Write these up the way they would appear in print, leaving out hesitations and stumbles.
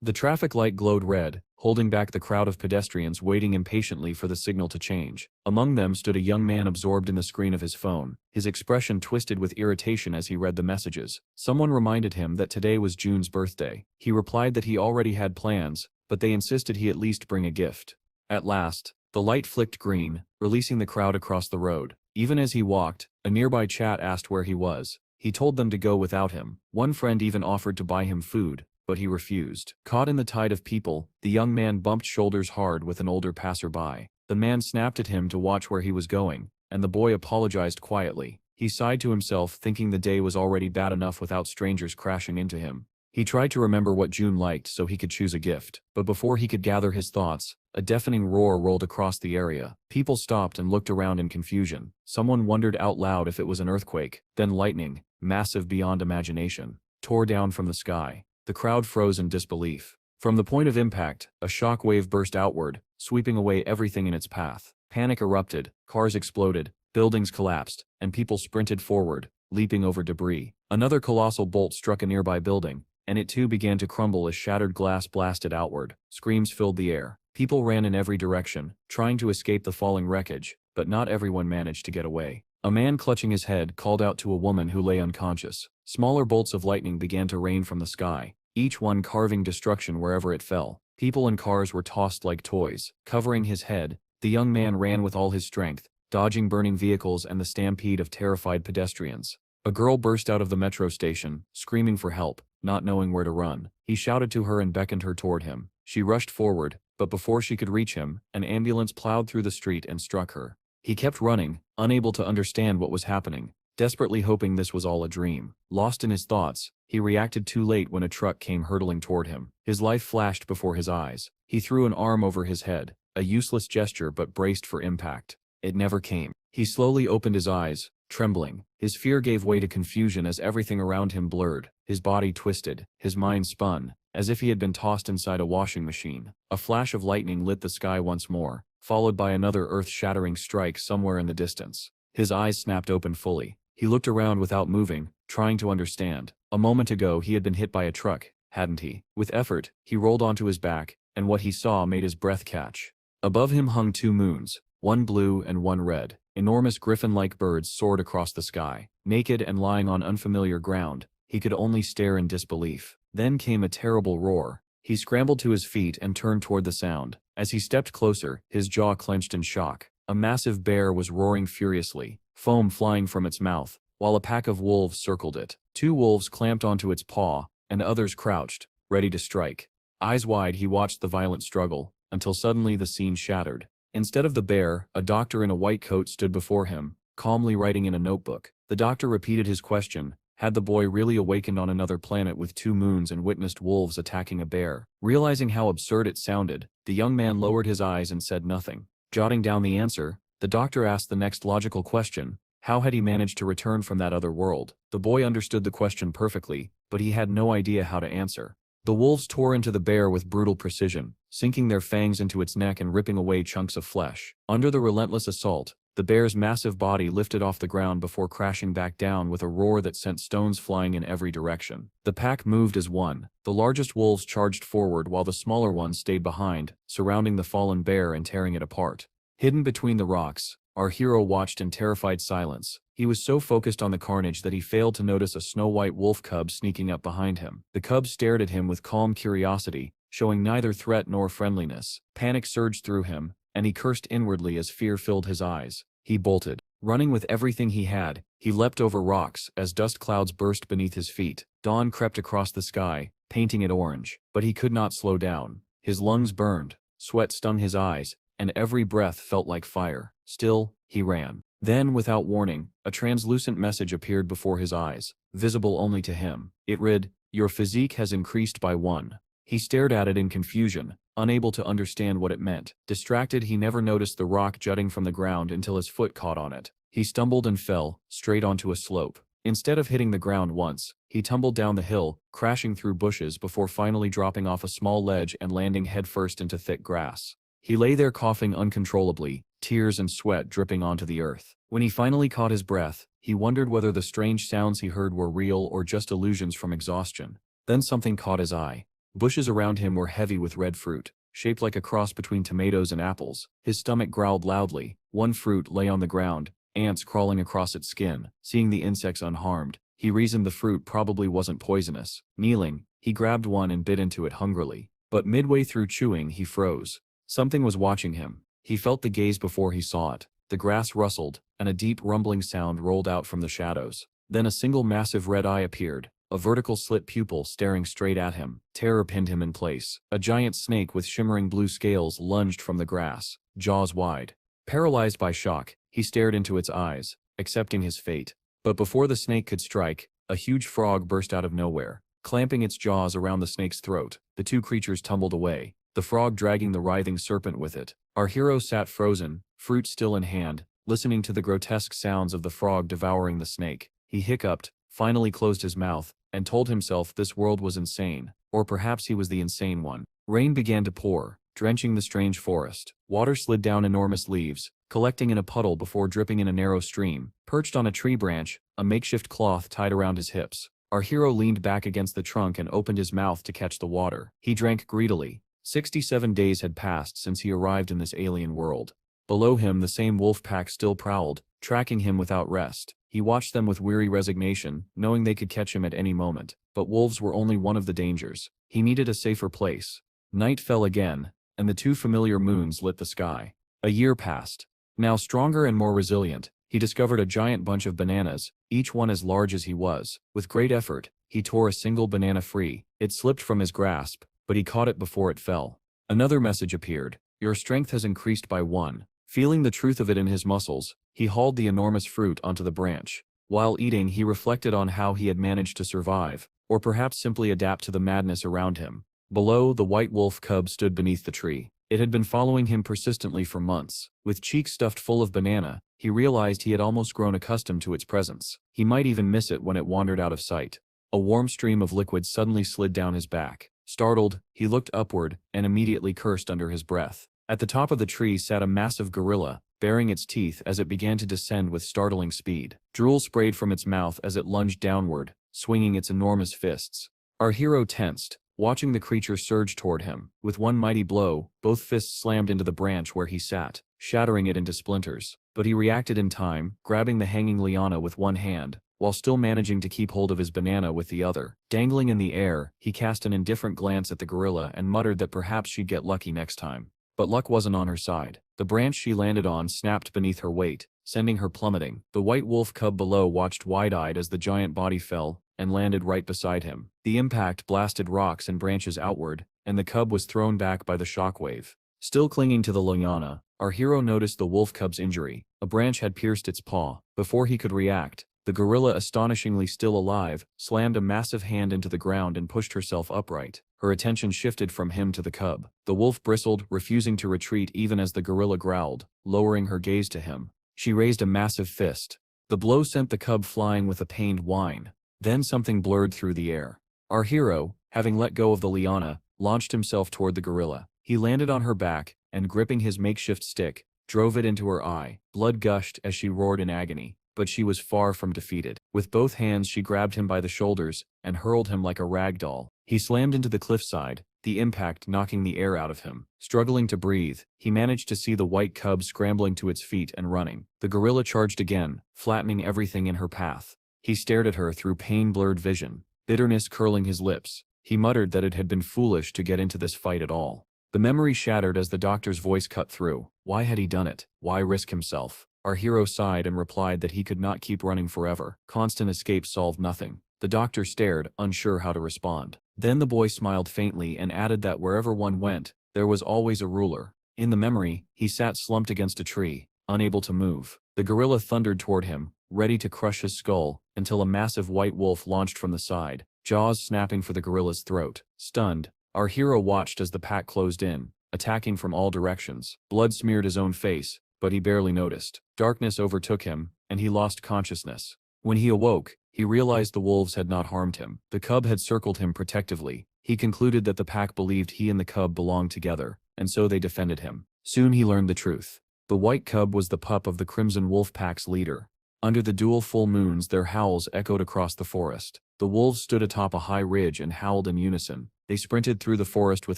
The traffic light glowed red, holding back the crowd of pedestrians waiting impatiently for the signal to change. Among them stood a young man absorbed in the screen of his phone, his expression twisted with irritation as he read the messages. Someone reminded him that today was June's birthday. He replied that he already had plans, but they insisted he at least bring a gift. At last, the light flicked green, releasing the crowd across the road. Even as he walked, a nearby chat asked where he was. He told them to go without him. One friend even offered to buy him food, but he refused. Caught in the tide of people, the young man bumped shoulders hard with an older passerby. The man snapped at him to watch where he was going, and the boy apologized quietly. He sighed to himself, thinking the day was already bad enough without strangers crashing into him. He tried to remember what June liked so he could choose a gift, but before he could gather his thoughts, a deafening roar rolled across the area. People stopped and looked around in confusion. Someone wondered out loud if it was an earthquake. Then lightning, massive beyond imagination, tore down from the sky. The crowd froze in disbelief. From the point of impact, a shock wave burst outward, sweeping away everything in its path. Panic erupted, cars exploded, buildings collapsed, and people sprinted forward, leaping over debris. Another colossal bolt struck a nearby building, and it too began to crumble as shattered glass blasted outward. Screams filled the air. People ran in every direction, trying to escape the falling wreckage, but not everyone managed to get away. A man clutching his head called out to a woman who lay unconscious. Smaller bolts of lightning began to rain from the sky, each one carving destruction wherever it fell. People and cars were tossed like toys. Covering his head, the young man ran with all his strength, dodging burning vehicles and the stampede of terrified pedestrians. A girl burst out of the metro station, screaming for help, not knowing where to run. He shouted to her and beckoned her toward him. She rushed forward, but before she could reach him, an ambulance plowed through the street and struck her. He kept running, unable to understand what was happening, desperately hoping this was all a dream. Lost in his thoughts, he reacted too late when a truck came hurtling toward him. His life flashed before his eyes. He threw an arm over his head, a useless gesture but braced for impact. It never came. He slowly opened his eyes, trembling. His fear gave way to confusion as everything around him blurred. His body twisted, his mind spun, as if he had been tossed inside a washing machine. A flash of lightning lit the sky once more, followed by another earth-shattering strike somewhere in the distance. His eyes snapped open fully. He looked around without moving, trying to understand. A moment ago he had been hit by a truck, hadn't he? With effort, he rolled onto his back, and what he saw made his breath catch. Above him hung two moons, one blue and one red. Enormous griffin-like birds soared across the sky. Naked and lying on unfamiliar ground, he could only stare in disbelief. Then came a terrible roar. He scrambled to his feet and turned toward the sound. As he stepped closer, his jaw clenched in shock. A massive bear was roaring furiously, foam flying from its mouth, while a pack of wolves circled it. Two wolves clamped onto its paw, and others crouched, ready to strike. Eyes wide, he watched the violent struggle, until suddenly the scene shattered. Instead of the bear, a doctor in a white coat stood before him, calmly writing in a notebook. The doctor repeated his question. Had the boy really awakened on another planet with two moons and witnessed wolves attacking a bear? Realizing how absurd it sounded, the young man lowered his eyes and said nothing. Jotting down the answer, the doctor asked the next logical question. How had he managed to return from that other world? The boy understood the question perfectly, but he had no idea how to answer. The wolves tore into the bear with brutal precision, sinking their fangs into its neck and ripping away chunks of flesh. Under the relentless assault, the bear's massive body lifted off the ground before crashing back down with a roar that sent stones flying in every direction. The pack moved as one. The largest wolves charged forward while the smaller ones stayed behind, surrounding the fallen bear and tearing it apart. Hidden between the rocks, our hero watched in terrified silence. He was so focused on the carnage that he failed to notice a snow-white wolf cub sneaking up behind him. The cub stared at him with calm curiosity, showing neither threat nor friendliness. Panic surged through him, and he cursed inwardly as fear filled his eyes. He bolted. Running with everything he had, he leapt over rocks as dust clouds burst beneath his feet. Dawn crept across the sky, painting it orange, but he could not slow down. His lungs burned, sweat stung his eyes, and every breath felt like fire. Still, he ran. Then, without warning, a translucent message appeared before his eyes, visible only to him. It read, "Your physique has increased by 1. He stared at it in confusion, unable to understand what it meant. Distracted, he never noticed the rock jutting from the ground until his foot caught on it. He stumbled and fell, straight onto a slope. Instead of hitting the ground once, he tumbled down the hill, crashing through bushes before finally dropping off a small ledge and landing headfirst into thick grass. He lay there coughing uncontrollably, tears and sweat dripping onto the earth. When he finally caught his breath, he wondered whether the strange sounds he heard were real or just illusions from exhaustion. Then something caught his eye. Bushes around him were heavy with red fruit, shaped like a cross between tomatoes and apples. His stomach growled loudly. One fruit lay on the ground, ants crawling across its skin. Seeing the insects unharmed, he reasoned the fruit probably wasn't poisonous. Kneeling, he grabbed one and bit into it hungrily. But midway through chewing, he froze. Something was watching him. He felt the gaze before he saw it. The grass rustled, and a deep rumbling sound rolled out from the shadows. Then a single massive red eye appeared, a vertical slit pupil staring straight at him. Terror pinned him in place. A giant snake with shimmering blue scales lunged from the grass, jaws wide. Paralyzed by shock, he stared into its eyes, accepting his fate. But before the snake could strike, a huge frog burst out of nowhere, clamping its jaws around the snake's throat. The two creatures tumbled away, the frog dragging the writhing serpent with it. Our hero sat frozen, fruit still in hand, listening to the grotesque sounds of the frog devouring the snake. He hiccuped, finally closed his mouth, and told himself this world was insane, or perhaps he was the insane one. Rain began to pour, drenching the strange forest. Water slid down enormous leaves, collecting in a puddle before dripping in a narrow stream. Perched on a tree branch, a makeshift cloth tied around his hips, our hero leaned back against the trunk and opened his mouth to catch the water. He drank greedily. 67 days had passed since he arrived in this alien world. Below him, the same wolf pack still prowled, tracking him without rest. He watched them with weary resignation, knowing they could catch him at any moment. But wolves were only one of the dangers. He needed a safer place. Night fell again, and the two familiar moons lit the sky. A year passed. Now stronger and more resilient, he discovered a giant bunch of bananas, each one as large as he was. With great effort, he tore a single banana free. It slipped from his grasp, but he caught it before it fell. Another message appeared. Your strength has increased by 1. Feeling the truth of it in his muscles, he hauled the enormous fruit onto the branch. While eating, he reflected on how he had managed to survive, or perhaps simply adapt to the madness around him. Below, the white wolf cub stood beneath the tree. It had been following him persistently for months. With cheeks stuffed full of banana, he realized he had almost grown accustomed to its presence. He might even miss it when it wandered out of sight. A warm stream of liquid suddenly slid down his back. Startled, he looked upward and immediately cursed under his breath. At the top of the tree sat a massive gorilla, baring its teeth as it began to descend with startling speed. Drool sprayed from its mouth as it lunged downward, swinging its enormous fists. Our hero tensed, watching the creature surge toward him. With one mighty blow, both fists slammed into the branch where he sat, shattering it into splinters. But he reacted in time, grabbing the hanging liana with one hand, while still managing to keep hold of his banana with the other. Dangling in the air, he cast an indifferent glance at the gorilla and muttered that perhaps she'd get lucky next time. But luck wasn't on her side. The branch she landed on snapped beneath her weight, sending her plummeting. The white wolf cub below watched wide-eyed as the giant body fell and landed right beside him. The impact blasted rocks and branches outward, and the cub was thrown back by the shockwave. Still clinging to the liana, our hero noticed the wolf cub's injury. A branch had pierced its paw. Before he could react, the gorilla, astonishingly still alive, slammed a massive hand into the ground and pushed herself upright. Her attention shifted from him to the cub. The wolf bristled, refusing to retreat even as the gorilla growled, lowering her gaze to him. She raised a massive fist. The blow sent the cub flying with a pained whine. Then something blurred through the air. Our hero, having let go of the liana, launched himself toward the gorilla. He landed on her back, and gripping his makeshift stick, drove it into her eye. Blood gushed as she roared in agony. But she was far from defeated. With both hands she grabbed him by the shoulders and hurled him like a rag doll. He slammed into the cliffside, the impact knocking the air out of him. Struggling to breathe, he managed to see the white cub scrambling to its feet and running. The gorilla charged again, flattening everything in her path. He stared at her through pain-blurred vision, bitterness curling his lips. He muttered that it had been foolish to get into this fight at all. The memory shattered as the doctor's voice cut through. Why had he done it? Why risk himself? Our hero sighed and replied that he could not keep running forever. Constant escape solved nothing. The doctor stared, unsure how to respond. Then the boy smiled faintly and added that wherever one went, there was always a ruler. In the memory, he sat slumped against a tree, unable to move. The gorilla thundered toward him, ready to crush his skull, until a massive white wolf launched from the side, jaws snapping for the gorilla's throat. Stunned, our hero watched as the pack closed in, attacking from all directions. Blood smeared his own face, but he barely noticed. Darkness overtook him, and he lost consciousness. When he awoke, he realized the wolves had not harmed him. The cub had circled him protectively. He concluded that the pack believed he and the cub belonged together, and so they defended him. Soon he learned the truth. The white cub was the pup of the Crimson Wolf Pack's leader. Under the dual full moons, their howls echoed across the forest. The wolves stood atop a high ridge and howled in unison. They sprinted through the forest with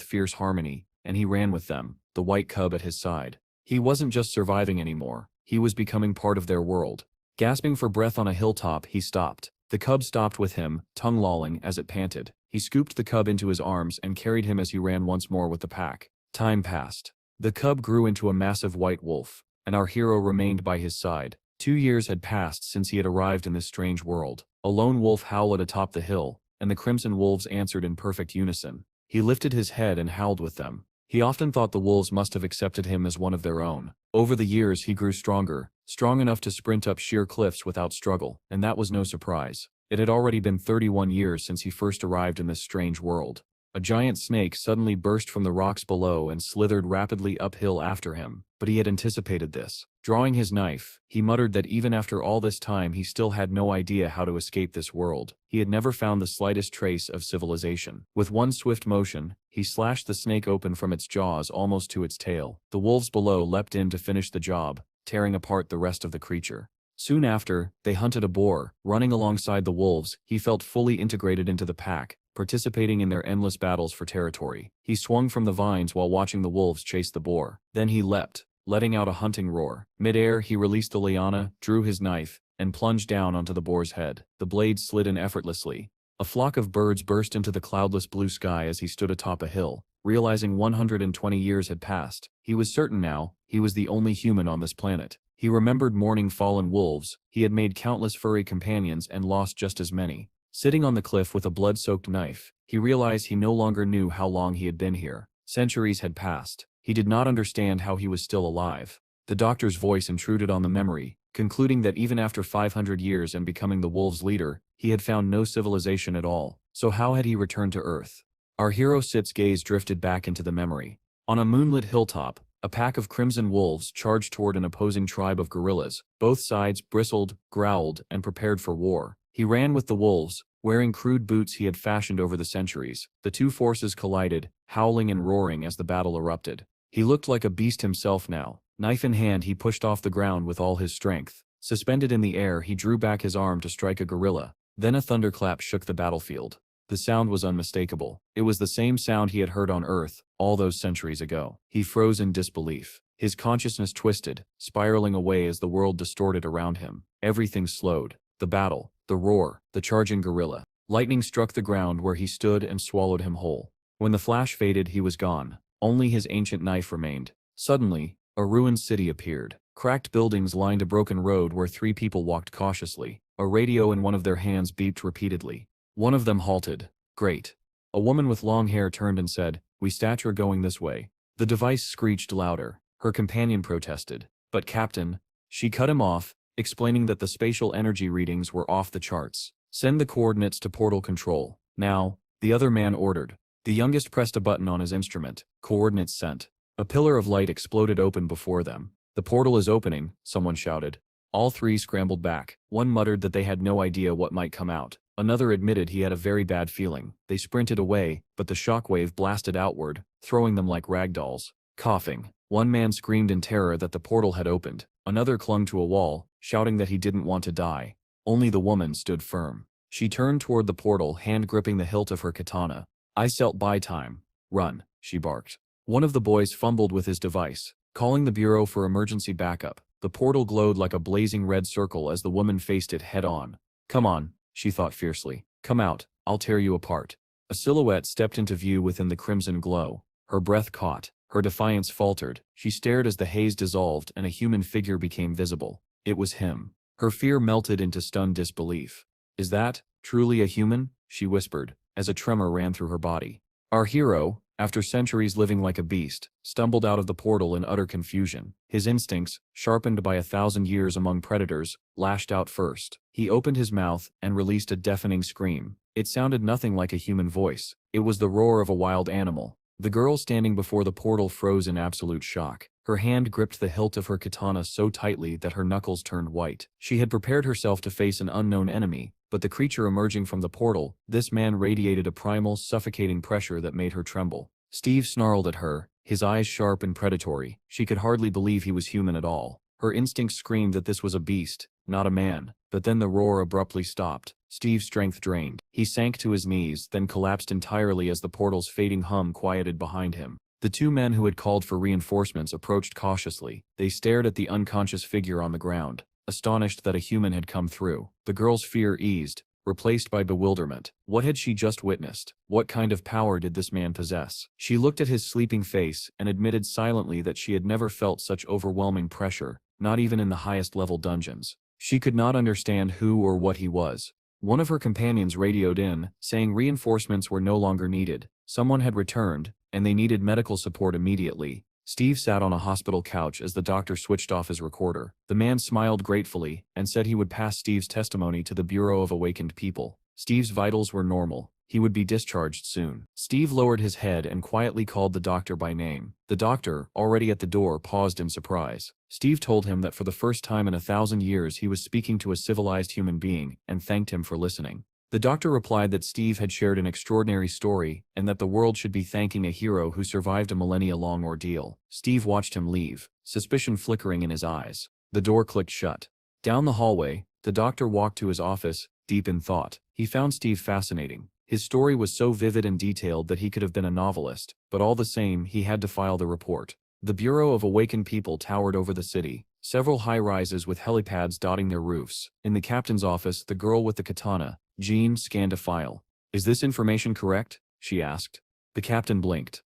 fierce harmony, and he ran with them, the white cub at his side. He wasn't just surviving anymore, he was becoming part of their world. Gasping for breath on a hilltop, he stopped. The cub stopped with him, tongue lolling as it panted. He scooped the cub into his arms and carried him as he ran once more with the pack. Time passed. The cub grew into a massive white wolf, and our hero remained by his side. 2 years had passed since he had arrived in this strange world. A lone wolf howled atop the hill, and the crimson wolves answered in perfect unison. He lifted his head and howled with them. He often thought the wolves must have accepted him as one of their own. Over the years he grew stronger, strong enough to sprint up sheer cliffs without struggle, and that was no surprise. It had already been 31 years since he first arrived in this strange world. A giant snake suddenly burst from the rocks below and slithered rapidly uphill after him, but he had anticipated this. Drawing his knife, he muttered that even after all this time he still had no idea how to escape this world. He had never found the slightest trace of civilization. With one swift motion, he slashed the snake open from its jaws almost to its tail. The wolves below leapt in to finish the job, tearing apart the rest of the creature. Soon after, they hunted a boar. Running alongside the wolves, he felt fully integrated into the pack, participating in their endless battles for territory. He swung from the vines while watching the wolves chase the boar. Then he leapt, letting out a hunting roar. Mid-air, he released the liana, drew his knife, and plunged down onto the boar's head. The blade slid in effortlessly. A flock of birds burst into the cloudless blue sky as he stood atop a hill. Realizing 120 years had passed, he was certain now he was the only human on this planet. He remembered mourning fallen wolves. He had made countless furry companions and lost just as many. Sitting on the cliff with a blood-soaked knife, he realized he no longer knew how long he had been here. Centuries had passed. He did not understand how he was still alive. The doctor's voice intruded on the memory, concluding that even after 500 years and becoming the wolves' leader, he had found no civilization at all. So how had he returned to Earth? Our hero Sit's gaze drifted back into the memory. On a moonlit hilltop, a pack of crimson wolves charged toward an opposing tribe of gorillas. Both sides bristled, growled, and prepared for war. He ran with the wolves, wearing crude boots he had fashioned over the centuries. The two forces collided, howling and roaring as the battle erupted. He looked like a beast himself now. Knife in hand, he pushed off the ground with all his strength. Suspended in the air, he drew back his arm to strike a gorilla. Then a thunderclap shook the battlefield. The sound was unmistakable. It was the same sound he had heard on Earth, all those centuries ago. He froze in disbelief. His consciousness twisted, spiraling away as the world distorted around him. Everything slowed. The battle, the roar, the charging gorilla. Lightning struck the ground where he stood and swallowed him whole. When the flash faded, he was gone. Only his ancient knife remained. Suddenly, a ruined city appeared. Cracked buildings lined a broken road where 3 people walked cautiously. A radio in one of their hands beeped repeatedly. One of them halted. Great. A woman with long hair turned and said, "We stature going this way." The device screeched louder. Her companion protested. "But Captain," she cut him off, explaining that the spatial energy readings were off the charts. "Send the coordinates to portal control. Now," the other man ordered. The youngest pressed a button on his instrument. Coordinates sent. A pillar of light exploded open before them. "The portal is opening," someone shouted. All 3 scrambled back. One muttered that they had no idea what might come out. Another admitted he had a very bad feeling. They sprinted away, but the shockwave blasted outward, throwing them like ragdolls. Coughing, one man screamed in terror that the portal had opened. Another clung to a wall, shouting that he didn't want to die. Only the woman stood firm. She turned toward the portal, hand gripping the hilt of her katana. "I selt buy time. Run," she barked. One of the boys fumbled with his device, calling the bureau for emergency backup. The portal glowed like a blazing red circle as the woman faced it head-on. "Come on," she thought fiercely. "Come out, I'll tear you apart." A silhouette stepped into view within the crimson glow. Her breath caught. Her defiance faltered. She stared as the haze dissolved and a human figure became visible. It was him. Her fear melted into stunned disbelief. "Is that truly a human?" she whispered, as a tremor ran through her body. Our hero, after centuries living like a beast, stumbled out of the portal in utter confusion. His instincts, sharpened by 1,000 years among predators, lashed out first. He opened his mouth and released a deafening scream. It sounded nothing like a human voice. It was the roar of a wild animal. The girl standing before the portal froze in absolute shock. Her hand gripped the hilt of her katana so tightly that her knuckles turned white. She had prepared herself to face an unknown enemy, but the creature emerging from the portal, this man radiated a primal, suffocating pressure that made her tremble. Steve snarled at her, his eyes sharp and predatory. She could hardly believe he was human at all. Her instincts screamed that this was a beast, not a man, but then the roar abruptly stopped. Steve's strength drained. He sank to his knees, then collapsed entirely as the portal's fading hum quieted behind him. The two men who had called for reinforcements approached cautiously. They stared at the unconscious figure on the ground, astonished that a human had come through. The girl's fear eased, replaced by bewilderment. What had she just witnessed? What kind of power did this man possess? She looked at his sleeping face and admitted silently that she had never felt such overwhelming pressure, not even in the highest level dungeons. She could not understand who or what he was. One of her companions radioed in, saying reinforcements were no longer needed. Someone had returned, and they needed medical support immediately. Steve sat on a hospital couch as the doctor switched off his recorder. The man smiled gratefully and said he would pass Steve's testimony to the Bureau of Awakened People. Steve's vitals were normal. He would be discharged soon. Steve lowered his head and quietly called the doctor by name. The doctor, already at the door, paused in surprise. Steve told him that for the first time in 1,000 years he was speaking to a civilized human being and thanked him for listening. The doctor replied that Steve had shared an extraordinary story and that the world should be thanking a hero who survived a millennia-long ordeal. Steve watched him leave, suspicion flickering in his eyes. The door clicked shut. Down the hallway, the doctor walked to his office, deep in thought. He found Steve fascinating. His story was so vivid and detailed that he could have been a novelist, but all the same, he had to file the report. The Bureau of Awakened People towered over the city, several high-rises with helipads dotting their roofs. In the captain's office, the girl with the katana, Jean, scanned a file. "Is this information correct?" she asked. The captain blinked.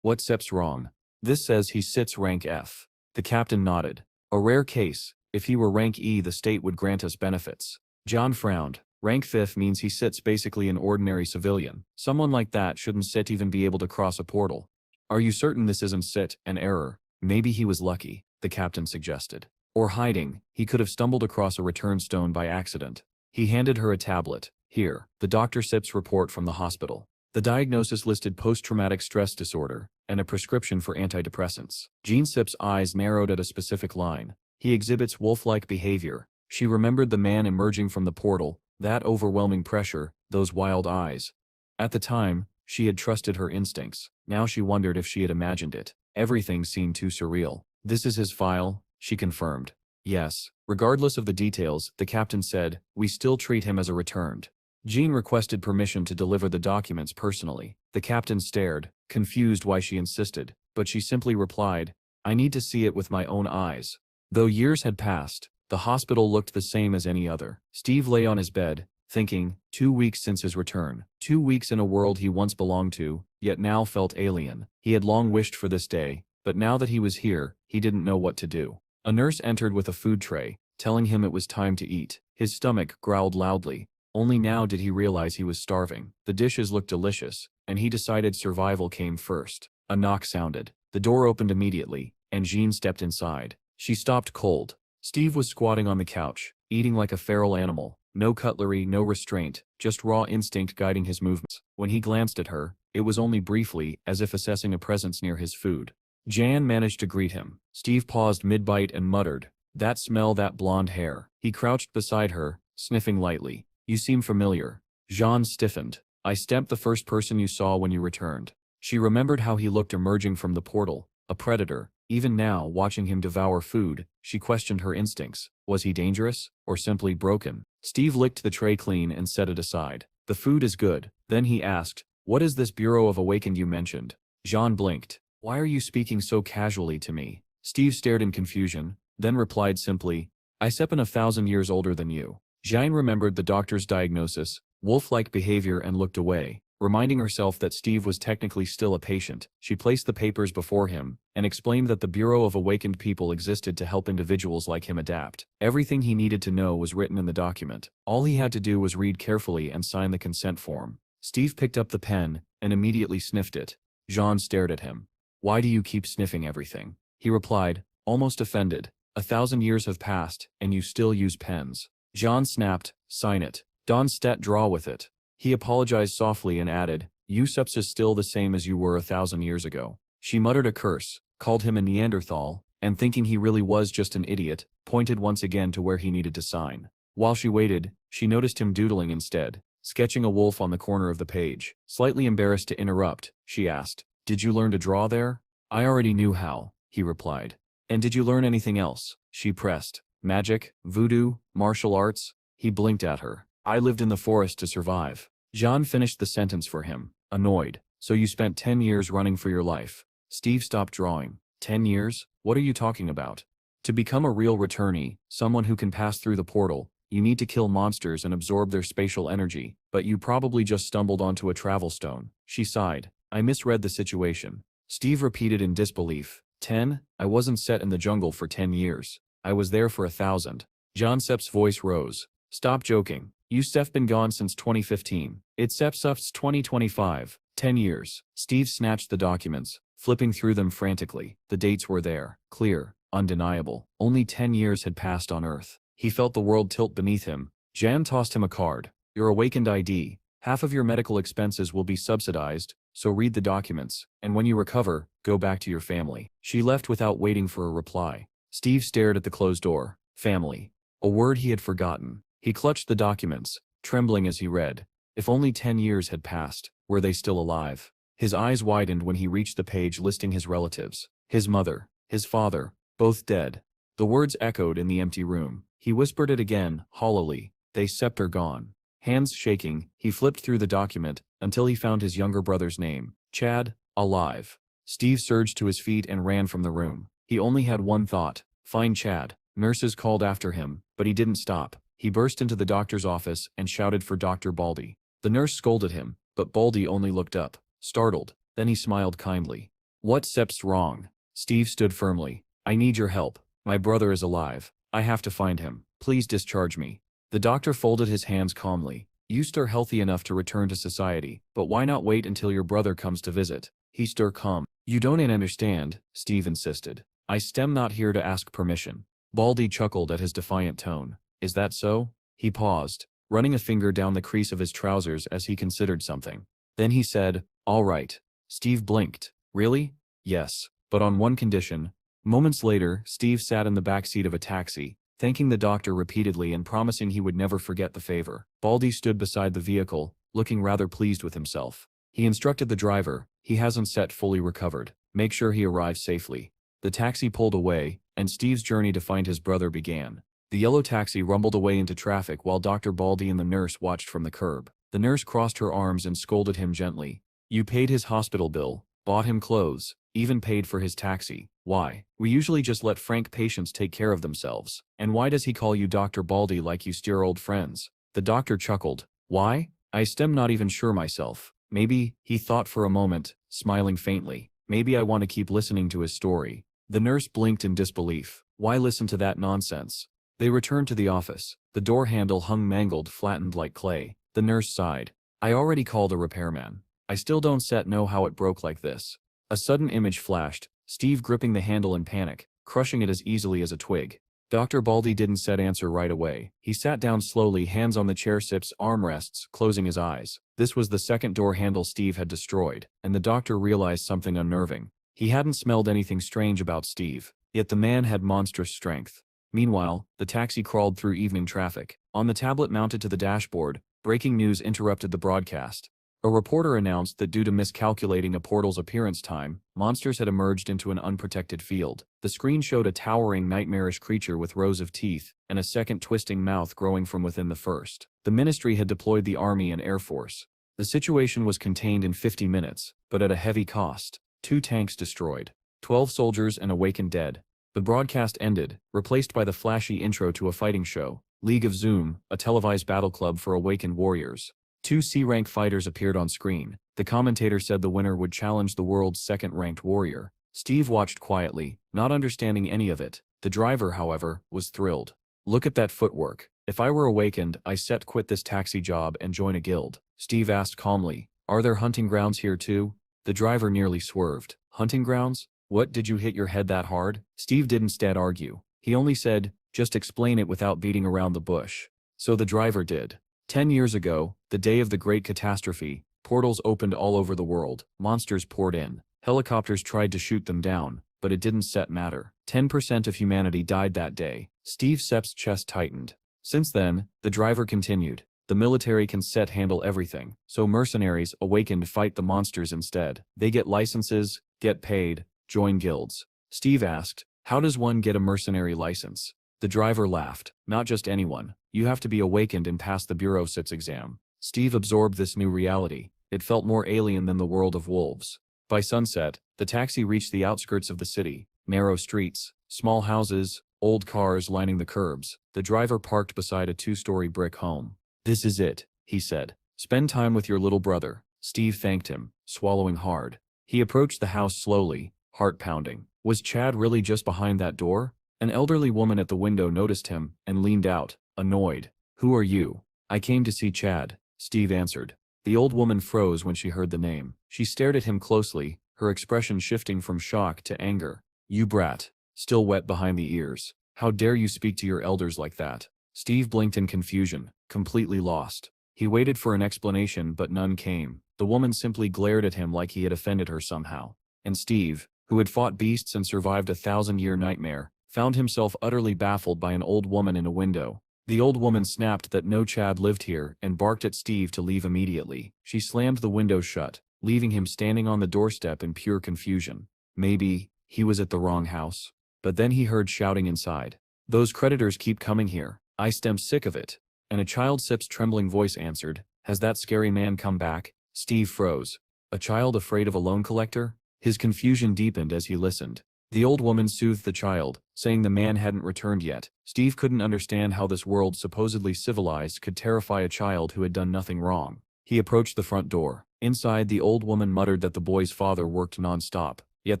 "What step's wrong?" "This says he sits rank F." The captain nodded. "A rare case. If he were rank E, the state would grant us benefits." John frowned. "Rank 5 means he sits basically an ordinary civilian. Someone like that shouldn't sit even be able to cross a portal." "Are you certain this isn't an error?" "Maybe he was lucky," the captain suggested. "Or hiding. He could have stumbled across a return stone by accident." He handed her a tablet. "Here." The Dr. Sip's report from the hospital. The diagnosis listed post-traumatic stress disorder and a prescription for antidepressants. Jean Sip's eyes narrowed at a specific line. "He exhibits wolf-like behavior." She remembered the man emerging from the portal, that overwhelming pressure, those wild eyes. At the time, she had trusted her instincts. Now she wondered if she had imagined it. Everything seemed too surreal. "This is his file," she confirmed. "Yes." Regardless of the details, the captain said, "We still treat him as a returned." Jean requested permission to deliver the documents personally. The captain stared, confused why she insisted, but she simply replied, "I need to see it with my own eyes." Though years had passed, the hospital looked the same as any other. Steve lay on his bed, thinking, 2 weeks since his return. 2 weeks in a world he once belonged to, yet now felt alien. He had long wished for this day, but now that he was here, he didn't know what to do. A nurse entered with a food tray, telling him it was time to eat. His stomach growled loudly. Only now did he realize he was starving. The dishes looked delicious, and he decided survival came first. A knock sounded. The door opened immediately, and Jean stepped inside. She stopped cold. Steve was squatting on the couch, eating like a feral animal. No cutlery, no restraint, just raw instinct guiding his movements. When he glanced at her, it was only briefly, as if assessing a presence near his food. Jan managed to greet him. Steve paused mid-bite and muttered, "That smell, that blonde hair." He crouched beside her, sniffing lightly. "You seem familiar." Jean stiffened. "I stepped the first person you saw when you returned." She remembered how he looked emerging from the portal, a predator. Even now, watching him devour food, she questioned her instincts. Was he dangerous, or simply broken? Steve licked the tray clean and set it aside. "The food is good." Then he asked, "What is this Bureau of Awakened you mentioned?" Jean blinked. "Why are you speaking so casually to me?" Steve stared in confusion, then replied simply, "I seppen 1,000 years older than you." Jean remembered the doctor's diagnosis, wolf-like behavior, and looked away. Reminding herself that Steve was technically still a patient, she placed the papers before him and explained that the Bureau of Awakened People existed to help individuals like him adapt. Everything he needed to know was written in the document. All he had to do was read carefully and sign the consent form. Steve picked up the pen and immediately sniffed it. Jean stared at him. "Why do you keep sniffing everything?" He replied, almost offended. 1,000 years have passed, and you still use pens." Jean snapped, "Sign it. Don't stat draw with it." He apologized softly and added, "Usups is still the same as you were 1,000 years ago." She muttered a curse, called him a Neanderthal, and thinking he really was just an idiot, pointed once again to where he needed to sign. While she waited, she noticed him doodling instead, sketching a wolf on the corner of the page. Slightly embarrassed to interrupt, she asked, "Did you learn to draw there?" "I already knew how," he replied. "And did you learn anything else?" she pressed. Magic, voodoo, martial arts? He blinked at her. I lived in the forest to survive. Jean finished the sentence for him, annoyed. So you spent 10 years running for your life. Steve stopped drawing. 10 years? What are you talking about? To become a real returnee, someone who can pass through the portal, you need to kill monsters and absorb their spatial energy, but you probably just stumbled onto a travel stone. She sighed. I misread the situation. Steve repeated in disbelief. 10? I wasn't set in the jungle for 10 years. I was there for 1,000. John Sepp's voice rose. Stop joking. You Steph been gone since 2015. It's Sepp's 2025. 10 years. Steve snatched the documents, flipping through them frantically. The dates were there. Clear. Undeniable. Only 10 years had passed on Earth. He felt the world tilt beneath him. Jan tossed him a card. Your awakened ID. Half of your medical expenses will be subsidized, so read the documents, and when you recover, go back to your family. She left without waiting for a reply. Steve stared at the closed door. Family. A word he had forgotten. He clutched the documents, trembling as he read. If only 10 years had passed, were they still alive? His eyes widened when he reached the page listing his relatives. His mother, his father, both dead. The words echoed in the empty room. He whispered it again, hollowly. They Sept are gone. Hands shaking, he flipped through the document, until he found his younger brother's name. Chad, alive. Steve surged to his feet and ran from the room. He only had one thought. Find Chad. Nurses called after him, but he didn't stop. He burst into the doctor's office and shouted for Dr. Baldy. The nurse scolded him, but Baldy only looked up, startled. Then he smiled kindly. What Sep's wrong? Steve stood firmly. I need your help. My brother is alive. I have to find him. Please discharge me. The doctor folded his hands calmly. You stir healthy enough to return to society, but why not wait until your brother comes to visit? He stir calm. You don't understand, Steve insisted. I stem not here to ask permission. Baldy chuckled at his defiant tone. Is that so? He paused, running a finger down the crease of his trousers as he considered something. Then he said, all right. Steve blinked. Really? Yes, but on one condition. Moments later, Steve sat in the back seat of a taxi, thanking the doctor repeatedly and promising he would never forget the favor. Baldy stood beside the vehicle, looking rather pleased with himself. He instructed the driver, he hasn't set fully recovered. Make sure he arrives safely. The taxi pulled away, and Steve's journey to find his brother began. The yellow taxi rumbled away into traffic while Dr. Baldy and the nurse watched from the curb. The nurse crossed her arms and scolded him gently. You paid his hospital bill, bought him clothes, even paid for his taxi. Why? We usually just let frank patients take care of themselves. And why does he call you Dr. Baldy like you steer old friends? The doctor chuckled. Why? I stem not even sure myself. Maybe, he thought for a moment, smiling faintly. Maybe I want to keep listening to his story. The nurse blinked in disbelief. Why listen to that nonsense? They returned to the office. The door handle hung mangled, flattened like clay. The nurse sighed. I already called a repairman. I still don't know how it broke like this. A sudden image flashed, Steve gripping the handle in panic, crushing it as easily as a twig. Dr. Baldy didn't answer right away. He sat down slowly, hands on the chair sip's armrests, closing his eyes. This was the second door handle Steve had destroyed, and the doctor realized something unnerving. He hadn't smelled anything strange about Steve, yet the man had monstrous strength. Meanwhile, the taxi crawled through evening traffic. On the tablet mounted to the dashboard, breaking news interrupted the broadcast. A reporter announced that due to miscalculating a portal's appearance time, monsters had emerged into an unprotected field. The screen showed a towering, nightmarish creature with rows of teeth, and a second twisting mouth growing from within the first. The ministry had deployed the army and air force. The situation was contained in 50 minutes, but at a heavy cost. 2 tanks destroyed, 12 soldiers and awakened dead. The broadcast ended, replaced by the flashy intro to a fighting show. League of Zoom, a televised battle club for awakened warriors. 2 C-rank fighters appeared on screen. The commentator said the winner would challenge the world's second-ranked warrior. Steve watched quietly, not understanding any of it. The driver, however, was thrilled. Look at that footwork. If I were awakened, I set quit this taxi job and join a guild. Steve asked calmly. Are there hunting grounds here too? The driver nearly swerved. Hunting grounds? What, did you hit your head that hard? Steve didn't argue. He only said, just explain it without beating around the bush. So the driver did. 10 years ago, the day of the great catastrophe, portals opened all over the world, monsters poured in, helicopters tried to shoot them down, but it didn't matter. 10% of humanity died that day. Steve Sepp's chest tightened. Since then, the driver continued, the military can handle everything, so mercenaries awakened fight the monsters instead. They get licenses, get paid, join guilds. Steve asked, How does one get a mercenary license? The driver laughed. Not just anyone. You have to be awakened and pass the Bureau Sits exam. Steve absorbed this new reality. It felt more alien than the world of wolves. By sunset, the taxi reached the outskirts of the city. Narrow streets, small houses, old cars lining the curbs. The driver parked beside a two-story brick home. "This is it," he said. "Spend time with your little brother." Steve thanked him, swallowing hard. He approached the house slowly, heart pounding. Was Chad really just behind that door? An elderly woman at the window noticed him and leaned out, annoyed. "Who are you?" "I came to see Chad," Steve answered. The old woman froze when she heard the name. She stared at him closely, her expression shifting from shock to anger. "You brat," still wet behind the ears. "How dare you speak to your elders like that?" Steve blinked in confusion, completely lost. He waited for an explanation but none came. The woman simply glared at him like he had offended her somehow. And Steve, who had fought beasts and survived a 1,000-year nightmare, found himself utterly baffled by an old woman in a window. The old woman snapped that no Chad lived here and barked at Steve to leave immediately. She slammed the window shut, leaving him standing on the doorstep in pure confusion. Maybe he was at the wrong house. But then he heard shouting inside. "Those creditors keep coming here. I'm sick of it." And a child Sip's trembling voice answered, "Has that scary man come back?" Steve froze. A child afraid of a loan collector? His confusion deepened as he listened. The old woman soothed the child, saying the man hadn't returned yet. Steve couldn't understand how this world supposedly civilized could terrify a child who had done nothing wrong. He approached the front door. Inside, the old woman muttered that the boy's father worked non-stop, yet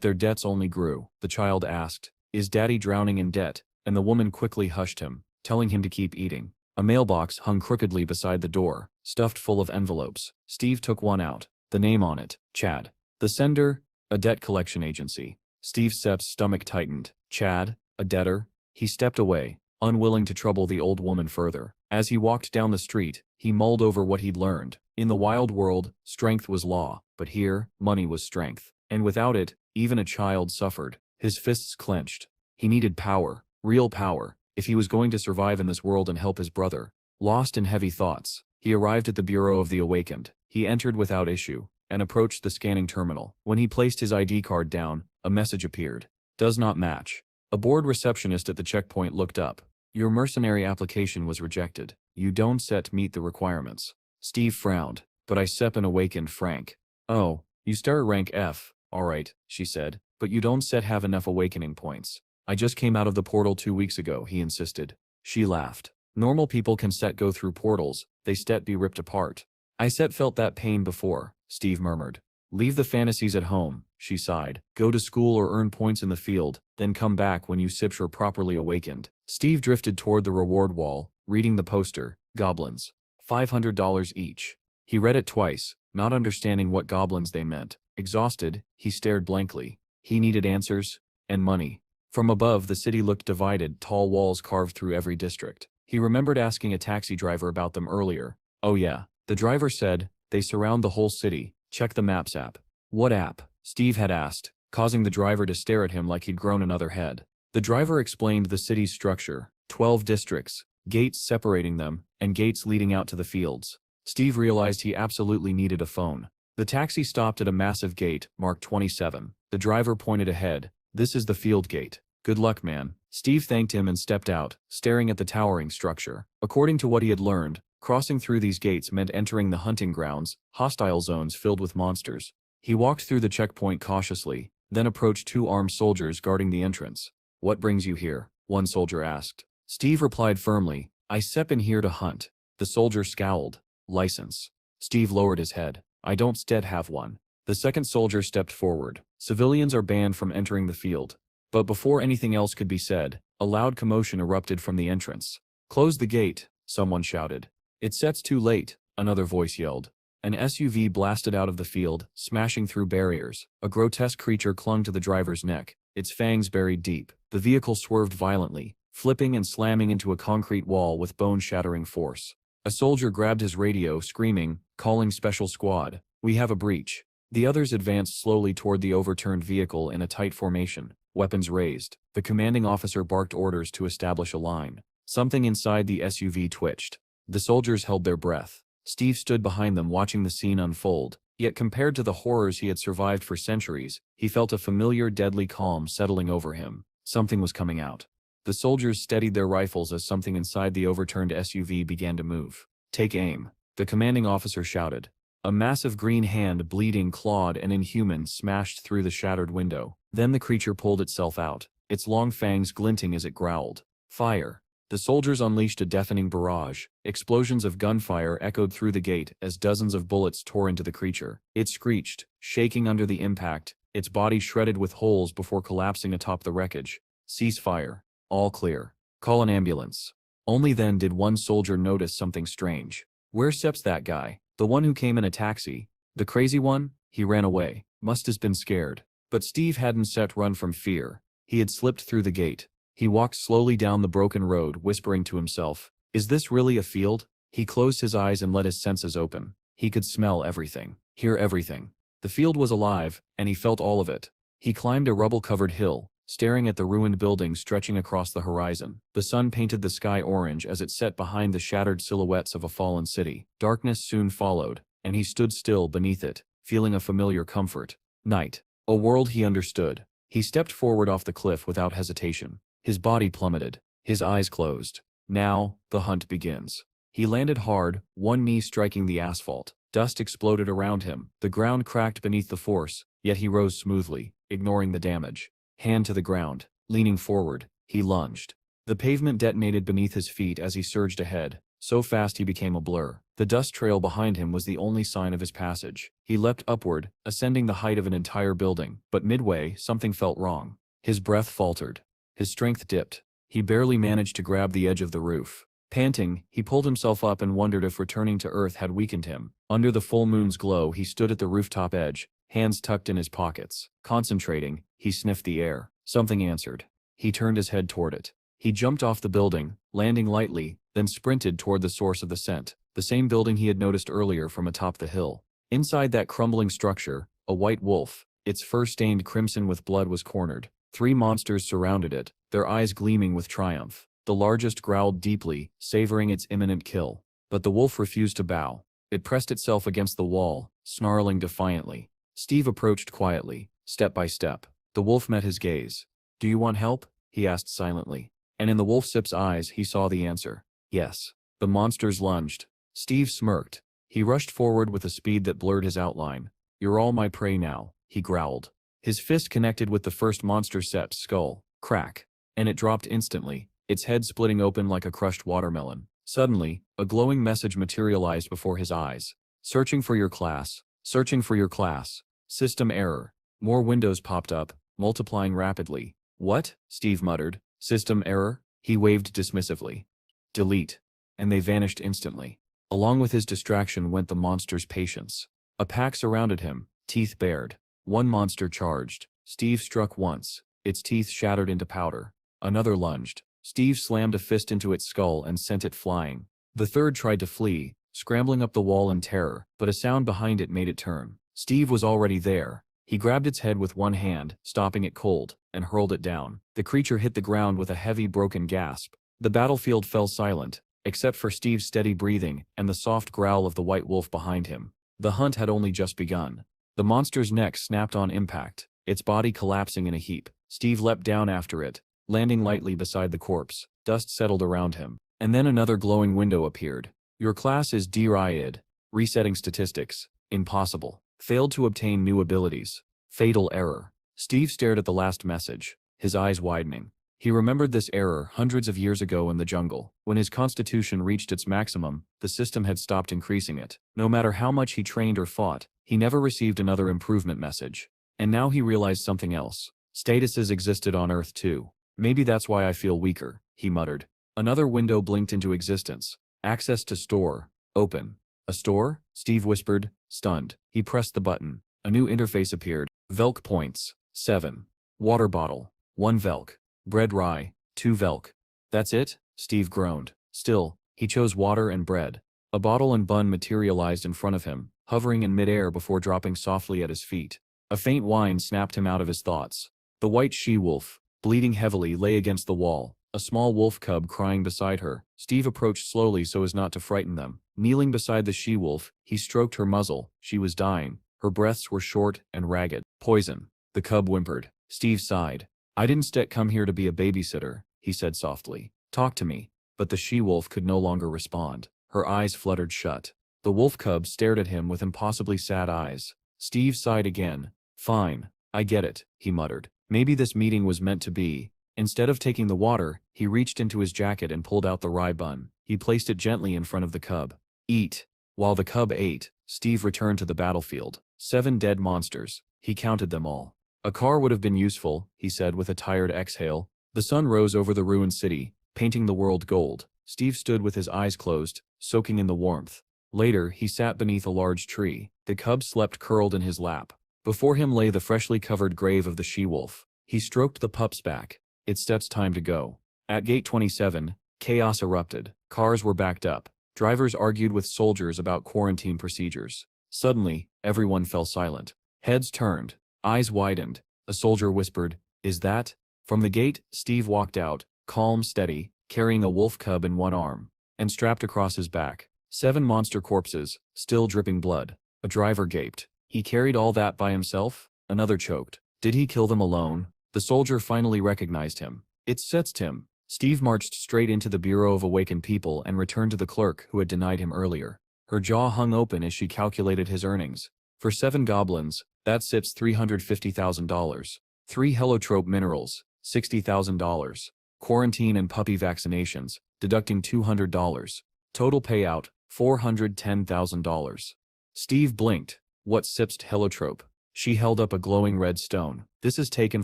their debts only grew. The child asked, "Is Daddy drowning in debt?" And the woman quickly hushed him, telling him to keep eating. A mailbox hung crookedly beside the door, stuffed full of envelopes. Steve took one out. The name on it, Chad. The sender, a debt collection agency. Steve Sepp's stomach tightened. Chad, a debtor? He stepped away, unwilling to trouble the old woman further. As he walked down the street, he mulled over what he'd learned. In the wild world, strength was law, but here, money was strength. And without it, even a child suffered. His fists clenched. He needed power, real power, if he was going to survive in this world and help his brother. Lost in heavy thoughts, he arrived at the Bureau of the Awakened. He entered without issue, and approached the scanning terminal. When he placed his ID card down, a message appeared. "Does not match." A bored receptionist at the checkpoint looked up. "Your mercenary application was rejected. You don't meet the requirements." Steve frowned. "But I sep an awakened Frank." "Oh, you start rank F, alright," she said, "but you don't have enough awakening points." "I just came out of the portal 2 weeks ago," he insisted. She laughed. "Normal people can go through portals, they be ripped apart." "I felt that pain before," Steve murmured. "Leave the fantasies at home," she sighed. "Go to school or earn points in the field, then come back when you are properly awakened." Steve drifted toward the reward wall, reading the poster, goblins. $500 each. He read it twice, not understanding what goblins they meant. Exhausted, he stared blankly. He needed answers, and money. From above, the city looked divided, tall walls carved through every district. He remembered asking a taxi driver about them earlier. "Oh yeah," the driver said, "they surround the whole city. Check the Maps app." "What app?" Steve had asked, causing the driver to stare at him like he'd grown another head. The driver explained the city's structure, 12 districts, gates separating them, and gates leading out to the fields. Steve realized he absolutely needed a phone. The taxi stopped at a massive gate, marked 27. The driver pointed ahead. "This is the field gate. Good luck, man." Steve thanked him and stepped out, staring at the towering structure. According to what he had learned, crossing through these gates meant entering the hunting grounds, hostile zones filled with monsters. He walked through the checkpoint cautiously, then approached 2 armed soldiers guarding the entrance. "What brings you here?" one soldier asked. Steve replied firmly, "I in here to hunt." The soldier scowled. "License?" Steve lowered his head. "I don't have one." The second soldier stepped forward. "Civilians are banned from entering the field." But before anything else could be said, a loud commotion erupted from the entrance. "Close the gate," someone shouted. "It's too late," another voice yelled. An SUV blasted out of the field, smashing through barriers. A grotesque creature clung to the driver's neck, its fangs buried deep. The vehicle swerved violently, flipping and slamming into a concrete wall with bone-shattering force. A soldier grabbed his radio, screaming, calling Special Squad. "We have a breach." The others advanced slowly toward the overturned vehicle in a tight formation, weapons raised. The commanding officer barked orders to establish a line. Something inside the SUV twitched. The soldiers held their breath. Steve stood behind them watching the scene unfold, yet compared to the horrors he had survived for centuries, he felt a familiar deadly calm settling over him. Something was coming out. The soldiers steadied their rifles as something inside the overturned SUV began to move. "Take aim," the commanding officer shouted. A massive green hand, bleeding, clawed, and inhuman, smashed through the shattered window. Then the creature pulled itself out, its long fangs glinting as it growled. "Fire!" The soldiers unleashed a deafening barrage. Explosions of gunfire echoed through the gate as dozens of bullets tore into the creature. It screeched, shaking under the impact, its body shredded with holes before collapsing atop the wreckage. "Cease fire. All clear. Call an ambulance." Only then did one soldier notice something strange. "Where steps that guy? The one who came in a taxi? The crazy one? He ran away. Must have been scared." But Steve hadn't set run from fear. He had slipped through the gate. He walked slowly down the broken road, whispering to himself, "Is this really a field?" He closed his eyes and let his senses open. He could smell everything, hear everything. The field was alive, and he felt all of it. He climbed a rubble-covered hill, staring at the ruined buildings stretching across the horizon. The sun painted the sky orange as it set behind the shattered silhouettes of a fallen city. Darkness soon followed, and he stood still beneath it, feeling a familiar comfort. Night. A world he understood. He stepped forward off the cliff without hesitation. His body plummeted. His eyes closed. Now, the hunt begins. He landed hard, one knee striking the asphalt. Dust exploded around him. The ground cracked beneath the force, yet he rose smoothly, ignoring the damage. Hand to the ground. Leaning forward, he lunged. The pavement detonated beneath his feet as he surged ahead. So fast he became a blur. The dust trail behind him was the only sign of his passage. He leapt upward, ascending the height of an entire building. But midway, something felt wrong. His breath faltered. His strength dipped. He barely managed to grab the edge of the roof. Panting, he pulled himself up and wondered if returning to Earth had weakened him. Under the full moon's glow, he stood at the rooftop edge, hands tucked in his pockets. Concentrating, he sniffed the air. Something answered. He turned his head toward it. He jumped off the building, landing lightly, then sprinted toward the source of the scent, the same building he had noticed earlier from atop the hill. Inside that crumbling structure, a white wolf, its fur stained crimson with blood, was cornered. 3 monsters surrounded it, their eyes gleaming with triumph. The largest growled deeply, savoring its imminent kill. But the wolf refused to bow. It pressed itself against the wall, snarling defiantly. Steve approached quietly, step by step. The wolf met his gaze. "Do you want help?" he asked silently. And in the wolf's eyes he saw the answer. Yes. The monsters lunged. Steve smirked. He rushed forward with a speed that blurred his outline. "You're all my prey now," he growled. His fist connected with the first monster's skull. Crack. And it dropped instantly, its head splitting open like a crushed watermelon. Suddenly, a glowing message materialized before his eyes. "Searching for your class. Searching for your class. System error." More windows popped up, multiplying rapidly. "What?" Steve muttered. "System error?" He waved dismissively. "Delete." And they vanished instantly. Along with his distraction went the monster's patience. A pack surrounded him, teeth bared. One monster charged. Steve struck once. Its teeth shattered into powder. Another lunged. Steve slammed a fist into its skull and sent it flying. The third tried to flee, scrambling up the wall in terror, but a sound behind it made it turn. Steve was already there. He grabbed its head with one hand, stopping it cold, and hurled it down. The creature hit the ground with a heavy broken gasp. The battlefield fell silent, except for Steve's steady breathing and the soft growl of the white wolf behind him. The hunt had only just begun. The monster's neck snapped on impact, its body collapsing in a heap. Steve leapt down after it, landing lightly beside the corpse. Dust settled around him. And then another glowing window appeared. "Your class is derailed. Resetting statistics. Impossible. Failed to obtain new abilities. Fatal error." Steve stared at the last message, his eyes widening. He remembered this error hundreds of years ago in the jungle. When his constitution reached its maximum, the system had stopped increasing it. No matter how much he trained or fought, he never received another improvement message. And now he realized something else. Statuses existed on Earth too. "Maybe that's why I feel weaker," he muttered. Another window blinked into existence. "Access to store. Open." "A store?" Steve whispered, stunned. He pressed the button. A new interface appeared. Velk points. 7. Water bottle. 1 Velk. Bread rye. 2 Velk. "That's it?" Steve groaned. Still, he chose water and bread. A bottle and bun materialized in front of him, hovering in midair before dropping softly at his feet. A faint whine snapped him out of his thoughts. The white she-wolf, bleeding heavily, lay against the wall, a small wolf cub crying beside her. Steve approached slowly so as not to frighten them. Kneeling beside the she-wolf, he stroked her muzzle. She was dying. Her breaths were short and ragged. "Poison," the cub whimpered. Steve sighed. I didn't come here to be a babysitter, he said softly. Talk to me. But the she-wolf could no longer respond. Her eyes fluttered shut. The wolf cub stared at him with impossibly sad eyes. Steve sighed again. Fine, I get it, he muttered. Maybe this meeting was meant to be. Instead of taking the water, he reached into his jacket and pulled out the rye bun. He placed it gently in front of the cub. Eat. While the cub ate, Steve returned to the battlefield. 7 dead monsters. He counted them all. A car would have been useful, he said with a tired exhale. The sun rose over the ruined city, painting the world gold. Steve stood with his eyes closed, soaking in the warmth. Later, he sat beneath a large tree. The cub slept curled in his lap. Before him lay the freshly covered grave of the she-wolf. He stroked the pup's back. It's time to go. At gate 27, chaos erupted. Cars were backed up. Drivers argued with soldiers about quarantine procedures. Suddenly, everyone fell silent. Heads turned. Eyes widened. A soldier whispered, "Is that?" From the gate, Steve walked out, calm, steady, carrying a wolf cub in one arm, and strapped across his back. 7 monster corpses, still dripping blood. A driver gaped. He carried all that by himself? Another choked. Did he kill them alone? The soldier finally recognized him. It's Tim. Steve marched straight into the Bureau of Awakened People and returned to the clerk who had denied him earlier. Her jaw hung open as she calculated his earnings. For 7 goblins, that sips $350,000. 3 heliotrope minerals, $60,000. Quarantine and puppy vaccinations, deducting $200. Total payout, $410,000. Steve blinked. What sips heliotrope? She held up a glowing red stone. This is taken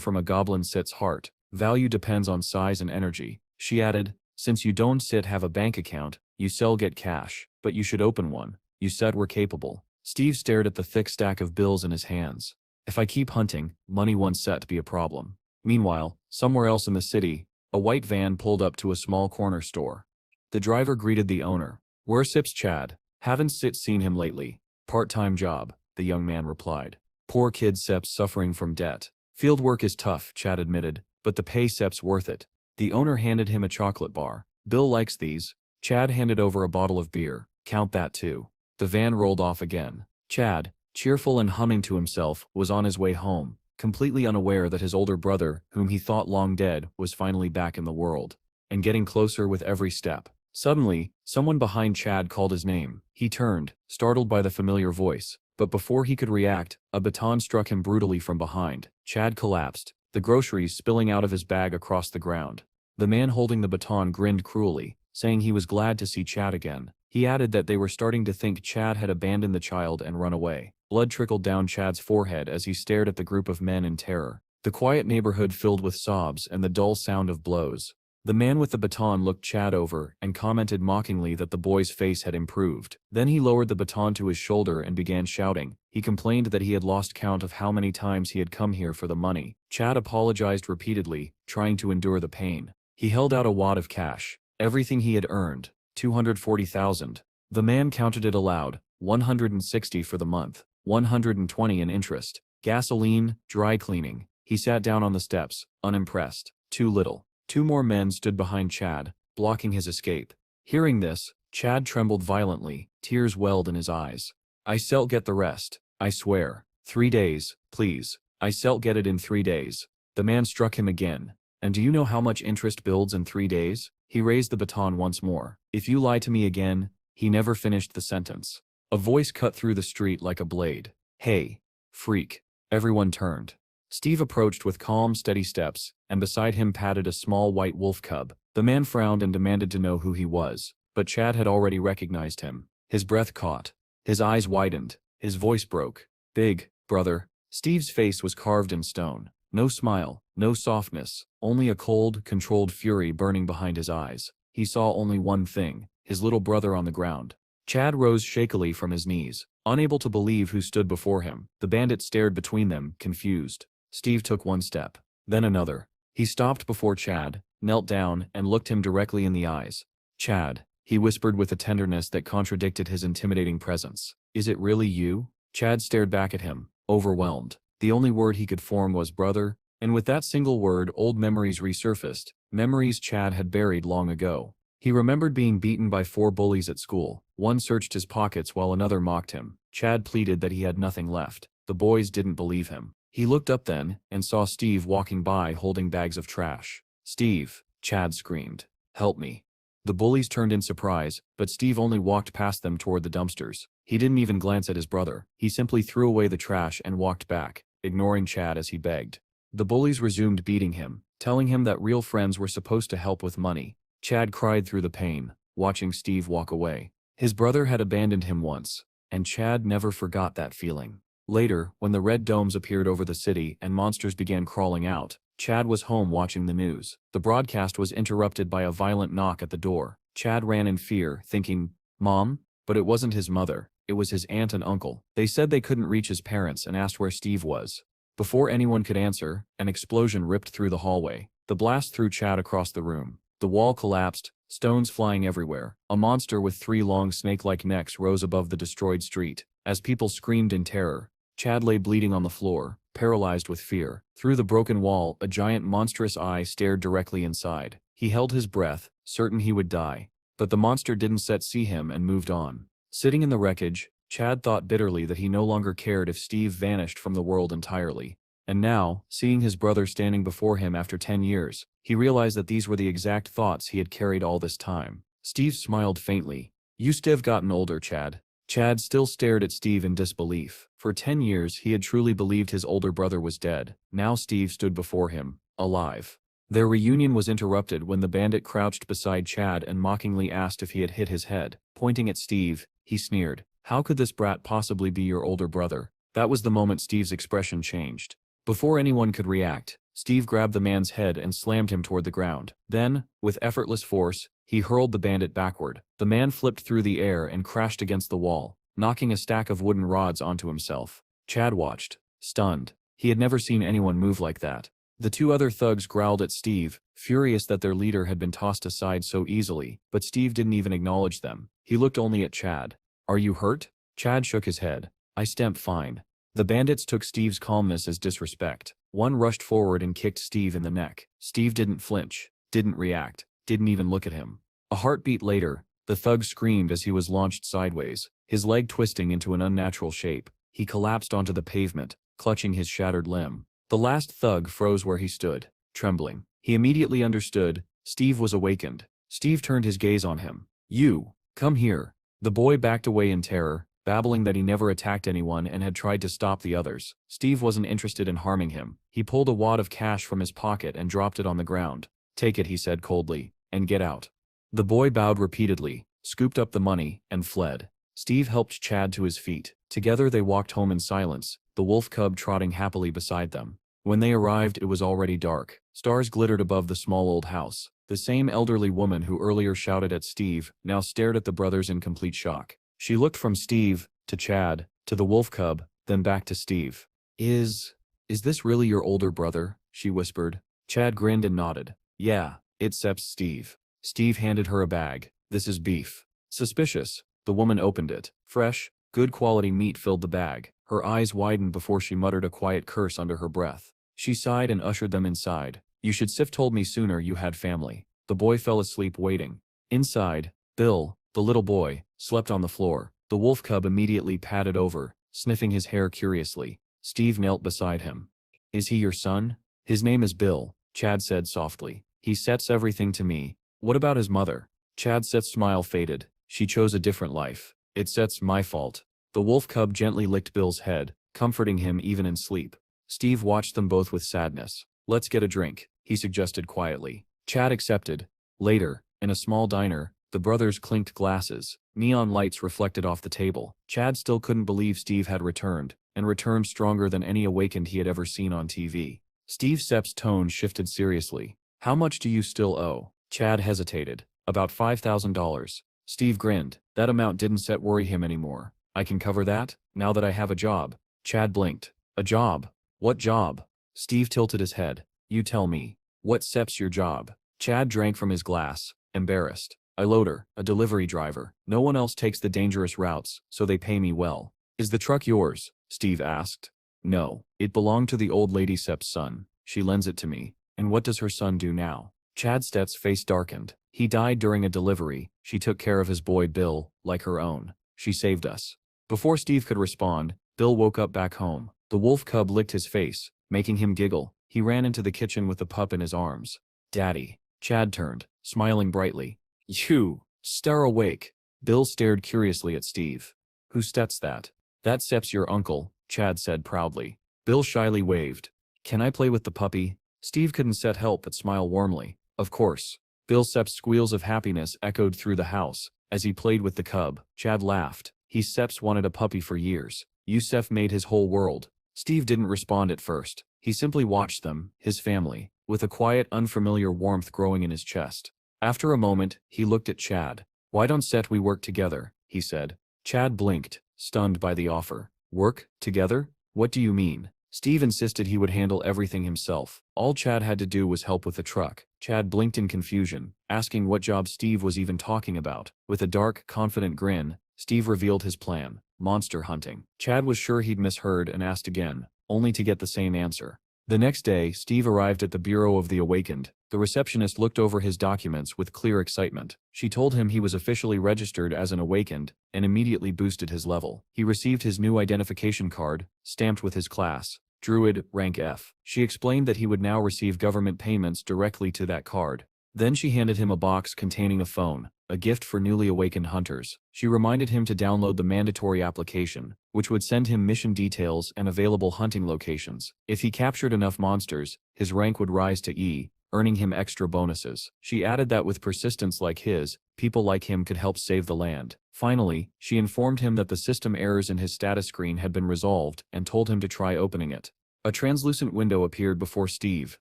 from a goblin sit's heart. Value depends on size and energy. She added, since you don't have a bank account, you get cash, but you should open one. You said we're capable. Steve stared at the thick stack of bills in his hands. If I keep hunting, money won't set to be a problem. Meanwhile, somewhere else in the city, a white van pulled up to a small corner store. The driver greeted the owner. Where's Chad? Haven't seen him lately. Part-time job, the young man replied. Poor kid suffering from debt. Field work is tough, Chad admitted, but the pay worth it. The owner handed him a chocolate bar. Bill likes these. Chad handed over a bottle of beer. Count that too. The van rolled off again. Chad, cheerful and humming to himself, was on his way home, completely unaware that his older brother, whom he thought long dead, was finally back in the world, and getting closer with every step. Suddenly, someone behind Chad called his name. He turned, startled by the familiar voice, but before he could react, a baton struck him brutally from behind. Chad collapsed, the groceries spilling out of his bag across the ground. The man holding the baton grinned cruelly, saying he was glad to see Chad again. He added that they were starting to think Chad had abandoned the child and run away. Blood trickled down Chad's forehead as he stared at the group of men in terror. The quiet neighborhood filled with sobs and the dull sound of blows. The man with the baton looked Chad over and commented mockingly that the boy's face had improved. Then he lowered the baton to his shoulder and began shouting. He complained that he had lost count of how many times he had come here for the money. Chad apologized repeatedly, trying to endure the pain. He held out a wad of cash. Everything he had earned, $240,000. The man counted it aloud, $160 for the month, $120 in interest, gasoline, dry cleaning. He sat down on the steps, unimpressed. Too little. 2 more men stood behind Chad, blocking his escape. Hearing this, Chad trembled violently, tears welled in his eyes. I get the rest, I swear. 3 days, please. I get it in 3 days. The man struck him again. And do you know how much interest builds in 3 days? He raised the baton once more. If you lie to me again, he never finished the sentence. A voice cut through the street like a blade. Hey, freak. Everyone turned. Steve approached with calm, steady steps, and beside him padded a small white wolf cub. The man frowned and demanded to know who he was, but Chad had already recognized him. His breath caught. His eyes widened. His voice broke. Big, brother. Steve's face was carved in stone. No smile, no softness, only a cold, controlled fury burning behind his eyes. He saw only one thing, his little brother on the ground. Chad rose shakily from his knees, unable to believe who stood before him. The bandit stared between them, confused. Steve took one step, then another. He stopped before Chad, knelt down, and looked him directly in the eyes. Chad, he whispered with a tenderness that contradicted his intimidating presence. Is it really you? Chad stared back at him, overwhelmed. The only word he could form was brother, and with that single word old memories resurfaced, memories Chad had buried long ago. He remembered being beaten by 4 bullies at school. One searched his pockets while another mocked him. Chad pleaded that he had nothing left. The boys didn't believe him. He looked up then, and saw Steve walking by holding bags of trash. "Steve," Chad screamed. "Help me." The bullies turned in surprise, but Steve only walked past them toward the dumpsters. He didn't even glance at his brother. He simply threw away the trash and walked back, ignoring Chad as he begged. The bullies resumed beating him, telling him that real friends were supposed to help with money. Chad cried through the pain, watching Steve walk away. His brother had abandoned him once, and Chad never forgot that feeling. Later, when the red domes appeared over the city and monsters began crawling out, Chad was home watching the news. The broadcast was interrupted by a violent knock at the door. Chad ran in fear, thinking, "Mom?" But it wasn't his mother. It was his aunt and uncle. They said they couldn't reach his parents and asked where Steve was. Before anyone could answer, an explosion ripped through the hallway. The blast threw Chad across the room. The wall collapsed, stones flying everywhere. A monster with 3 long snake-like necks rose above the destroyed street. As people screamed in terror, Chad lay bleeding on the floor, paralyzed with fear. Through the broken wall, a giant monstrous eye stared directly inside. He held his breath, certain he would die. But the monster didn't see him and moved on. Sitting in the wreckage, Chad thought bitterly that he no longer cared if Steve vanished from the world entirely. And now, seeing his brother standing before him after 10 years, he realized that these were the exact thoughts he had carried all this time. Steve smiled faintly. "You still gotten older, Chad." Chad still stared at Steve in disbelief. For 10 years he had truly believed his older brother was dead. Now Steve stood before him, alive. Their reunion was interrupted when the bandit crouched beside Chad and mockingly asked if he had hit his head. Pointing at Steve, he sneered, "How could this brat possibly be your older brother?" That was the moment Steve's expression changed. Before anyone could react, Steve grabbed the man's head and slammed him toward the ground. Then, with effortless force, he hurled the bandit backward. The man flipped through the air and crashed against the wall, knocking a stack of wooden rods onto himself. Chad watched, stunned. He had never seen anyone move like that. The 2 other thugs growled at Steve, furious that their leader had been tossed aside so easily, but Steve didn't even acknowledge them. He looked only at Chad. "Are you hurt?" Chad shook his head. "I stamp fine." The bandits took Steve's calmness as disrespect. One rushed forward and kicked Steve in the neck. Steve didn't flinch, didn't react, didn't even look at him. A heartbeat later, the thug screamed as he was launched sideways, his leg twisting into an unnatural shape. He collapsed onto the pavement, clutching his shattered limb. The last thug froze where he stood, trembling. He immediately understood. Steve was awakened. Steve turned his gaze on him. "You, come here." The boy backed away in terror, babbling that he never attacked anyone and had tried to stop the others. Steve wasn't interested in harming him. He pulled a wad of cash from his pocket and dropped it on the ground. "Take it," he said coldly, "and get out." The boy bowed repeatedly, scooped up the money, and fled. Steve helped Chad to his feet. Together they walked home in silence, the wolf cub trotting happily beside them. When they arrived, it was already dark. Stars glittered above the small old house. The same elderly woman who earlier shouted at Steve now stared at the brothers in complete shock. She looked from Steve, to Chad, to the wolf cub, then back to Steve. Is this really your older brother?" she whispered. Chad grinned and nodded. "Yeah, it's Steve." Steve handed her a bag. "This is beef." Suspicious, the woman opened it. Fresh, good quality meat filled the bag. Her eyes widened before she muttered a quiet curse under her breath. She sighed and ushered them inside. "You should have told me sooner you had family." The boy fell asleep waiting. Inside, Bill, the little boy, slept on the floor. The wolf cub immediately padded over, sniffing his hair curiously. Steve knelt beside him. "Is he your son?" "His name is Bill," Chad said softly. "He sets everything to me." "What about his mother?" Chad's smile faded. "She chose a different life." "It's my fault." The wolf cub gently licked Bill's head, comforting him even in sleep. Steve watched them both with sadness. "Let's get a drink," he suggested quietly. Chad accepted. Later, in a small diner, the brothers clinked glasses. Neon lights reflected off the table. Chad still couldn't believe Steve had returned, and returned stronger than any awakened he had ever seen on TV. Steve Sepp's tone shifted seriously. "How much do you still owe?" Chad hesitated. "About $5,000. Steve grinned. That amount didn't worry him anymore. "I can cover that, now that I have a job." Chad blinked. "A job? What job?" Steve tilted his head. "You tell me. What's your job?" Chad drank from his glass, embarrassed. "I loader, a delivery driver. No one else takes the dangerous routes, so they pay me well." "Is the truck yours?" Steve asked. "No, it belonged to the old lady Sepp's son. She lends it to me." "And what does her son do now?" Chad Stett's face darkened. "He died during a delivery. She took care of his boy Bill, like her own. She saved us." Before Steve could respond, Bill woke up back home. The wolf cub licked his face, making him giggle. He ran into the kitchen with the pup in his arms. Daddy. Chad turned, smiling brightly. You. Star awake. Bill stared curiously at Steve. Who sets that? That Sep's your uncle, Chad said proudly. Bill shyly waved. Can I play with the puppy? Steve couldn't help but smile warmly. Of course. Bill Sep's squeals of happiness echoed through the house. As he played with the cub, Chad laughed. He Seps wanted a puppy for years. Yusef made his whole world. Steve didn't respond at first. He simply watched them, his family, with a quiet, unfamiliar warmth growing in his chest. After a moment, he looked at Chad. Why don't we work together? He said. Chad blinked, stunned by the offer. Work together? What do you mean? Steve insisted he would handle everything himself. All Chad had to do was help with the truck. Chad blinked in confusion, asking what job Steve was even talking about. With a dark, confident grin, Steve revealed his plan: monster hunting. Chad was sure he'd misheard and asked again, only to get the same answer. The next day, Steve arrived at the Bureau of the Awakened. The receptionist looked over his documents with clear excitement. She told him he was officially registered as an Awakened, and immediately boosted his level. He received his new identification card, stamped with his class. Druid, rank F. She explained that he would now receive government payments directly to that card. Then she handed him a box containing a phone, a gift for newly awakened hunters. She reminded him to download the mandatory application, which would send him mission details and available hunting locations. If he captured enough monsters, his rank would rise to E, earning him extra bonuses. She added that with persistence like his, people like him could help save the land. Finally, she informed him that the system errors in his status screen had been resolved and told him to try opening it. A translucent window appeared before Steve,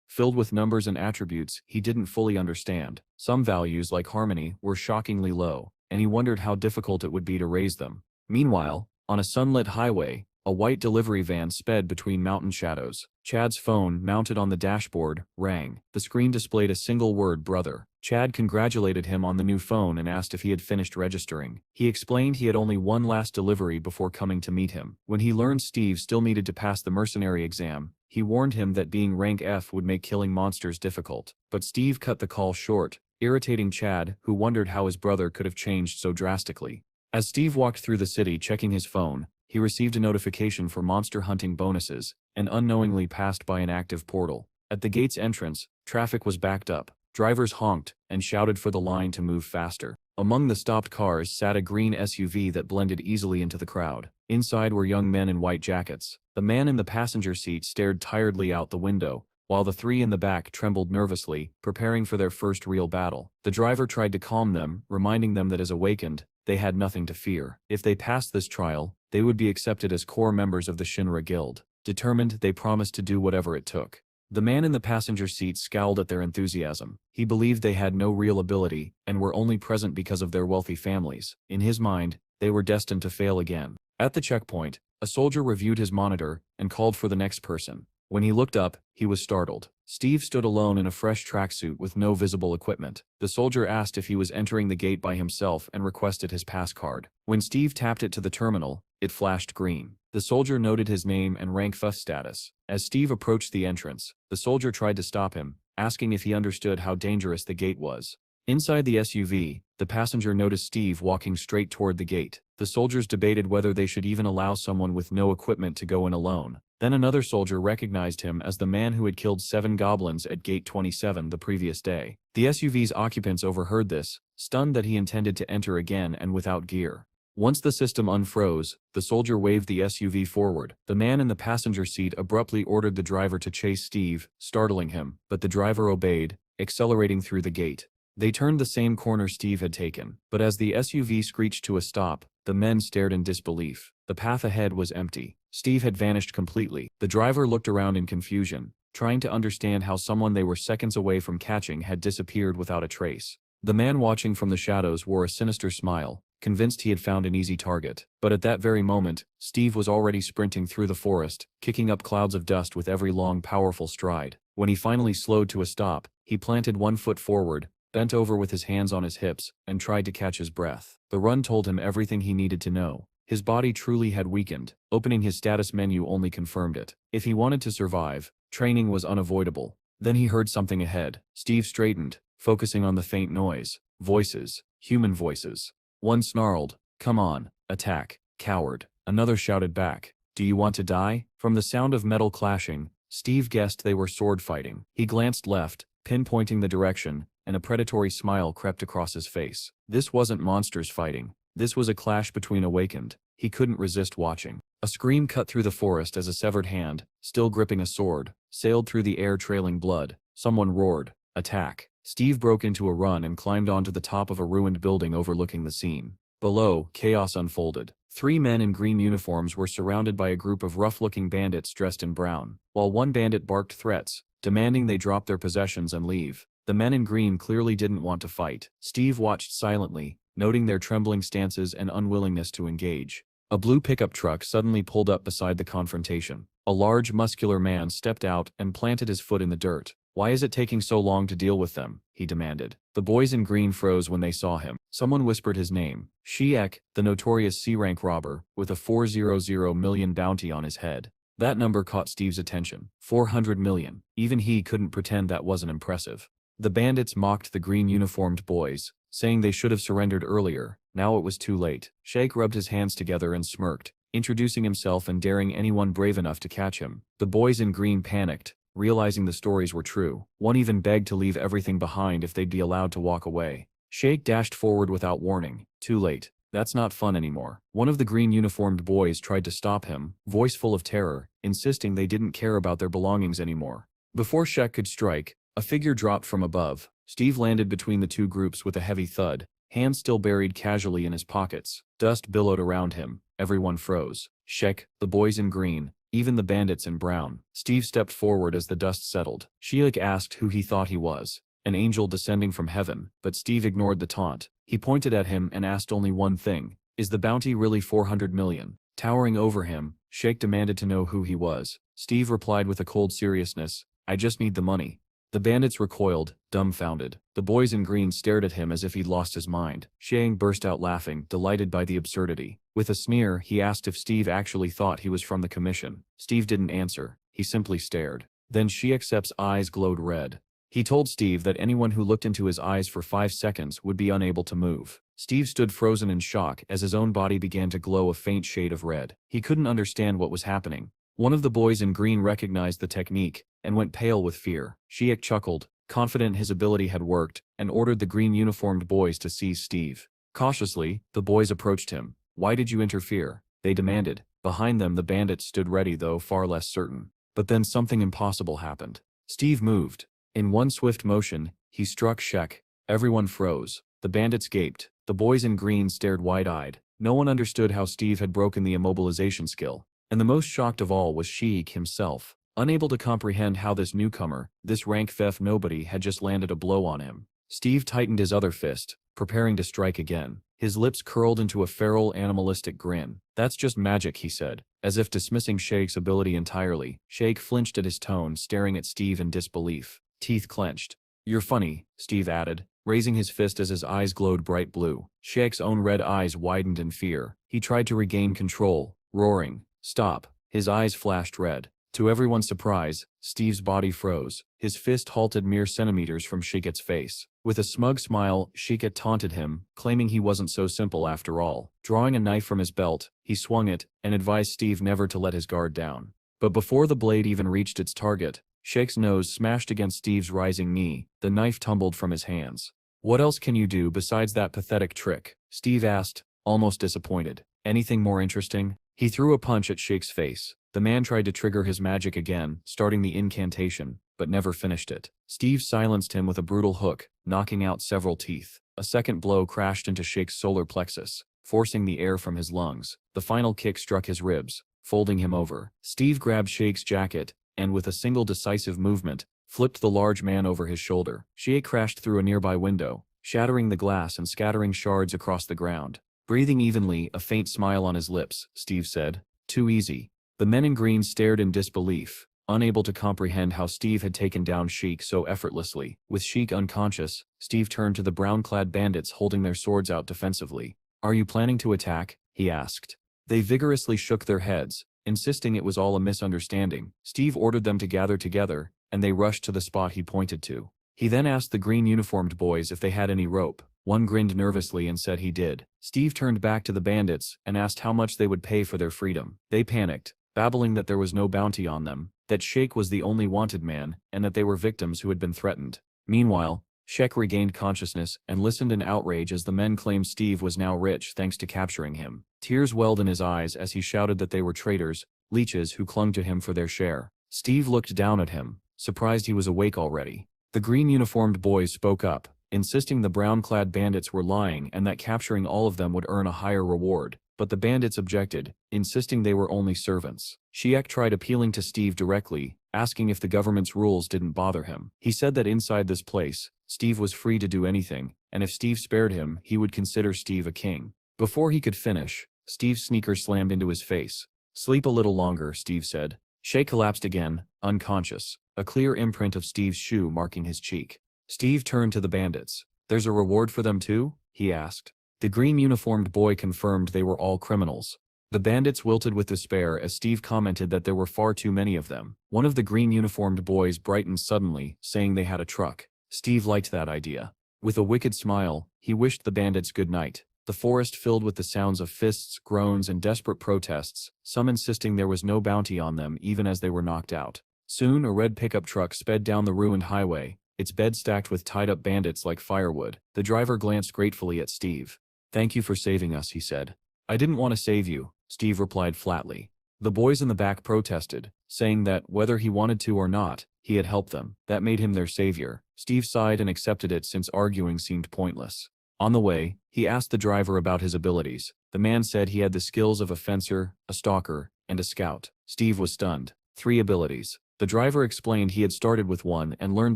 filled with numbers and attributes he didn't fully understand. Some values, like harmony, were shockingly low, and he wondered how difficult it would be to raise them. Meanwhile, on a sunlit highway, a white delivery van sped between mountain shadows. Chad's phone, mounted on the dashboard, rang. The screen displayed a single word: brother. Chad congratulated him on the new phone and asked if he had finished registering. He explained he had only one last delivery before coming to meet him. When he learned Steve still needed to pass the mercenary exam, he warned him that being rank F would make killing monsters difficult. But Steve cut the call short, irritating Chad, who wondered how his brother could have changed so drastically. As Steve walked through the city checking his phone, he received a notification for monster hunting bonuses, and unknowingly passed by an active portal. At the gate's entrance, traffic was backed up. Drivers honked and shouted for the line to move faster. Among the stopped cars sat a green SUV that blended easily into the crowd. Inside were young men in white jackets. The man in the passenger seat stared tiredly out the window, while the three in the back trembled nervously, preparing for their first real battle. The driver tried to calm them, reminding them that as awakened, they had nothing to fear. If they passed this trial, they would be accepted as core members of the Shinra Guild. Determined, they promised to do whatever it took. The man in the passenger seat scowled at their enthusiasm. He believed they had no real ability, and were only present because of their wealthy families. In his mind, they were destined to fail again. At the checkpoint, a soldier reviewed his monitor and called for the next person. When he looked up, he was startled. Steve stood alone in a fresh tracksuit with no visible equipment. The soldier asked if he was entering the gate by himself and requested his pass card. When Steve tapped it to the terminal, it flashed green. The soldier noted his name and rank F status. As Steve approached the entrance, the soldier tried to stop him, asking if he understood how dangerous the gate was. Inside the SUV, the passenger noticed Steve walking straight toward the gate. The soldiers debated whether they should even allow someone with no equipment to go in alone. Then another soldier recognized him as the man who had killed 7 goblins at Gate 27 the previous day. The SUV's occupants overheard this, stunned that he intended to enter again and without gear. Once the system unfroze, the soldier waved the SUV forward. The man in the passenger seat abruptly ordered the driver to chase Steve, startling him, but the driver obeyed, accelerating through the gate. They turned the same corner Steve had taken, but as the SUV screeched to a stop, the men stared in disbelief. The path ahead was empty. Steve had vanished completely. The driver looked around in confusion, trying to understand how someone they were seconds away from catching had disappeared without a trace. The man watching from the shadows wore a sinister smile, convinced he had found an easy target. But at that very moment, Steve was already sprinting through the forest, kicking up clouds of dust with every long, powerful stride. When he finally slowed to a stop, he planted one foot forward, bent over with his hands on his hips, and tried to catch his breath. The run told him everything he needed to know. His body truly had weakened. Opening his status menu only confirmed it. If he wanted to survive, training was unavoidable. Then he heard something ahead. Steve straightened, focusing on the faint noise. Voices. Human voices. One snarled, "Come on, attack, coward." Another shouted back, Do you want to die? From the sound of metal clashing, Steve guessed they were sword fighting. He glanced left, pinpointing the direction, and a predatory smile crept across his face. This wasn't monsters fighting. This was a clash between awakened. He couldn't resist watching. A scream cut through the forest as a severed hand, still gripping a sword, sailed through the air trailing blood. Someone roared, "Attack!" Steve broke into a run and climbed onto the top of a ruined building overlooking the scene. Below, chaos unfolded. 3 men in green uniforms were surrounded by a group of rough-looking bandits dressed in brown, while one bandit barked threats, demanding they drop their possessions and leave. The men in green clearly didn't want to fight. Steve watched silently, noting their trembling stances and unwillingness to engage. A blue pickup truck suddenly pulled up beside the confrontation. A large, muscular man stepped out and planted his foot in the dirt. "Why is it taking so long to deal with them?" he demanded. The boys in green froze when they saw him. Someone whispered his name, Shiek, the notorious C-rank robber, with a 400 million bounty on his head. That number caught Steve's attention. 400 million. Even he couldn't pretend that wasn't impressive. The bandits mocked the green uniformed boys, saying they should have surrendered earlier. Now it was too late. Sheikh rubbed his hands together and smirked, introducing himself and daring anyone brave enough to catch him. The boys in green panicked, realizing the stories were true. One even begged to leave everything behind if they'd be allowed to walk away. Sheikh dashed forward without warning. Too late. That's not fun anymore. One of the green uniformed boys tried to stop him, voice full of terror, insisting they didn't care about their belongings anymore. Before Sheikh could strike, a figure dropped from above. Steve landed between the two groups with a heavy thud, hands still buried casually in his pockets. Dust billowed around him. Everyone froze. Sheikh, the boys in green, even the bandits in brown. Steve stepped forward as the dust settled. Sheikh asked who he thought he was. An angel descending from heaven, but Steve ignored the taunt. He pointed at him and asked only one thing. Is the bounty really 400 million? Towering over him, Sheikh demanded to know who he was. Steve replied with a cold seriousness, I just need the money. The bandits recoiled, dumbfounded. The boys in green stared at him as if he'd lost his mind. Sheikh burst out laughing, delighted by the absurdity. With a sneer, he asked if Steve actually thought he was from the commission. Steve didn't answer. He simply stared. Then Sheikh's eyes glowed red. He told Steve that anyone who looked into his eyes for 5 seconds would be unable to move. Steve stood frozen in shock as his own body began to glow a faint shade of red. He couldn't understand what was happening. One of the boys in green recognized the technique and went pale with fear. Sheikh chuckled, confident his ability had worked, and ordered the green uniformed boys to seize Steve. Cautiously, the boys approached him. Why did you interfere? They demanded. Behind them the bandits stood ready, though far less certain. But then something impossible happened. Steve moved. In one swift motion, he struck Sheikh. Everyone froze. The bandits gaped. The boys in green stared wide-eyed. No one understood how Steve had broken the immobilization skill. And the most shocked of all was Sheikh himself, unable to comprehend how this newcomer, this rank theft nobody, had just landed a blow on him. Steve tightened his other fist, preparing to strike again. His lips curled into a feral, animalistic grin. That's just magic, he said, as if dismissing Sheikh's ability entirely. Sheikh flinched at his tone, staring at Steve in disbelief. Teeth clenched. You're funny, Steve added, raising his fist as his eyes glowed bright blue. Sheikh's own red eyes widened in fear. He tried to regain control, roaring, Stop. His eyes flashed red. To everyone's surprise, Steve's body froze. His fist halted mere centimeters from Sheikh's face. With a smug smile, Sheikh taunted him, claiming he wasn't so simple after all. Drawing a knife from his belt, he swung it, and advised Steve never to let his guard down. But before the blade even reached its target, Sheikh's nose smashed against Steve's rising knee. The knife tumbled from his hands. What else can you do besides that pathetic trick? Steve asked, almost disappointed. Anything more interesting? He threw a punch at Sheikh's face. The man tried to trigger his magic again, starting the incantation, but never finished it. Steve silenced him with a brutal hook, knocking out several teeth. A second blow crashed into Sheikh's solar plexus, forcing the air from his lungs. The final kick struck his ribs, folding him over. Steve grabbed Sheikh's jacket, and with a single decisive movement, flipped the large man over his shoulder. Sheikh crashed through a nearby window, shattering the glass and scattering shards across the ground. Breathing evenly, a faint smile on his lips, Steve said, Too easy. The men in green stared in disbelief, unable to comprehend how Steve had taken down Sheikh so effortlessly. With Sheikh unconscious, Steve turned to the brown-clad bandits holding their swords out defensively. Are you planning to attack? He asked. They vigorously shook their heads, insisting it was all a misunderstanding. Steve ordered them to gather together, and they rushed to the spot he pointed to. He then asked the green-uniformed boys if they had any rope. One grinned nervously and said he did. Steve turned back to the bandits and asked how much they would pay for their freedom. They panicked, babbling that there was no bounty on them, that Sheikh was the only wanted man, and that they were victims who had been threatened. Meanwhile, Sheikh regained consciousness and listened in outrage as the men claimed Steve was now rich thanks to capturing him. Tears welled in his eyes as he shouted that they were traitors, leeches who clung to him for their share. Steve looked down at him, surprised he was awake already. The green-uniformed boys spoke up, insisting the brown-clad bandits were lying and that capturing all of them would earn a higher reward, but the bandits objected, insisting they were only servants. Sheikh tried appealing to Steve directly, asking if the government's rules didn't bother him. He said that inside this place, Steve was free to do anything, and if Steve spared him, he would consider Steve a king. Before he could finish, Steve's sneaker slammed into his face. "Sleep a little longer," Steve said. Sheikh collapsed again, unconscious, a clear imprint of Steve's shoe marking his cheek. Steve turned to the bandits. "There's a reward for them too?" he asked. The green-uniformed boy confirmed they were all criminals. The bandits wilted with despair as Steve commented that there were far too many of them. One of the green-uniformed boys brightened suddenly, saying they had a truck. Steve liked that idea. With a wicked smile, he wished the bandits good night. The forest filled with the sounds of fists, groans, and desperate protests, some insisting there was no bounty on them even as they were knocked out. Soon a red pickup truck sped down the ruined highway, its bed stacked with tied-up bandits like firewood. The driver glanced gratefully at Steve. "Thank you for saving us," he said. "I didn't want to save you," Steve replied flatly. The boys in the back protested, saying that, whether he wanted to or not, he had helped them. That made him their savior. Steve sighed and accepted it since arguing seemed pointless. On the way, he asked the driver about his abilities. The man said he had the skills of a fencer, a stalker, and a scout. Steve was stunned. 3 abilities. The driver explained he had started with one and learned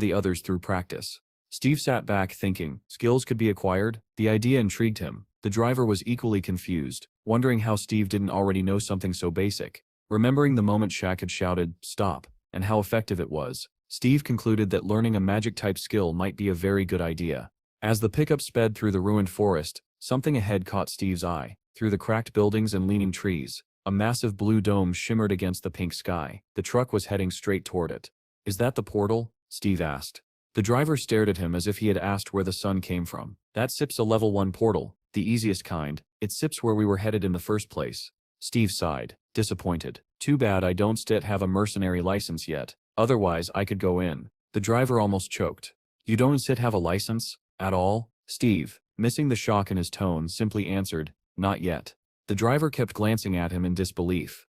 the others through practice. Steve sat back thinking, skills could be acquired? The idea intrigued him. The driver was equally confused, wondering how Steve didn't already know something so basic. Remembering the moment Shaq had shouted, "Stop," and how effective it was, Steve concluded that learning a magic-type skill might be a very good idea. As the pickup sped through the ruined forest, something ahead caught Steve's eye. Through the cracked buildings and leaning trees, a massive blue dome shimmered against the pink sky. The truck was heading straight toward it. "Is that the portal?" Steve asked. The driver stared at him as if he had asked where the sun came from. "That SIP's a level 1 portal, the easiest kind. It SIP's where we were headed in the first place." Steve sighed, disappointed. "Too bad I don't still have a mercenary license yet. Otherwise I could go in." The driver almost choked. "You don't still have a license? At all?" Steve, missing the shock in his tone, simply answered, "Not yet." The driver kept glancing at him in disbelief.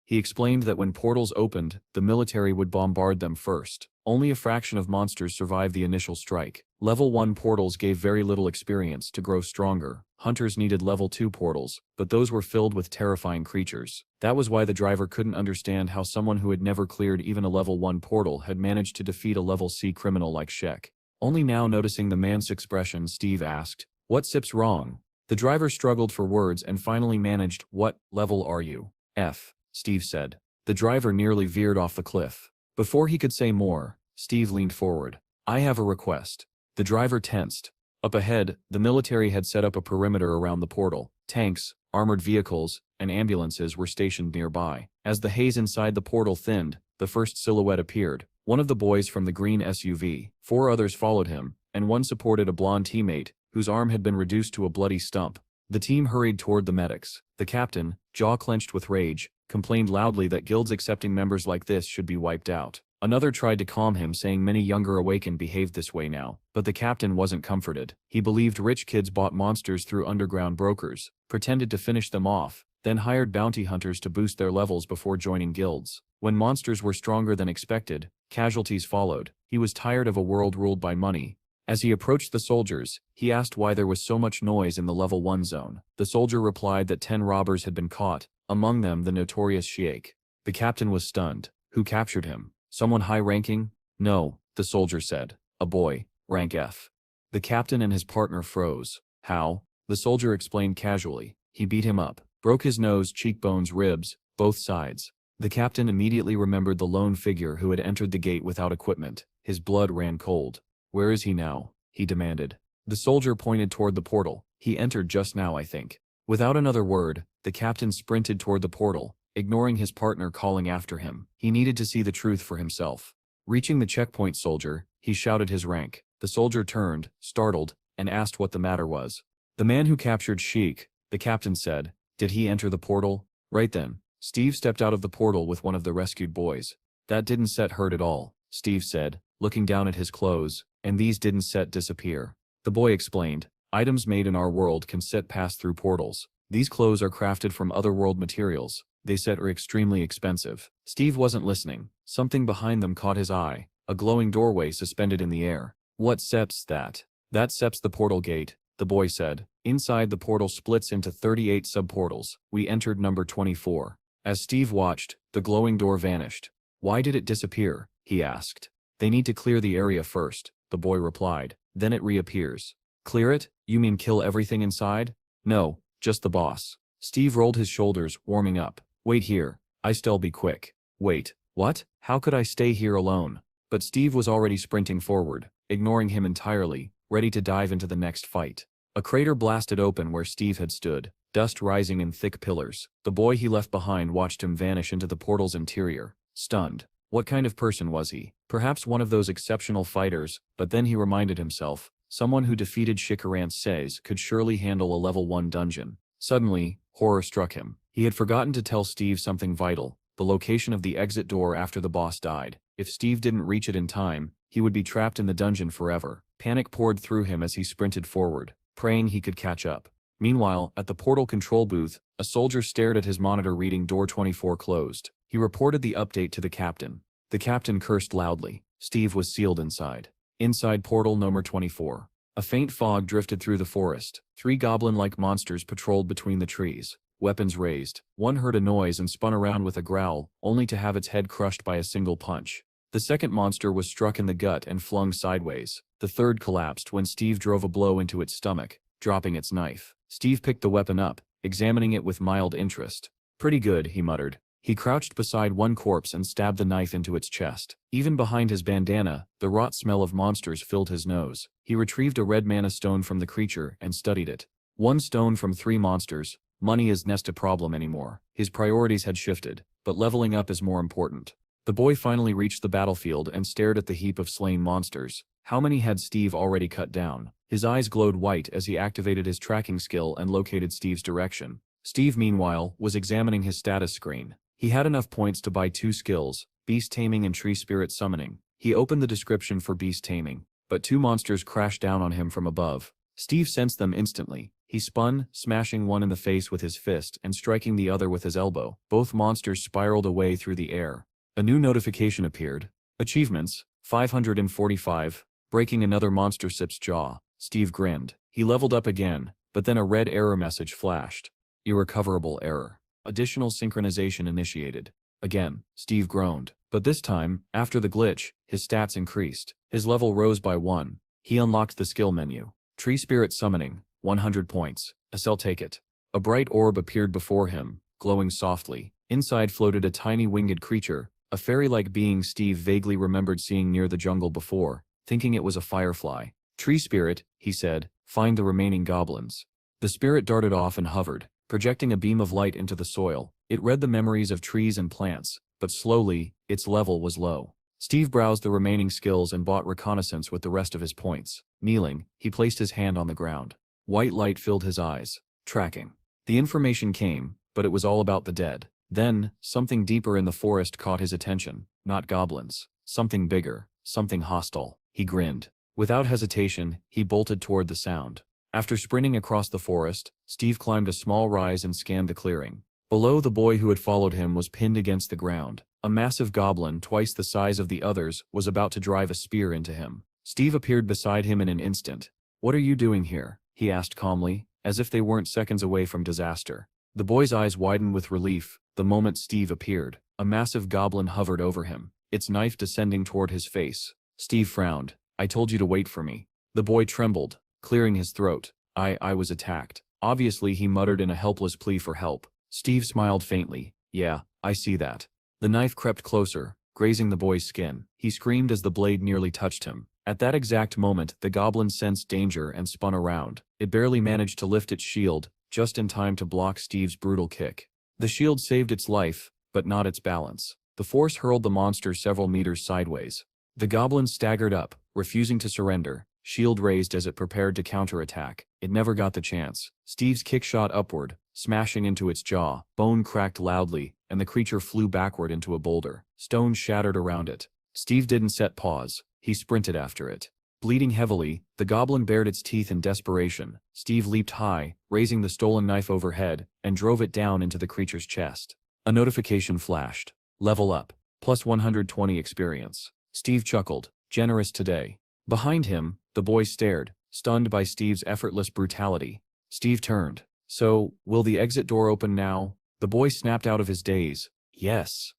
He explained that when portals opened, the military would bombard them first. Only a fraction of monsters survived the initial strike. Level 1 portals gave very little experience. To grow stronger, hunters needed level 2 portals, but those were filled with terrifying creatures. That was why the driver couldn't understand how someone who had never cleared even a level 1 portal had managed to defeat a level C criminal like Sheikh. Only now noticing the man's expression, Steve asked, "What SIP's wrong?" The driver struggled for words and finally managed, "What level are you?" "F," Steve said. The driver nearly veered off the cliff. Before he could say more, Steve leaned forward. "I have a request." The driver tensed. Up ahead, the military had set up a perimeter around the portal. Tanks, armored vehicles, and ambulances were stationed nearby. As the haze inside the portal thinned, the first silhouette appeared. One of the boys from the green SUV. 4 others followed him, and one supported a blonde teammate, whose arm had been reduced to a bloody stump. The team hurried toward the medics. The captain, jaw clenched with rage, complained loudly that guilds accepting members like this should be wiped out. Another tried to calm him, saying many younger awakened behaved this way now, but the captain wasn't comforted. He believed rich kids bought monsters through underground brokers, pretended to finish them off, then hired bounty hunters to boost their levels before joining guilds. When monsters were stronger than expected, casualties followed. He was tired of a world ruled by money. As he approached the soldiers, he asked why there was so much noise in the level 1 zone. The soldier replied that 10 robbers had been caught, among them the notorious Sheikh. The captain was stunned. Who captured him? Someone high-ranking? No, the soldier said. A boy, rank F. The captain and his partner froze. How? The soldier explained casually. He beat him up, broke his nose, cheekbones, ribs, both sides. The captain immediately remembered the lone figure who had entered the gate without equipment. His blood ran cold. Where is he now? He demanded. The soldier pointed toward the portal. He entered just now, I think. Without another word, the captain sprinted toward the portal, ignoring his partner calling after him. He needed to see the truth for himself. Reaching the checkpoint soldier, he shouted his rank. The soldier turned, startled, and asked what the matter was. The man who captured Sheikh, the captain said. Did he enter the portal? Right then, Steve stepped out of the portal with one of the rescued boys. That didn't set hurt at all, Steve said, looking down at his clothes, and these didn't set disappear. The boy explained, items made in our world can set pass through portals. These clothes are crafted from otherworld materials. They set are extremely expensive. Steve wasn't listening. Something behind them caught his eye, a glowing doorway suspended in the air. What sets that? That sets the portal gate, the boy said. Inside the portal splits into 38 subportals. We entered number 24. As Steve watched, the glowing door vanished. Why did it disappear? He asked. They need to clear the area first, the boy replied. Then it reappears. Clear it? You mean kill everything inside? No, just the boss. Steve rolled his shoulders, warming up. Wait here. I still be quick. Wait, what? How could I stay here alone? But Steve was already sprinting forward, ignoring him entirely, ready to dive into the next fight. A crater blasted open where Steve had stood, dust rising in thick pillars. The boy he left behind watched him vanish into the portal's interior, stunned. What kind of person was he? Perhaps one of those exceptional fighters, but then he reminded himself, someone who defeated Shikaran Says could surely handle a level 1 dungeon. Suddenly, horror struck him. He had forgotten to tell Steve something vital, the location of the exit door after the boss died. If Steve didn't reach it in time, he would be trapped in the dungeon forever. Panic poured through him as he sprinted forward, praying he could catch up. Meanwhile, at the portal control booth, a soldier stared at his monitor reading door 24 closed. He reported the update to the captain. The captain cursed loudly. Steve was sealed inside. Inside portal number 24. A faint fog drifted through the forest. 3 goblin-like monsters patrolled between the trees, weapons raised. One heard a noise and spun around with a growl, only to have its head crushed by a single punch. The second monster was struck in the gut and flung sideways. The third collapsed when Steve drove a blow into its stomach, dropping its knife. Steve picked the weapon up, examining it with mild interest. Pretty good, he muttered. He crouched beside one corpse and stabbed the knife into its chest. Even behind his bandana, the rot smell of monsters filled his nose. He retrieved a red mana stone from the creature and studied it. 1 stone from 3 monsters. Money isn't a problem anymore. His priorities had shifted, but leveling up is more important. The boy finally reached the battlefield and stared at the heap of slain monsters. How many had Steve already cut down? His eyes glowed white as he activated his tracking skill and located Steve's direction. Steve, meanwhile, was examining his status screen. He had enough points to buy 2 skills, Beast Taming and Tree Spirit Summoning. He opened the description for Beast Taming, but 2 monsters crashed down on him from above. Steve sensed them instantly. He spun, smashing one in the face with his fist and striking the other with his elbow. Both monsters spiraled away through the air. A new notification appeared. Achievements, 545, breaking another monster sip's jaw. Steve grinned. He leveled up again, but then a red error message flashed. Irrecoverable error. Additional synchronization initiated. Again, Steve groaned. But this time, after the glitch, his stats increased. His level rose by 1. He unlocked the skill menu. Tree Spirit Summoning, 100 points. I'll take it. A bright orb appeared before him, glowing softly. Inside floated a tiny winged creature, a fairy-like being Steve vaguely remembered seeing near the jungle before, thinking it was a firefly. Tree Spirit, he said, find the remaining goblins. The spirit darted off and hovered, projecting a beam of light into the soil. It read the memories of trees and plants, but slowly, its level was low. Steve browsed the remaining skills and bought reconnaissance with the rest of his points. Kneeling, he placed his hand on the ground. White light filled his eyes. Tracking. The information came, but it was all about the dead. Then, something deeper in the forest caught his attention. Not goblins. Something bigger. Something hostile. He grinned. Without hesitation, he bolted toward the sound. After sprinting across the forest, Steve climbed a small rise and scanned the clearing. Below, the boy who had followed him was pinned against the ground. A massive goblin, twice the size of the others, was about to drive a spear into him. Steve appeared beside him in an instant. "What are you doing here?" he asked calmly, as if they weren't seconds away from disaster. The boy's eyes widened with relief the moment Steve appeared. A massive goblin hovered over him, its knife descending toward his face. Steve frowned. "I told you to wait for me." The boy trembled, clearing his throat. I was attacked." Obviously, he muttered in a helpless plea for help. Steve smiled faintly. "Yeah, I see that." The knife crept closer, grazing the boy's skin. He screamed as the blade nearly touched him. At that exact moment, the goblin sensed danger and spun around. It barely managed to lift its shield, just in time to block Steve's brutal kick. The shield saved its life, but not its balance. The force hurled the monster several meters sideways. The goblin staggered up, refusing to surrender. shield raised as it prepared to counterattack. It never got the chance. Steve's kick shot upward, smashing into its jaw. Bone cracked loudly, and the creature flew backward into a boulder. Stones shattered around it. Steve didn't set pause. He sprinted after it. Bleeding heavily, the goblin bared its teeth in desperation. Steve leaped high, raising the stolen knife overhead, and drove it down into the creature's chest. A notification flashed. Level up. Plus 120 experience. Steve chuckled. Generous today. Behind him, the boy stared, stunned by Steve's effortless brutality. Steve turned. So, will the exit door open now? The boy snapped out of his daze. Yes.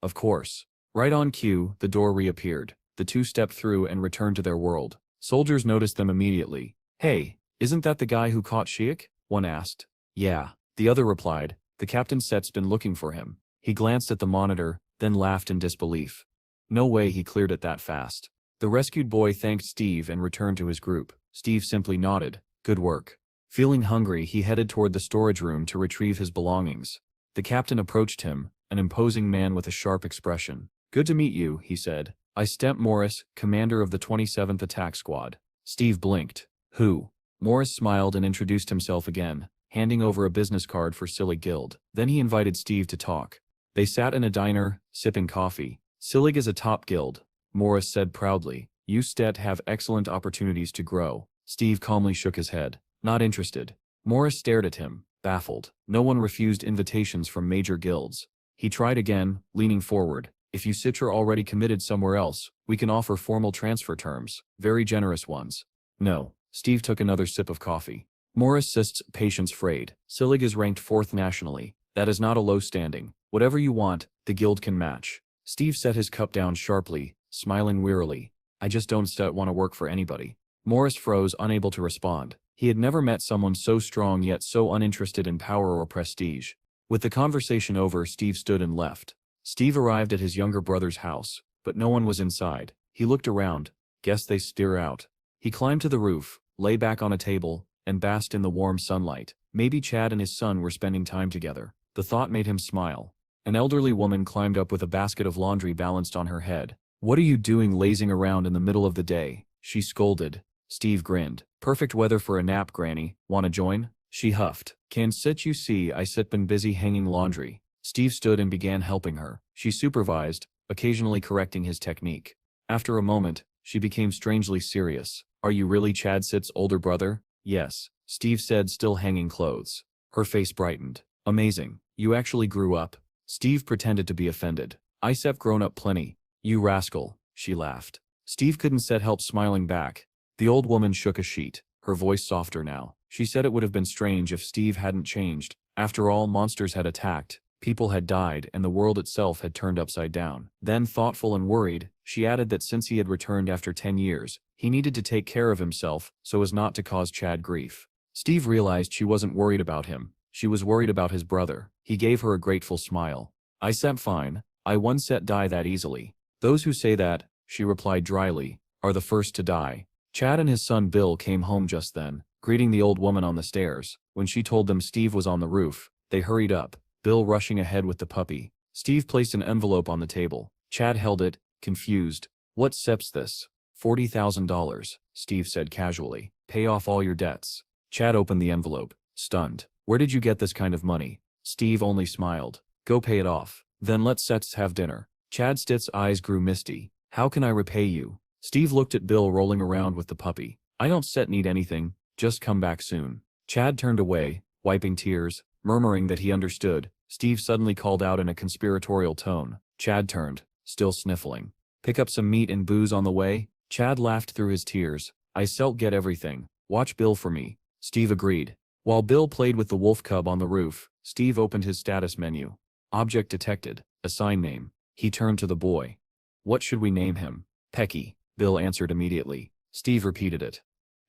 Of course. Right on cue, the door reappeared. The two stepped through and returned to their world. Soldiers noticed them immediately. Hey, isn't that the guy who caught Shiek? One asked. Yeah. The other replied. The captain set's been looking for him. He glanced at the monitor, then laughed in disbelief. No way he cleared it that fast. The rescued boy thanked Steve and returned to his group. Steve simply nodded. Good work. Feeling hungry, he headed toward the storage room to retrieve his belongings. The captain approached him, an imposing man with a sharp expression. Good to meet you, he said. I Stemp Morris, commander of the 27th Attack Squad. Steve blinked. Who? Morris smiled and introduced himself again, handing over a business card for Sillig Guild. Then he invited Steve to talk. They sat in a diner, sipping coffee. Sillig is a top guild, Morris said proudly. You Stet have excellent opportunities to grow. Steve calmly shook his head. Not interested. Morris stared at him, baffled. No one refused invitations from major guilds. He tried again, leaning forward. If you Citra already committed somewhere else, we can offer formal transfer terms, very generous ones. No. Steve took another sip of coffee. Morris sists patience frayed. Sillig is ranked 4th nationally. That is not a low standing. Whatever you want, the guild can match. Steve set his cup down sharply, smiling wearily. I just don't want to work for anybody. Morris froze, unable to respond. He had never met someone so strong yet so uninterested in power or prestige. With the conversation over, Steve stood and left. Steve arrived at his younger brother's house, but no one was inside. He looked around. Guess they steer out. He climbed to the roof, lay back on a table, and basked in the warm sunlight. Maybe Chad and his son were spending time together. The thought made him smile. An elderly woman climbed up with a basket of laundry balanced on her head. What are you doing lazing around in the middle of the day? She scolded. Steve grinned. Perfect weather for a nap, Granny. Wanna join? She huffed. Can sit you see I sit been busy hanging laundry. Steve stood and began helping her. She supervised, occasionally correcting his technique. After a moment, she became strangely serious. Are you really Chad Sit's older brother? Yes, Steve said, still hanging clothes. Her face brightened. Amazing. You actually grew up? Steve pretended to be offended. I've grown up plenty. You rascal, she laughed. Steve couldn't help smiling back. The old woman shook a sheet, her voice softer now. She said it would have been strange if Steve hadn't changed. After all, monsters had attacked, people had died, and the world itself had turned upside down. Then, thoughtful and worried, she added that since he had returned after 10 years, he needed to take care of himself so as not to cause Chad grief. Steve realized she wasn't worried about him. She was worried about his brother. He gave her a grateful smile. I said fine. I one set die that easily. Those who say that, she replied dryly, are the first to die. Chad and his son Bill came home just then, greeting the old woman on the stairs. When she told them Steve was on the roof, they hurried up, Bill rushing ahead with the puppy. Steve placed an envelope on the table. Chad held it, confused. What sep's this? $40,000, Steve said casually. Pay off all your debts. Chad opened the envelope, stunned. Where did you get this kind of money? Steve only smiled. Go pay it off. Then let's Sets have dinner. Chad Stitt's eyes grew misty. How can I repay you? Steve looked at Bill rolling around with the puppy. I don't need anything, just come back soon. Chad turned away, wiping tears, murmuring that he understood. Steve suddenly called out in a conspiratorial tone. Chad turned, still sniffling. Pick up some meat and booze on the way? Chad laughed through his tears. I get everything. Watch Bill for me. Steve agreed. While Bill played with the wolf cub on the roof, Steve opened his status menu. Object detected. Assign name. He turned to the boy. What should we name him? Pecky, Bill answered immediately. Steve repeated it.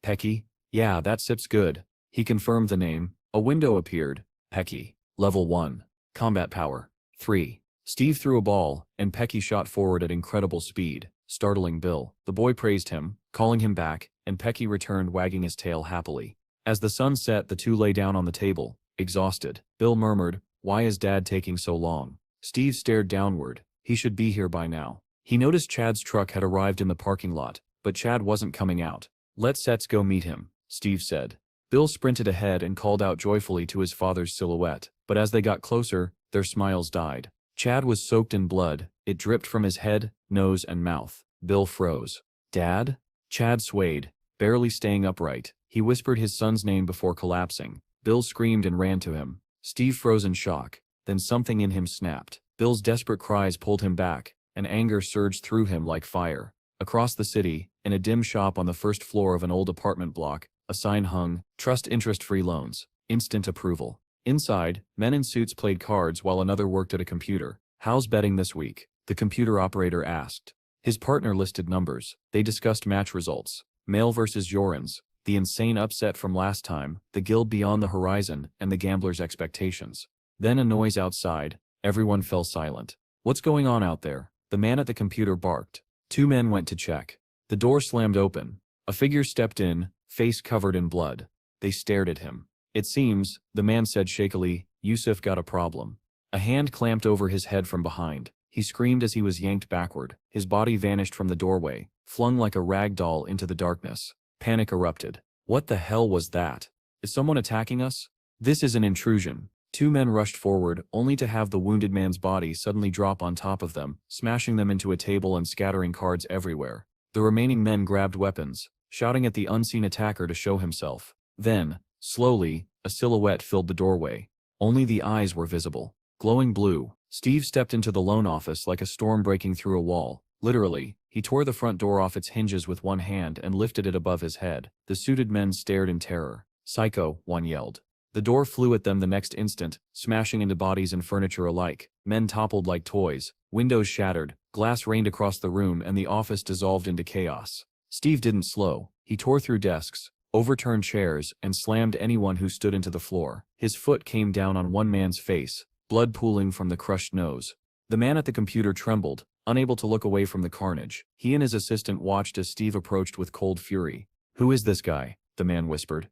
Pecky? Yeah, that sip's good. He confirmed the name. A window appeared. Pecky. Level 1. Combat power. 3. Steve threw a ball, and Pecky shot forward at incredible speed, startling Bill. The boy praised him, calling him back, and Pecky returned wagging his tail happily. As the sun set, the two lay down on the table, exhausted. Bill murmured, Why is Dad taking so long? Steve stared downward. He should be here by now. He noticed Chad's truck had arrived in the parking lot, but Chad wasn't coming out. Let's go meet him, Steve said. Bill sprinted ahead and called out joyfully to his father's silhouette, but as they got closer, their smiles died. Chad was soaked in blood, it dripped from his head, nose and mouth. Bill froze. Dad? Chad swayed, barely staying upright. He whispered his son's name before collapsing. Bill screamed and ran to him. Steve froze in shock. Then something in him snapped. Bill's desperate cries pulled him back, and anger surged through him like fire. Across the city, in a dim shop on the first floor of an old apartment block, a sign hung, "Trust interest-free loans. Instant approval." Inside, men in suits played cards while another worked at a computer. "How's betting this week?" the computer operator asked. His partner listed numbers. They discussed match results. Male versus Jorans, the insane upset from last time, the guild beyond the horizon, and the gambler's expectations. Then a noise outside. Everyone fell silent. "What's going on out there?" the man at the computer barked. Two men went to check. The door slammed open. A figure stepped in, face covered in blood. They stared at him. "It seems," the man said shakily, "Yusuf got a problem." A hand clamped over his head from behind. He screamed as he was yanked backward. His body vanished from the doorway, flung like a rag doll into the darkness. Panic erupted. "What the hell was that? Is someone attacking us?" "This is an intrusion." Two men rushed forward, only to have the wounded man's body suddenly drop on top of them, smashing them into a table and scattering cards everywhere. The remaining men grabbed weapons, shouting at the unseen attacker to show himself. Then, slowly, a silhouette filled the doorway. Only the eyes were visible. Glowing blue. Steve stepped into the loan office like a storm breaking through a wall. Literally, he tore the front door off its hinges with one hand and lifted it above his head. The suited men stared in terror. "Psycho," one yelled. The door flew at them the next instant, smashing into bodies and furniture alike. Men toppled like toys. Windows shattered. Glass rained across the room and the office dissolved into chaos. Steve didn't slow. He tore through desks, overturned chairs, and slammed anyone who stood into the floor. His foot came down on one man's face, blood pooling from the crushed nose. The man at the computer trembled, unable to look away from the carnage. He and his assistant watched as Steve approached with cold fury. "Who is this guy?" the man whispered.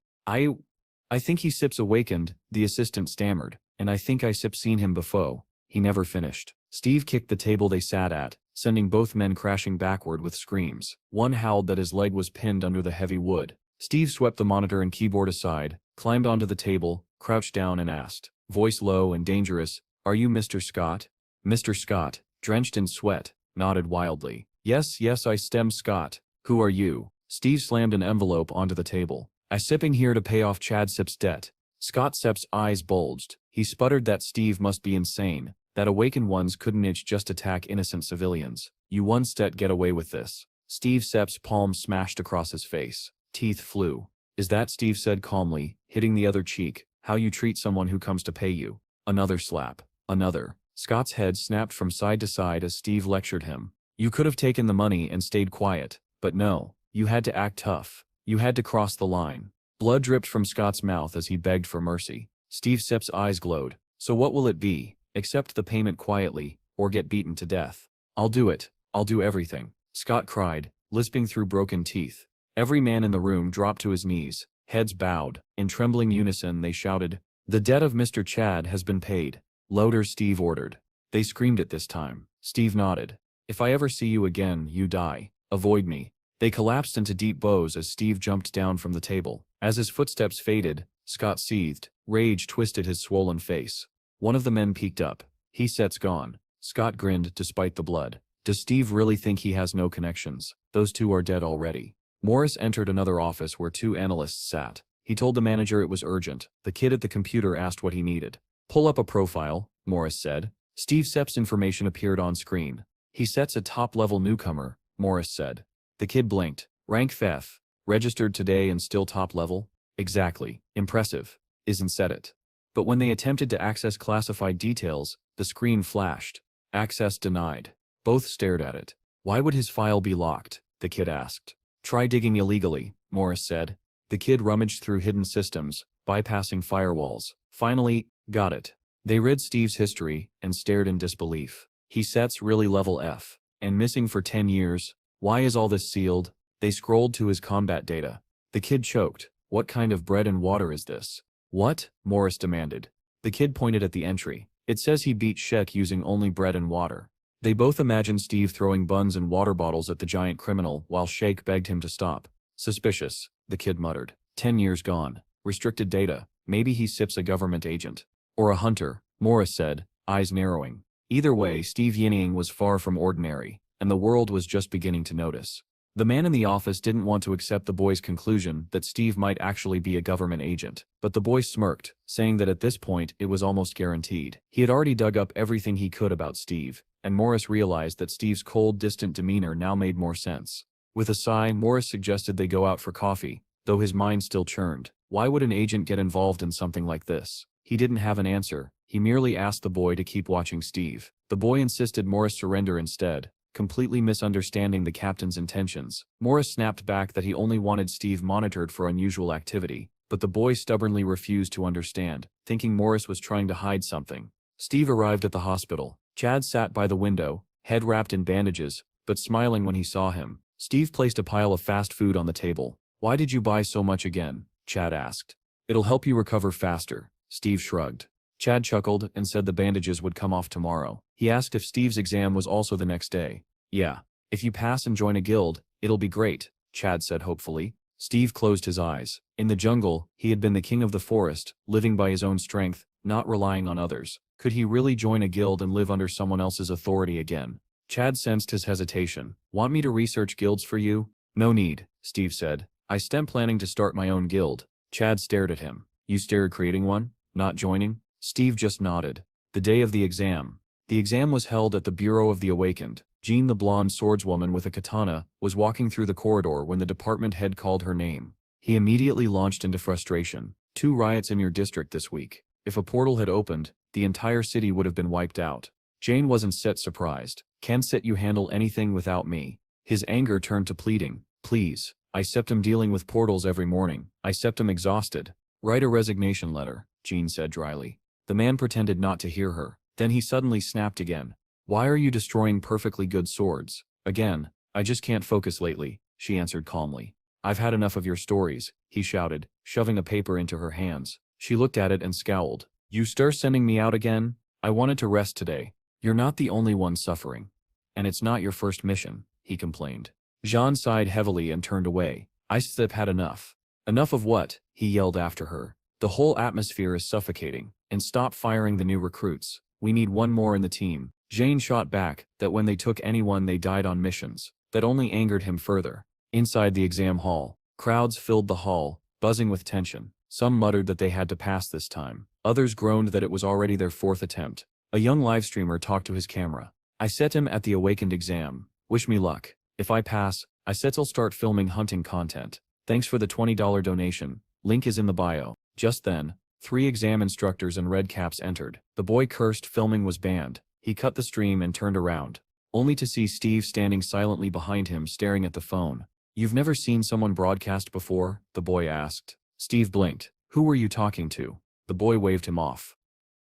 I think he sips awakened," the assistant stammered, "and I think I sip seen him before." He never finished. Steve kicked the table they sat at, sending both men crashing backward with screams. One howled that his leg was pinned under the heavy wood. Steve swept the monitor and keyboard aside, climbed onto the table, crouched down and asked, voice low and dangerous, "Are you Mr. Scott?" Mr. Scott, drenched in sweat, nodded wildly. Yes, I stem Scott. Who are you?" Steve slammed an envelope onto the table. "I sipping here to pay off Chad Sip's debt." Scott Sepp's eyes bulged. He sputtered that Steve must be insane, that awakened ones couldn't just attack innocent civilians. "You once get away with this." Steve Sepp's palm smashed across his face. Teeth flew. "Is that," Steve said calmly, hitting the other cheek, "how you treat someone who comes to pay you?" Another slap. Another. Scott's head snapped from side to side as Steve lectured him. "You could have taken the money and stayed quiet, but no, you had to act tough. You had to cross the line." Blood dripped from Scott's mouth as he begged for mercy. Steve Sepp's eyes glowed. "So what will it be? Accept the payment quietly, or get beaten to death?" "I'll do it. I'll do everything," Scott cried, lisping through broken teeth. Every man in the room dropped to his knees, heads bowed. In trembling unison they shouted, "The debt of Mr. Chad has been paid." "Louder," Steve ordered. They screamed it this time. Steve nodded. "If I ever see you again, you die. Avoid me." They collapsed into deep bows as Steve jumped down from the table. As his footsteps faded, Scott seethed. Rage twisted his swollen face. One of the men peeked up. "He set's gone." Scott grinned despite the blood. "Does Steve really think he has no connections? Those two are dead already." Morris entered another office where two analysts sat. He told the manager it was urgent. The kid at the computer asked what he needed. "Pull up a profile," Morris said. Steve Sepp's information appeared on screen. "He sets a top-level newcomer," Morris said. The kid blinked. "Rank F. Registered today and still top level?" "Exactly. Impressive. Isn't said it." But when they attempted to access classified details, the screen flashed. "Access denied." Both stared at it. "Why would his file be locked?" the kid asked. "Try digging illegally," Morris said. The kid rummaged through hidden systems, bypassing firewalls. Finally, got it. They read Steve's history and stared in disbelief. He sets really level F. And missing for 10 years. Why is all this sealed? They scrolled to his combat data. The kid choked. "What kind of bread and water is this?" "What?" Morris demanded. The kid pointed at the entry. "It says he beat Sheck using only bread and water." They both imagined Steve throwing buns and water bottles at the giant criminal while Sheik begged him to stop. Suspicious, the kid muttered. 10 years gone. Restricted data. Maybe he sips a government agent. Or a hunter, Morris said, eyes narrowing. Either way, Steve Yinning was far from ordinary, and the world was just beginning to notice. The man in the office didn't want to accept the boy's conclusion that Steve might actually be a government agent, but the boy smirked, saying that at this point it was almost guaranteed. He had already dug up everything he could about Steve, and Morris realized that Steve's cold, distant demeanor now made more sense. With a sigh, Morris suggested they go out for coffee, though his mind still churned. Why would an agent get involved in something like this? He didn't have an answer. He merely asked the boy to keep watching Steve. The boy insisted Morris surrender instead, completely misunderstanding the captain's intentions. Morris snapped back that he only wanted Steve monitored for unusual activity, but the boy stubbornly refused to understand, thinking Morris was trying to hide something. Steve arrived at the hospital. Chad sat by the window, head wrapped in bandages, but smiling when he saw him. Steve placed a pile of fast food on the table. "Why did you buy so much again?" Chad asked. "It'll help you recover faster." Steve shrugged. Chad chuckled and said the bandages would come off tomorrow. He asked if Steve's exam was also the next day. "Yeah. If you pass and join a guild, it'll be great," Chad said hopefully. Steve closed his eyes. In the jungle, he had been the king of the forest, living by his own strength, not relying on others. Could he really join a guild and live under someone else's authority again? Chad sensed his hesitation. "Want me to research guilds for you?" "No need," Steve said. "I'm planning to start my own guild." Chad stared at him. "You stared creating one? Not joining?" Steve just nodded. The day of the exam. The exam was held at the Bureau of the Awakened. Jean, the blonde swordswoman with a katana, was walking through the corridor when the department head called her name. He immediately launched into frustration. 2 riots in your district this week. If a portal had opened, the entire city would have been wiped out. Jane wasn't surprised. "Can't you handle anything without me?" His anger turned to pleading. "Please. I am dealing with portals every morning. I am exhausted." "Write a resignation letter," Jean said dryly. The man pretended not to hear her. Then he suddenly snapped again. "Why are you destroying perfectly good swords?" "Again, I just can't focus lately," she answered calmly. "I've had enough of your stories," he shouted, shoving a paper into her hands. She looked at it and scowled. "You sending me out again? I wanted to rest today." "You're not the only one suffering. And it's not your first mission," he complained. Jean sighed heavily and turned away. "I've had enough." "Enough of what?" he yelled after her. "The whole atmosphere is suffocating. And stop firing the new recruits. We need one more in the team." Jane shot back that when they took anyone they died on missions. That only angered him further. Inside the exam hall, crowds filled the hall, buzzing with tension. Some muttered that they had to pass this time. Others groaned that it was already their 4th attempt. A young live streamer talked to his camera. "I set him at the Awakened exam. Wish me luck. If I pass, I'll start filming hunting content. Thanks for the $20 donation. Link is in the bio." Just then, 3 exam instructors in red caps entered. The boy cursed filming was banned. He cut the stream and turned around, only to see Steve standing silently behind him staring at the phone. "You've never seen someone broadcast before?" the boy asked. Steve blinked. "Who were you talking to?" The boy waved him off.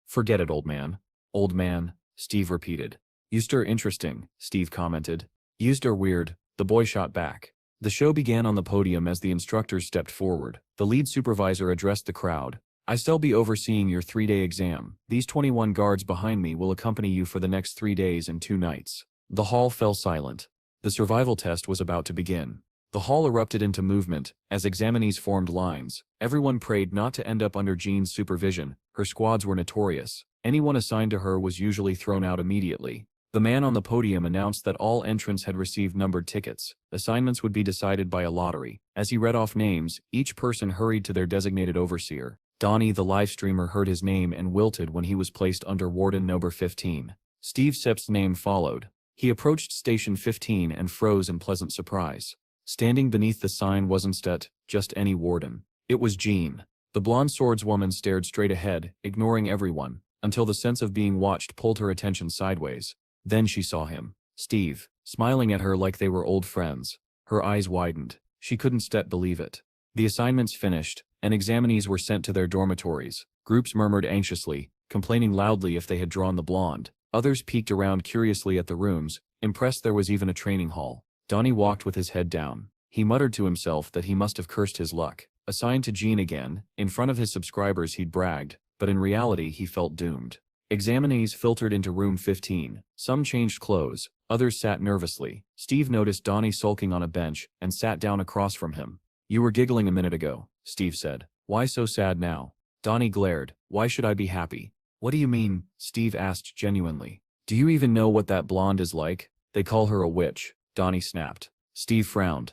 "Forget it, old man." "Old man," Steve repeated. "You're interesting," Steve commented. "You're weird," the boy shot back. The show began on the podium as the instructors stepped forward. The lead supervisor addressed the crowd. "I'll be overseeing your 3-day exam. These 21 guards behind me will accompany you for the next 3 days and 2 nights." The hall fell silent. The survival test was about to begin. The hall erupted into movement as examinees formed lines. Everyone prayed not to end up under Jean's supervision. Her squads were notorious. Anyone assigned to her was usually thrown out immediately. The man on the podium announced that all entrants had received numbered tickets. Assignments would be decided by a lottery. As he read off names, each person hurried to their designated overseer. Donnie, the live streamer, heard his name and wilted when he was placed under Warden number 15. Steve Sepp's name followed. He approached Station 15 and froze in pleasant surprise. Standing beneath the sign wasn't just any warden. It was Jean. The blonde swordswoman stared straight ahead, ignoring everyone, until the sense of being watched pulled her attention sideways. Then she saw him. Steve, smiling at her like they were old friends. Her eyes widened. She couldn't believe it. The assignments finished, and examinees were sent to their dormitories. Groups murmured anxiously, complaining loudly if they had drawn the blonde. Others peeked around curiously at the rooms, impressed there was even a training hall. Donnie walked with his head down. He muttered to himself that he must have cursed his luck. Assigned to Jean again, in front of his subscribers he'd bragged, but in reality he felt doomed. Examinees filtered into room 15. Some changed clothes, others sat nervously. Steve noticed Donnie sulking on a bench and sat down across from him. "You were giggling a minute ago," Steve said. "Why so sad now?" Donnie glared. "Why should I be happy?" "What do you mean?" Steve asked genuinely. "Do you even know what that blonde is like?" "They call her a witch," Donnie snapped. Steve frowned.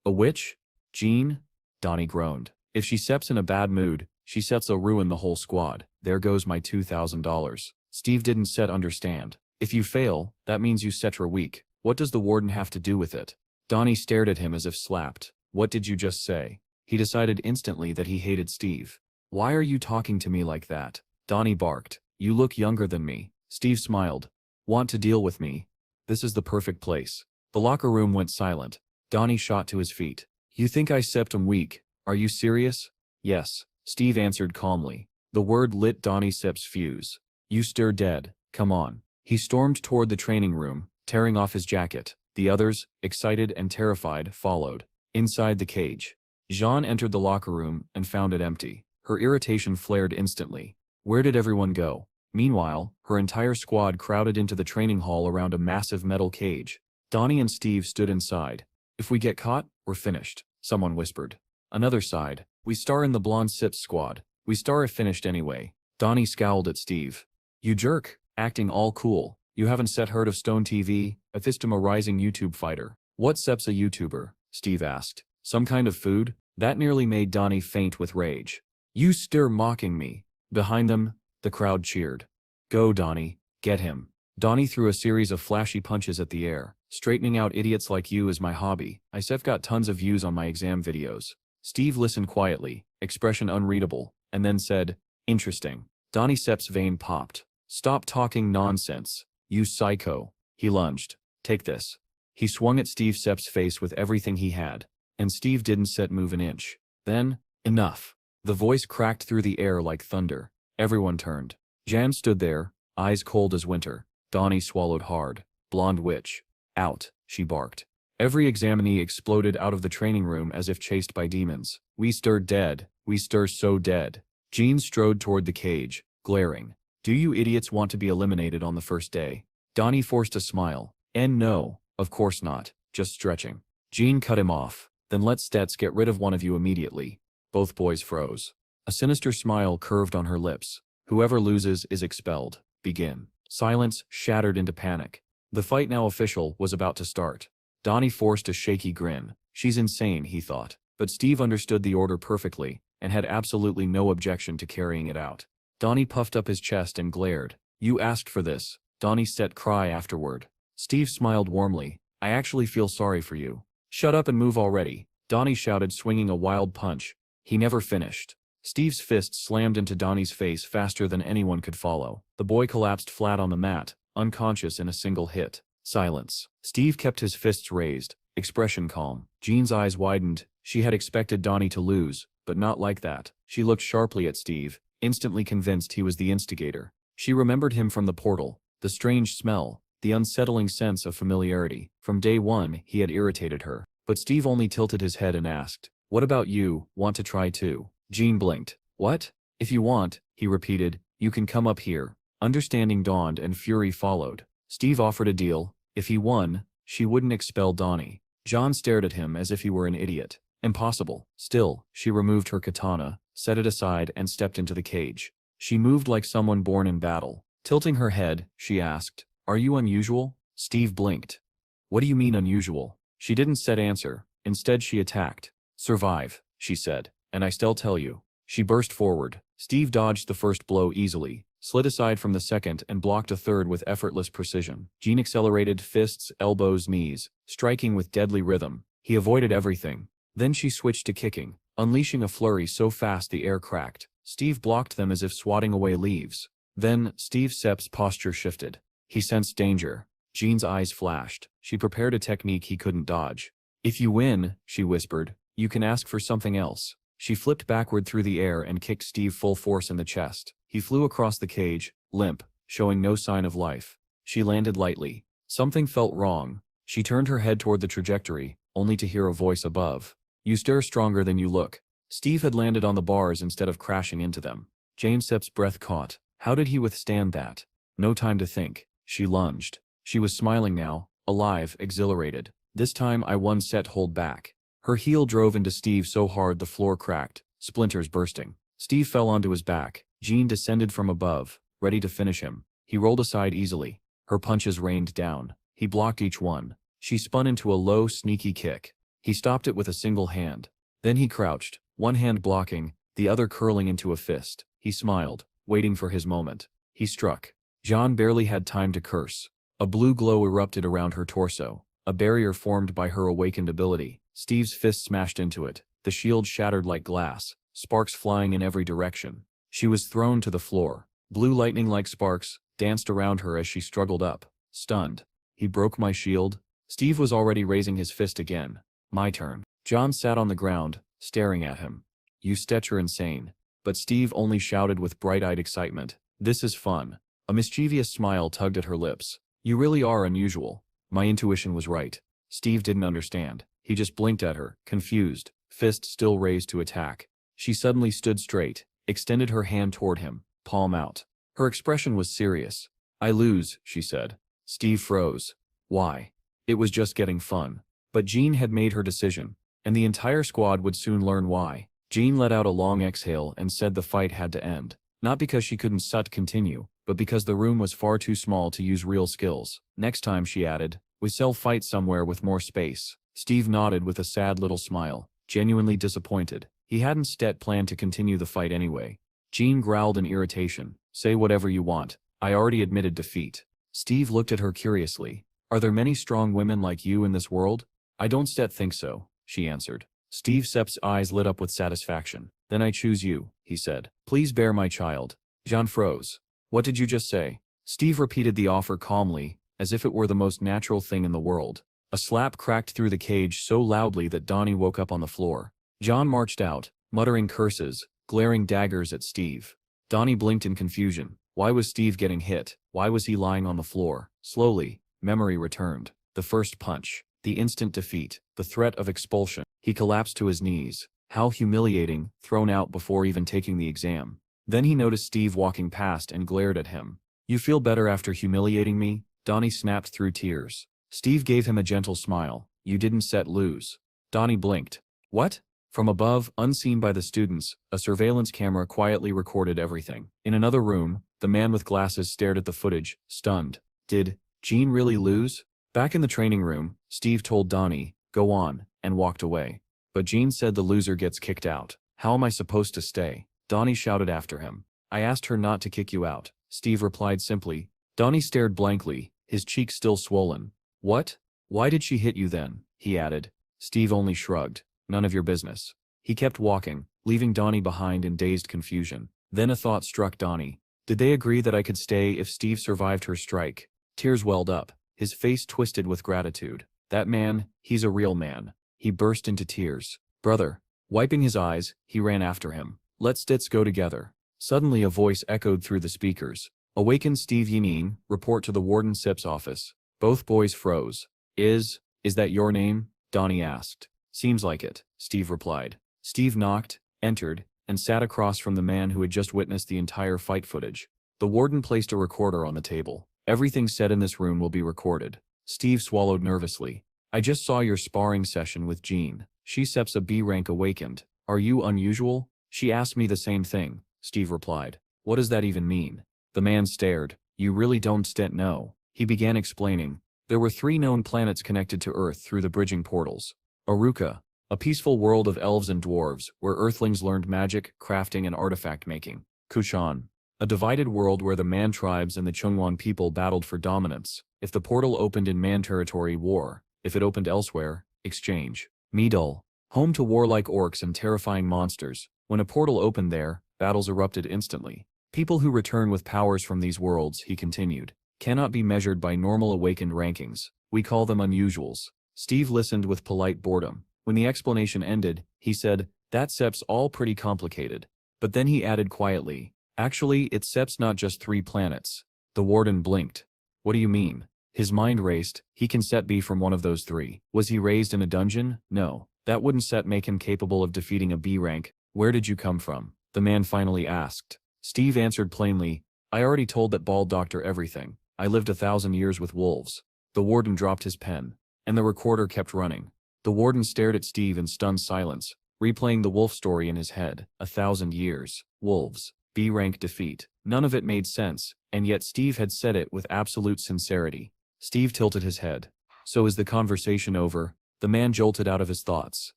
"A witch? Jean?" Donnie groaned. "If she steps in a bad mood, she sets a ruin the whole squad. There goes my $2,000. Steve didn't understand. "If you fail, that means you set her weak. What does the warden have to do with it?" Donnie stared at him as if slapped. "What did you just say?" He decided instantly that he hated Steve. "Why are you talking to me like that?" Donnie barked. "You look younger than me." Steve smiled. "Want to deal with me? This is the perfect place." The locker room went silent. Donnie shot to his feet. "You think I septum weak? Are you serious?" "Yes," Steve answered calmly. The word lit Donnie Sepp's fuse. "You stir dead. Come on." He stormed toward the training room, tearing off his jacket. The others, excited and terrified, followed. Inside the cage, Jean entered the locker room and found it empty. Her irritation flared instantly. Where did everyone go? Meanwhile, her entire squad crowded into the training hall around a massive metal cage. Donnie and Steve stood inside. "If we get caught, we're finished," someone whispered. Another sighed. "We star in the blonde Sips squad. We star if finished anyway." Donnie scowled at Steve. "You jerk, acting all cool. You haven't heard of Stone TV, a Thistuma rising YouTube fighter." "What Sep's a YouTuber?" Steve asked. "Some kind of food?" That nearly made Donnie faint with rage. "You stir mocking me." Behind them, the crowd cheered. "Go Donnie, get him." Donnie threw a series of flashy punches at the air. "Straightening out idiots like you is my hobby. I've got tons of views on my exam videos." Steve listened quietly, expression unreadable, and then said, "Interesting." Donnie Sepp's vein popped. "Stop talking nonsense, you psycho." He lunged. "Take this." He swung at Steve Sepp's face with everything he had, and Steve didn't move an inch. Then, "Enough." The voice cracked through the air like thunder. Everyone turned. Jan stood there, eyes cold as winter. Donnie swallowed hard. "Blonde witch. Out," she barked. Every examinee exploded out of the training room as if chased by demons. "We stir dead. We stir so dead." Jean strode toward the cage, glaring. "Do you idiots want to be eliminated on the first day?" Donnie forced a smile. No, of course not. Just stretching." Jean cut him off. "Then let's get rid of one of you immediately." Both boys froze. A sinister smile curved on her lips. "Whoever loses is expelled. Begin." Silence shattered into panic. The fight, now official, was about to start. Donnie forced a shaky grin. She's insane, he thought. But Steve understood the order perfectly, and had absolutely no objection to carrying it out. Donnie puffed up his chest and glared. "You asked for this." Donnie set cry afterward. Steve smiled warmly. "I actually feel sorry for you." "Shut up and move already," Donnie shouted, swinging a wild punch. He never finished. Steve's fist slammed into Donnie's face faster than anyone could follow. The boy collapsed flat on the mat, unconscious in a single hit. Silence. Steve kept his fists raised, expression calm. Jean's eyes widened. She had expected Donnie to lose, but not like that. She looked sharply at Steve, instantly convinced he was the instigator. She remembered him from the portal, the strange smell, the unsettling sense of familiarity. From day one, he had irritated her. But Steve only tilted his head and asked, "What about you, want to try too?" Jean blinked. "What?" "If you want," he repeated, "you can come up here." Understanding dawned and fury followed. Steve offered a deal. If he won, she wouldn't expel Donnie. John stared at him as if he were an idiot. Impossible. Still, she removed her katana, set it aside and stepped into the cage. She moved like someone born in battle. Tilting her head, she asked, "Are you unusual?" Steve blinked. "What do you mean unusual?" She didn't answer. Instead she attacked. "Survive," she said, "and I still tell you." She burst forward. Steve dodged the first blow easily, slid aside from the second and blocked a third with effortless precision. Jean accelerated, fists, elbows, knees, striking with deadly rhythm. He avoided everything. Then she switched to kicking, unleashing a flurry so fast the air cracked. Steve blocked them as if swatting away leaves. Then, Steve Sepp's posture shifted. He sensed danger. Jean's eyes flashed. She prepared a technique he couldn't dodge. "If you win," she whispered, "you can ask for something else." She flipped backward through the air and kicked Steve full force in the chest. He flew across the cage, limp, showing no sign of life. She landed lightly. Something felt wrong. She turned her head toward the trajectory, only to hear a voice above. "You stir stronger than you look." Steve had landed on the bars instead of crashing into them. Jane Sepp's breath caught. How did he withstand that? No time to think. She lunged. She was smiling now, alive, exhilarated. This time I won set hold back. Her heel drove into Steve so hard the floor cracked, splinters bursting. Steve fell onto his back. Jean descended from above, ready to finish him. He rolled aside easily. Her punches rained down. He blocked each one. She spun into a low, sneaky kick. He stopped it with a single hand. Then he crouched, one hand blocking, the other curling into a fist. He smiled, waiting for his moment. He struck. Jean barely had time to curse. A blue glow erupted around her torso, a barrier formed by her awakened ability. Steve's fist smashed into it. The shield shattered like glass, sparks flying in every direction. She was thrown to the floor. Blue lightning like sparks danced around her as she struggled up, stunned. He broke my shield. Steve was already raising his fist again. My turn. John sat on the ground, staring at him. You Stetcher insane. But Steve only shouted with bright-eyed excitement. This is fun. A mischievous smile tugged at her lips. You really are unusual. My intuition was right. Steve didn't understand. He just blinked at her, confused, fist still raised to attack. She suddenly stood straight, extended her hand toward him, palm out. Her expression was serious. I lose, she said. Steve froze. Why? It was just getting fun. But Jean had made her decision, and the entire squad would soon learn why. Jean let out a long exhale and said the fight had to end. Not because she couldn't continue, but because the room was far too small to use real skills. Next time, she added, we shall fight somewhere with more space. Steve nodded with a sad little smile, genuinely disappointed. He hadn't planned to continue the fight anyway. Jean growled in irritation. Say whatever you want. I already admitted defeat. Steve looked at her curiously. Are there many strong women like you in this world? I don't think so, she answered. Steve Sepp's eyes lit up with satisfaction. Then I choose you, he said. Please bear my child. Jean froze. What did you just say? Steve repeated the offer calmly, as if it were the most natural thing in the world. A slap cracked through the cage so loudly that Donnie woke up on the floor. John marched out, muttering curses, glaring daggers at Steve. Donnie blinked in confusion. Why was Steve getting hit? Why was he lying on the floor? Slowly, memory returned. The first punch, the instant defeat, the threat of expulsion. He collapsed to his knees. How humiliating, thrown out before even taking the exam. Then he noticed Steve walking past and glared at him. You feel better after humiliating me? Donnie snapped through tears. Steve gave him a gentle smile. You didn't lose. Donnie blinked. What? From above, unseen by the students, a surveillance camera quietly recorded everything. In another room, the man with glasses stared at the footage, stunned. Did Jean really lose? Back in the training room, Steve told Donnie, go on, and walked away. But Jean said the loser gets kicked out. How am I supposed to stay? Donnie shouted after him. I asked her not to kick you out, Steve replied simply. Donnie stared blankly, his cheeks still swollen. What? Why did she hit you then? He added. Steve only shrugged. None of your business. He kept walking, leaving Donnie behind in dazed confusion. Then a thought struck Donnie. Did they agree that I could stay if Steve survived her strike? Tears welled up, his face twisted with gratitude. That man, he's a real man. He burst into tears. Brother. Wiping his eyes, he ran after him. Let's go together. Suddenly a voice echoed through the speakers. Awaken Steve Yinin, report to the Warden Sip's office. Both boys froze. Is that your name? Donnie asked. Seems like it, Steve replied. Steve knocked, entered, and sat across from the man who had just witnessed the entire fight footage. The warden placed a recorder on the table. Everything said in this room will be recorded. Steve swallowed nervously. I just saw your sparring session with Jean. She Sep's a B rank awakened. Are you unusual? She asked me the same thing, Steve replied. What does that even mean? The man stared. You really don't know. He began explaining. There were 3 known planets connected to Earth through the bridging portals. Aruka, a peaceful world of elves and dwarves, where Earthlings learned magic, crafting, and artifact making. Kushan, a divided world where the Man tribes and the Chungwan people battled for dominance. If the portal opened in Man territory, war. If it opened elsewhere, exchange. Midul, home to warlike orcs and terrifying monsters. When a portal opened there, battles erupted instantly. People who return with powers from these worlds, he continued, cannot be measured by normal awakened rankings. We call them unusuals. Steve listened with polite boredom. When the explanation ended, he said, that Sep's all pretty complicated. But then he added quietly, actually, it's Sep's not just 3 planets. The warden blinked. What do you mean? His mind raced. He can be from one of those 3. Was he raised in a dungeon? No. That wouldn't make him capable of defeating a B rank. Where did you come from? The man finally asked. Steve answered plainly, I already told that bald doctor everything. I lived 1,000 years with wolves. The warden dropped his pen, and the recorder kept running. The warden stared at Steve in stunned silence, replaying the wolf story in his head. 1,000 years. Wolves. B-rank defeat. None of it made sense, and yet Steve had said it with absolute sincerity. Steve tilted his head. So is the conversation over? The man jolted out of his thoughts.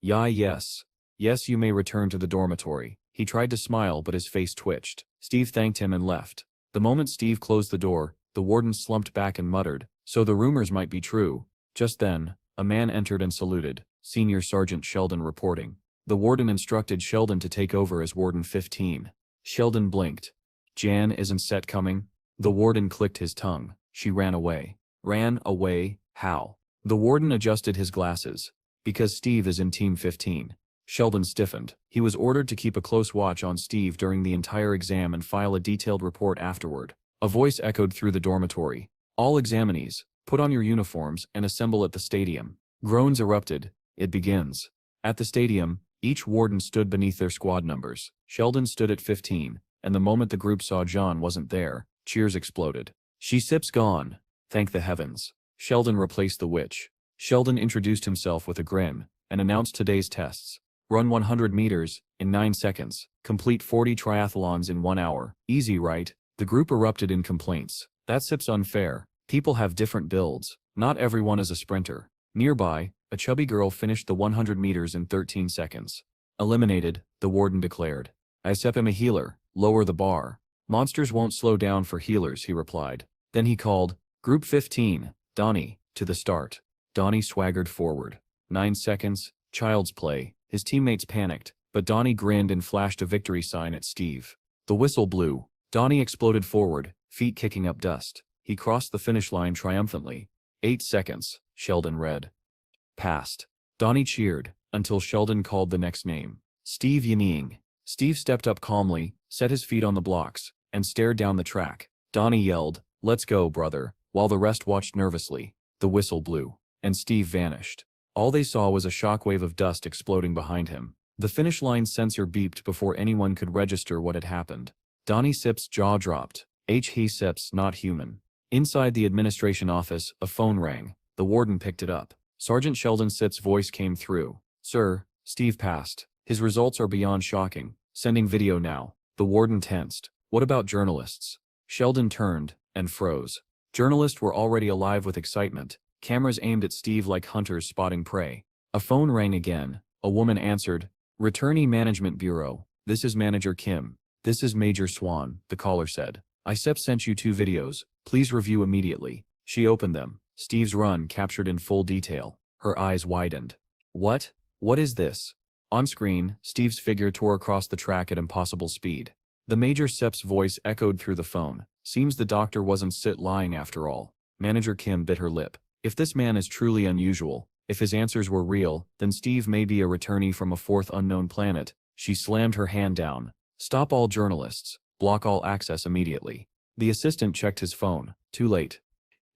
Yes. Yes, you may return to the dormitory. He tried to smile, but his face twitched. Steve thanked him and left. The moment Steve closed the door, the warden slumped back and muttered, so the rumors might be true. Just then, a man entered and saluted. Senior Sergeant Sheldon reporting. The warden instructed Sheldon to take over as Warden 15. Sheldon blinked. Jan isn't set coming? The warden clicked his tongue. She ran away. Ran away? How? The warden adjusted his glasses. Because Steve is in Team 15. Sheldon stiffened. He was ordered to keep a close watch on Steve during the entire exam and file a detailed report afterward. A voice echoed through the dormitory. All examinees, put on your uniforms and assemble at the stadium. Groans erupted. It begins. At the stadium, each warden stood beneath their squad numbers. Sheldon stood at 15, and the moment the group saw John wasn't there, cheers exploded. She sips gone. Thank the heavens. Sheldon replaced the witch. Sheldon introduced himself with a grin, and announced today's tests. Run 100 meters, in 9 seconds. Complete 40 triathlons in 1 hour. Easy, right? The group erupted in complaints. That sip's unfair. People have different builds. Not everyone is a sprinter. Nearby, a chubby girl finished the 100 meters in 13 seconds. Eliminated, the warden declared. I am a healer. Lower the bar. Monsters won't slow down for healers, he replied. Then he called, Group 15, Donnie, to the start. Donnie swaggered forward. 9 seconds, child's play. His teammates panicked, but Donnie grinned and flashed a victory sign at Steve. The whistle blew. Donnie exploded forward, feet kicking up dust. He crossed the finish line triumphantly. 8 seconds, Sheldon read. Passed. Donnie cheered, until Sheldon called the next name. Steve Yaning. Steve stepped up calmly, set his feet on the blocks, and stared down the track. Donnie yelled, Let's go, brother, while the rest watched nervously. The whistle blew, and Steve vanished. All they saw was a shockwave of dust exploding behind him. The finish line sensor beeped before anyone could register what had happened. Donnie Sip's jaw dropped. He Sips not human. Inside the administration office, a phone rang. The warden picked it up. Sergeant Sheldon Sip's voice came through. Sir, Steve passed. His results are beyond shocking. Sending video now. The warden tensed. What about journalists? Sheldon turned, and froze. Journalists were already alive with excitement. Cameras aimed at Steve like hunters spotting prey. A phone rang again. A woman answered. Returnee Management Bureau. This is Manager Kim. This is Major Swan, the caller said. ISEP sent you 2 videos. Please review immediately. She opened them. Steve's run captured in full detail. Her eyes widened. What? What is this? On screen, Steve's figure tore across the track at impossible speed. The Major Sep's voice echoed through the phone. Seems the doctor wasn't lying after all. Manager Kim bit her lip. If this man is truly unusual, if his answers were real, then Steve may be a returnee from a 4th unknown planet. She slammed her hand down. Stop all journalists. Block all access immediately. The assistant checked his phone. Too late.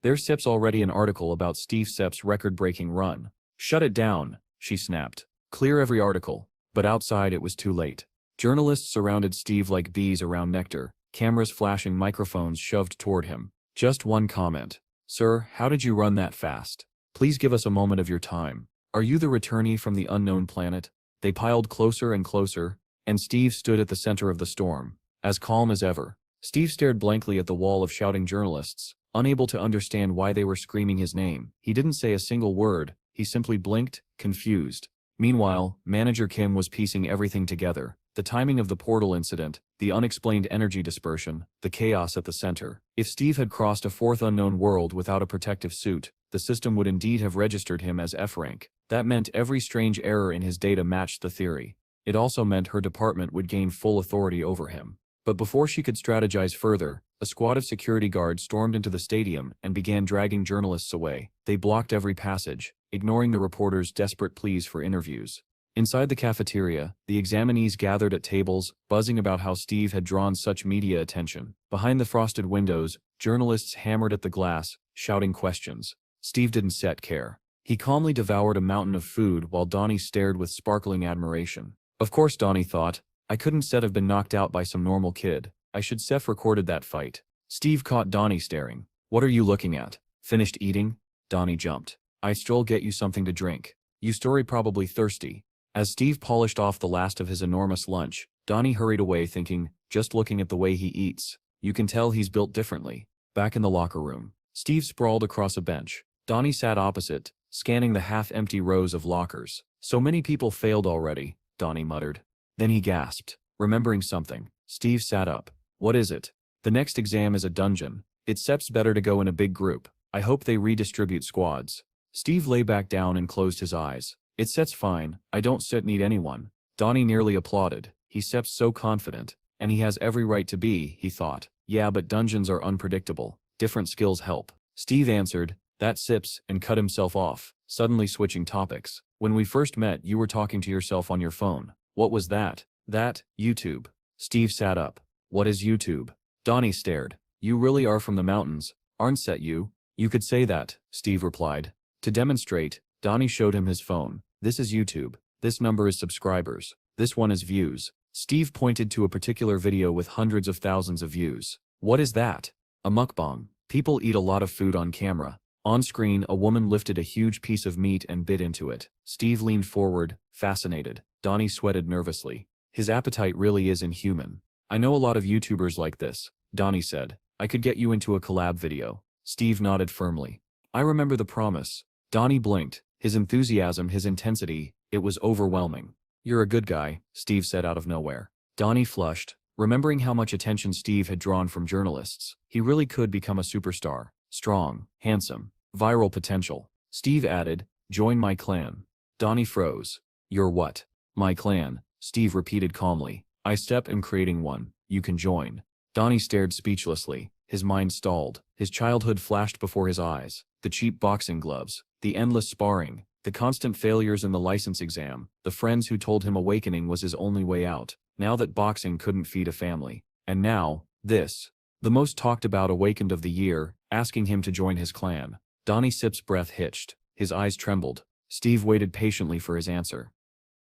There's Sep's already an article about Steve Sep's record-breaking run. Shut it down, she snapped. Clear every article. But outside it was too late. Journalists surrounded Steve like bees around nectar, cameras flashing, microphones shoved toward him. Just one comment. Sir, how did you run that fast? Please give us a moment of your time. Are you the returnee from the unknown planet? They piled closer and closer, and Steve stood at the center of the storm, as calm as ever. Steve stared blankly at the wall of shouting journalists, unable to understand why they were screaming his name. He didn't say a single word, he simply blinked, confused. Meanwhile, Manager Kim was piecing everything together. The timing of the portal incident, the unexplained energy dispersion, the chaos at the center. If Steve had crossed a 4th unknown world without a protective suit, the system would indeed have registered him as F rank. That meant every strange error in his data matched the theory. It also meant her department would gain full authority over him. But before she could strategize further, a squad of security guards stormed into the stadium and began dragging journalists away. They blocked every passage, ignoring the reporters' desperate pleas for interviews. Inside the cafeteria, the examinees gathered at tables, buzzing about how Steve had drawn such media attention. Behind the frosted windows, journalists hammered at the glass, shouting questions. Steve didn't care. He calmly devoured a mountain of food while Donnie stared with sparkling admiration. Of course, Donnie thought, I couldn't have been knocked out by some normal kid. I should Seth recorded that fight. Steve caught Donnie staring. What are you looking at? Finished eating? Donnie jumped. I stroll get you something to drink. You story probably thirsty. As Steve polished off the last of his enormous lunch, Donnie hurried away thinking, just looking at the way he eats, you can tell he's built differently. Back in the locker room, Steve sprawled across a bench. Donnie sat opposite, scanning the half-empty rows of lockers. So many people failed already, Donnie muttered. Then he gasped, remembering something. Steve sat up. What is it? The next exam is a dungeon. It seems better to go in a big group. I hope they redistribute squads. Steve lay back down and closed his eyes. It sets fine, I don't need anyone. Donnie nearly applauded. He seems so confident. And he has every right to be, he thought. Yeah, but dungeons are unpredictable. Different skills help. Steve answered, that sips, and cut himself off, suddenly switching topics. When we first met, you were talking to yourself on your phone. What was that? That, YouTube. Steve sat up. What is YouTube? Donnie stared. You really are from the mountains, aren't you? You could say that, Steve replied. To demonstrate, Donnie showed him his phone. This is YouTube. This number is subscribers. This one is views. Steve pointed to a particular video with hundreds of thousands of views. What is that? A mukbang. People eat a lot of food on camera. On screen, a woman lifted a huge piece of meat and bit into it. Steve leaned forward, fascinated. Donnie sweated nervously. His appetite really is inhuman. I know a lot of YouTubers like this, Donnie said. I could get you into a collab video. Steve nodded firmly. I remember the promise. Donnie blinked. His enthusiasm, his intensity, it was overwhelming. You're a good guy, Steve said out of nowhere. Donnie flushed, remembering how much attention Steve had drawn from journalists. He really could become a superstar. Strong, handsome, viral potential. Steve added, join my clan. Donnie froze. You're what? My clan, Steve repeated calmly. I am creating one. You can join. Donnie stared speechlessly. His mind stalled. His childhood flashed before his eyes. The cheap boxing gloves, the endless sparring, the constant failures in the license exam, the friends who told him awakening was his only way out. Now that boxing couldn't feed a family. And now, this. The most talked about awakened of the year, asking him to join his clan. Donnie Sip's breath hitched. His eyes trembled. Steve waited patiently for his answer.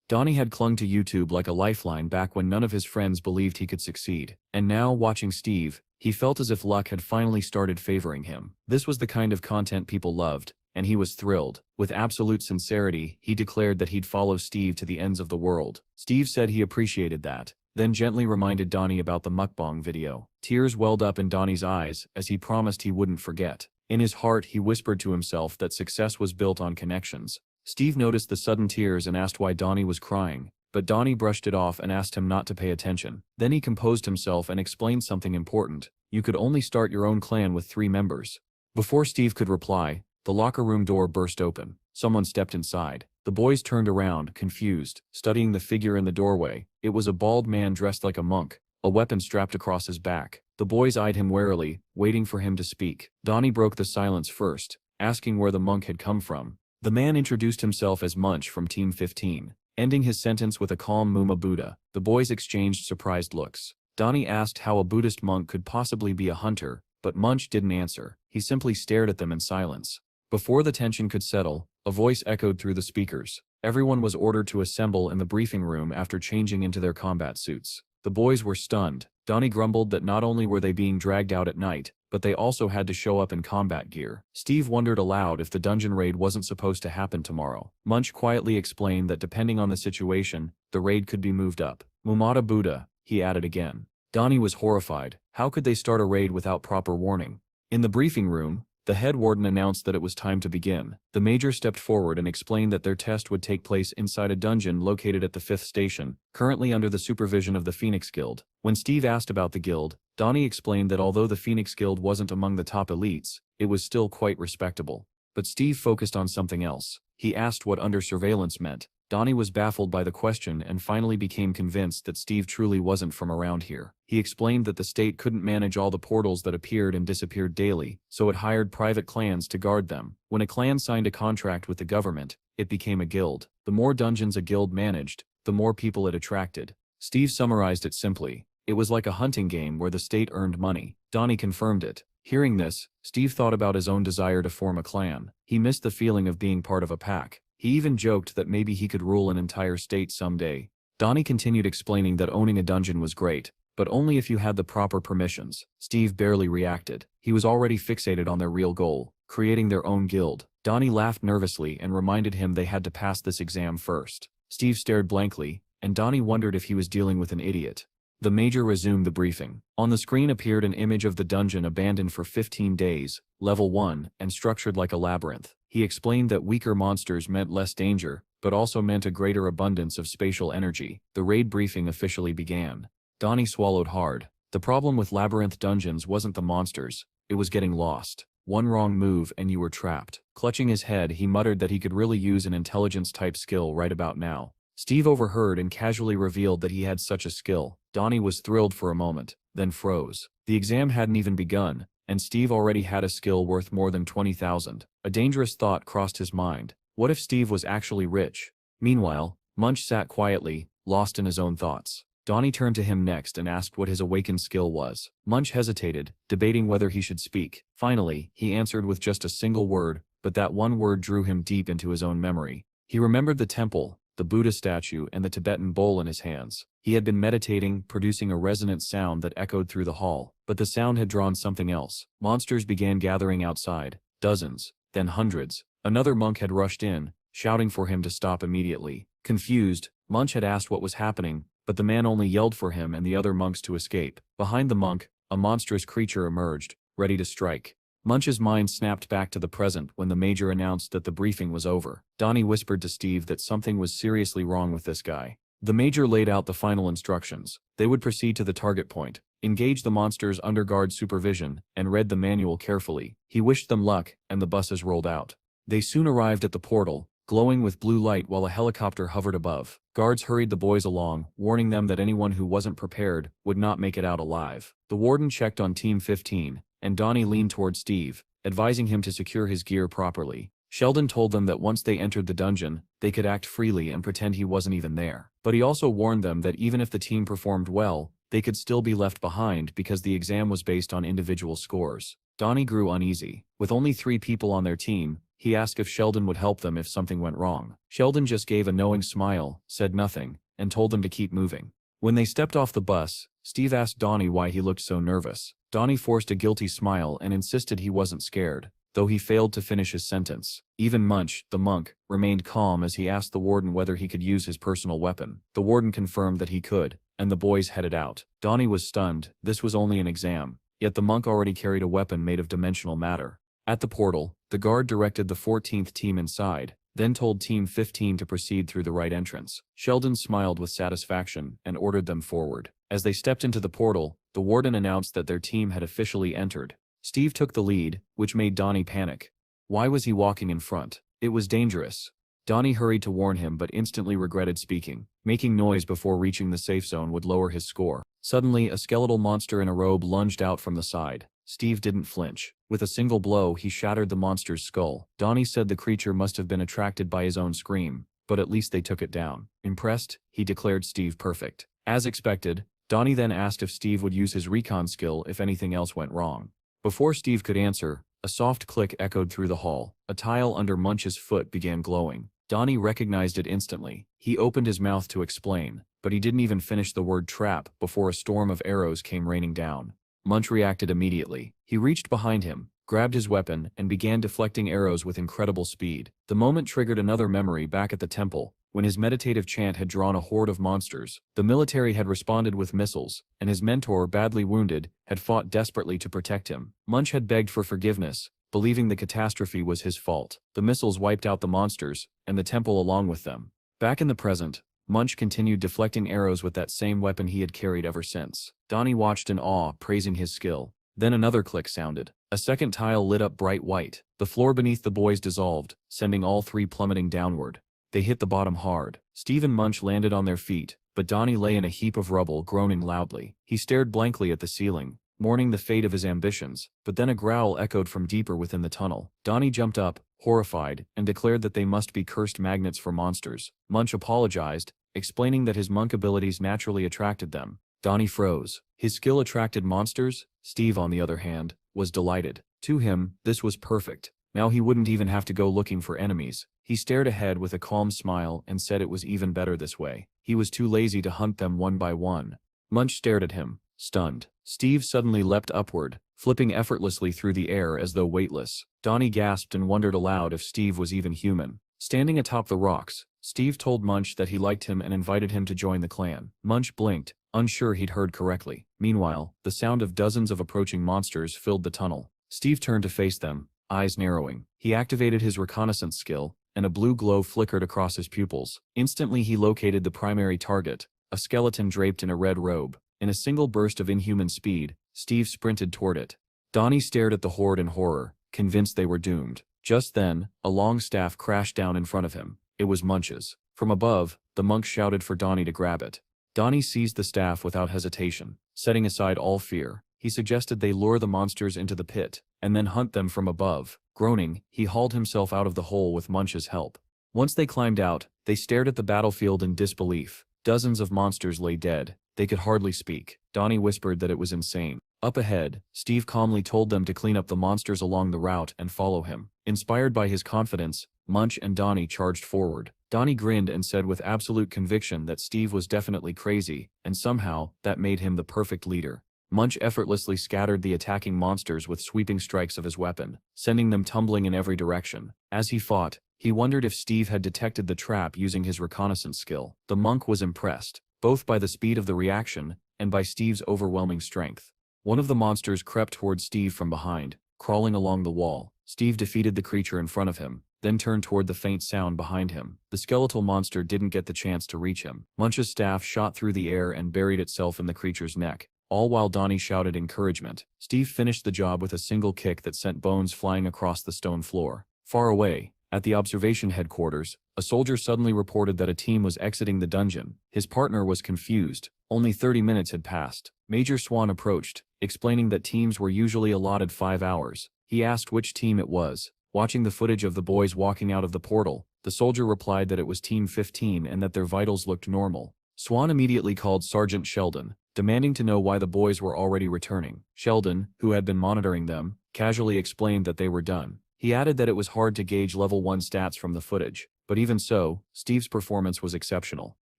Donnie had clung to YouTube like a lifeline back when none of his friends believed he could succeed. And now, watching Steve, he felt as if luck had finally started favoring him. This was the kind of content people loved, and he was thrilled. With absolute sincerity, he declared that he'd follow Steve to the ends of the world. Steve said he appreciated that, then gently reminded Donnie about the mukbang video. Tears welled up in Donnie's eyes as he promised he wouldn't forget. In his heart, he whispered to himself that success was built on connections. Steve noticed the sudden tears and asked why Donnie was crying, but Donnie brushed it off and asked him not to pay attention. Then he composed himself and explained something important. You could only start your own clan with 3 members. Before Steve could reply, the locker room door burst open. Someone stepped inside. The boys turned around, confused, studying the figure in the doorway. It was a bald man dressed like a monk, a weapon strapped across his back. The boys eyed him warily, waiting for him to speak. Donnie broke the silence first, asking where the monk had come from. The man introduced himself as Munch from Team 15, ending his sentence with a calm Muma Buddha. The boys exchanged surprised looks. Donnie asked how a Buddhist monk could possibly be a hunter, but Munch didn't answer. He simply stared at them in silence. Before the tension could settle, a voice echoed through the speakers. Everyone was ordered to assemble in the briefing room after changing into their combat suits. The boys were stunned. Donnie grumbled that not only were they being dragged out at night, but they also had to show up in combat gear. Steve wondered aloud if the dungeon raid wasn't supposed to happen tomorrow. Munch quietly explained that depending on the situation, the raid could be moved up. Mumata Buddha, he added again. Donnie was horrified. How could they start a raid without proper warning? In the briefing room, the head warden announced that it was time to begin. The major stepped forward and explained that their test would take place inside a dungeon located at the 5th station, currently under the supervision of the Phoenix Guild. When Steve asked about the guild, Donnie explained that although the Phoenix Guild wasn't among the top elites, it was still quite respectable. But Steve focused on something else. He asked what under surveillance meant. Donnie was baffled by the question and finally became convinced that Steve truly wasn't from around here. He explained that the state couldn't manage all the portals that appeared and disappeared daily, so it hired private clans to guard them. When a clan signed a contract with the government, it became a guild. The more dungeons a guild managed, the more people it attracted. Steve summarized it simply. It was like a hunting game where the state earned money. Donnie confirmed it. Hearing this, Steve thought about his own desire to form a clan. He missed the feeling of being part of a pack. He even joked that maybe he could rule an entire state someday. Donnie continued explaining that owning a dungeon was great, but only if you had the proper permissions. Steve barely reacted. He was already fixated on their real goal, creating their own guild. Donnie laughed nervously and reminded him they had to pass this exam first. Steve stared blankly, and Donnie wondered if he was dealing with an idiot. The Major resumed the briefing. On the screen appeared an image of the dungeon abandoned for 15 days, level 1, and structured like a labyrinth. He explained that weaker monsters meant less danger, but also meant a greater abundance of spatial energy. The raid briefing officially began. Donnie swallowed hard. The problem with labyrinth dungeons wasn't the monsters, it was getting lost. One wrong move and you were trapped. Clutching his head, he muttered that he could really use an intelligence-type skill right about now. Steve overheard and casually revealed that he had such a skill. Donnie was thrilled for a moment, then froze. The exam hadn't even begun, and Steve already had a skill worth more than 20,000. A dangerous thought crossed his mind. What if Steve was actually rich? Meanwhile, Munch sat quietly, lost in his own thoughts. Donnie turned to him next and asked what his awakened skill was. Munch hesitated, debating whether he should speak. Finally, he answered with just a single word, but that one word drew him deep into his own memory. He remembered the temple, the Buddha statue, and the Tibetan bowl in his hands. He had been meditating, producing a resonant sound that echoed through the hall, but the sound had drawn something else. Monsters began gathering outside, dozens, then hundreds. Another monk had rushed in, shouting for him to stop immediately. Confused, Munch had asked what was happening, but the man only yelled for him and the other monks to escape. Behind the monk, a monstrous creature emerged, ready to strike. Munch's mind snapped back to the present when the Major announced that the briefing was over. Donnie whispered to Steve that something was seriously wrong with this guy. The Major laid out the final instructions. They would proceed to the target point, engage the monsters under guard supervision, and read the manual carefully. He wished them luck, and the buses rolled out. They soon arrived at the portal, glowing with blue light while a helicopter hovered above. Guards hurried the boys along, warning them that anyone who wasn't prepared would not make it out alive. The warden checked on Team 15, and Donnie leaned toward Steve, advising him to secure his gear properly. Sheldon told them that once they entered the dungeon, they could act freely and pretend he wasn't even there. But he also warned them that even if the team performed well, they could still be left behind because the exam was based on individual scores. Donnie grew uneasy. With only 3 people on their team, he asked if Sheldon would help them if something went wrong. Sheldon just gave a knowing smile, said nothing, and told them to keep moving. When they stepped off the bus, Steve asked Donnie why he looked so nervous. Donnie forced a guilty smile and insisted he wasn't scared, though he failed to finish his sentence. Even Munch, the monk, remained calm as he asked the warden whether he could use his personal weapon. The warden confirmed that he could, and the boys headed out. Donnie was stunned. This was only an exam, yet the monk already carried a weapon made of dimensional matter. At the portal, the guard directed the 14th team inside, then told Team 15 to proceed through the right entrance. Sheldon smiled with satisfaction and ordered them forward. As they stepped into the portal, the warden announced that their team had officially entered. Steve took the lead, which made Donnie panic. Why was he walking in front? It was dangerous. Donnie hurried to warn him but instantly regretted speaking. Making noise before reaching the safe zone would lower his score. Suddenly, a skeletal monster in a robe lunged out from the side. Steve didn't flinch. With a single blow, he shattered the monster's skull. Donnie said the creature must have been attracted by his own scream, but at least they took it down. Impressed, he declared Steve perfect. As expected, Donnie then asked if Steve would use his recon skill if anything else went wrong. Before Steve could answer, a soft click echoed through the hall. A tile under Munch's foot began glowing. Donnie recognized it instantly. He opened his mouth to explain, but he didn't even finish the word trap before a storm of arrows came raining down. Munch reacted immediately. He reached behind him, grabbed his weapon, and began deflecting arrows with incredible speed. The moment triggered another memory back at the temple, when his meditative chant had drawn a horde of monsters. The military had responded with missiles, and his mentor, badly wounded, had fought desperately to protect him. Munch had begged for forgiveness, believing the catastrophe was his fault. The missiles wiped out the monsters, and the temple along with them. Back in the present, Munch continued deflecting arrows with that same weapon he had carried ever since. Donnie watched in awe, praising his skill. Then another click sounded. A second tile lit up bright white. The floor beneath the boys dissolved, sending all 3 plummeting downward. They hit the bottom hard. Steve and Munch landed on their feet, but Donnie lay in a heap of rubble, groaning loudly. He stared blankly at the ceiling, mourning the fate of his ambitions, but then a growl echoed from deeper within the tunnel. Donnie jumped up, horrified, and declared that they must be cursed magnets for monsters. Munch apologized, explaining that his monk abilities naturally attracted them. Donnie froze. His skill attracted monsters? Steve, on the other hand, was delighted. To him, this was perfect. Now he wouldn't even have to go looking for enemies. He stared ahead with a calm smile and said it was even better this way. He was too lazy to hunt them one by one. Munch stared at him, stunned. Steve suddenly leapt upward, flipping effortlessly through the air as though weightless. Donnie gasped and wondered aloud if Steve was even human. Standing atop the rocks, Steve told Munch that he liked him and invited him to join the clan. Munch blinked, unsure he'd heard correctly. Meanwhile, the sound of dozens of approaching monsters filled the tunnel. Steve turned to face them, eyes narrowing. He activated his reconnaissance skill, and a blue glow flickered across his pupils. Instantly he located the primary target, a skeleton draped in a red robe. In a single burst of inhuman speed, Steve sprinted toward it. Donnie stared at the horde in horror, convinced they were doomed. Just then, a long staff crashed down in front of him. It was Munch's. From above, the monk shouted for Donnie to grab it. Donnie seized the staff without hesitation. Setting aside all fear, he suggested they lure the monsters into the pit, and then hunt them from above. Groaning, he hauled himself out of the hole with Munch's help. Once they climbed out, they stared at the battlefield in disbelief. Dozens of monsters lay dead. They could hardly speak. Donnie whispered that it was insane. Up ahead, Steve calmly told them to clean up the monsters along the route and follow him. Inspired by his confidence, Munch and Donnie charged forward. Donnie grinned and said with absolute conviction that Steve was definitely crazy, and somehow, that made him the perfect leader. Munch effortlessly scattered the attacking monsters with sweeping strikes of his weapon, sending them tumbling in every direction. As he fought, he wondered if Steve had detected the trap using his reconnaissance skill. The monk was impressed, both by the speed of the reaction and by Steve's overwhelming strength. One of the monsters crept toward Steve from behind, crawling along the wall. Steve defeated the creature in front of him, then turned toward the faint sound behind him. The skeletal monster didn't get the chance to reach him. Munch's staff shot through the air and buried itself in the creature's neck, all while Donnie shouted encouragement. Steve finished the job with a single kick that sent bones flying across the stone floor. Far away, at the observation headquarters, a soldier suddenly reported that a team was exiting the dungeon. His partner was confused. Only 30 minutes had passed. Major Swan approached, explaining that teams were usually allotted 5 hours. He asked which team it was. Watching the footage of the boys walking out of the portal, the soldier replied that it was Team 15 and that their vitals looked normal. Swan immediately called Sergeant Sheldon, demanding to know why the boys were already returning. Sheldon, who had been monitoring them, casually explained that they were done. He added that it was hard to gauge level 1 stats from the footage, but even so, Steve's performance was exceptional.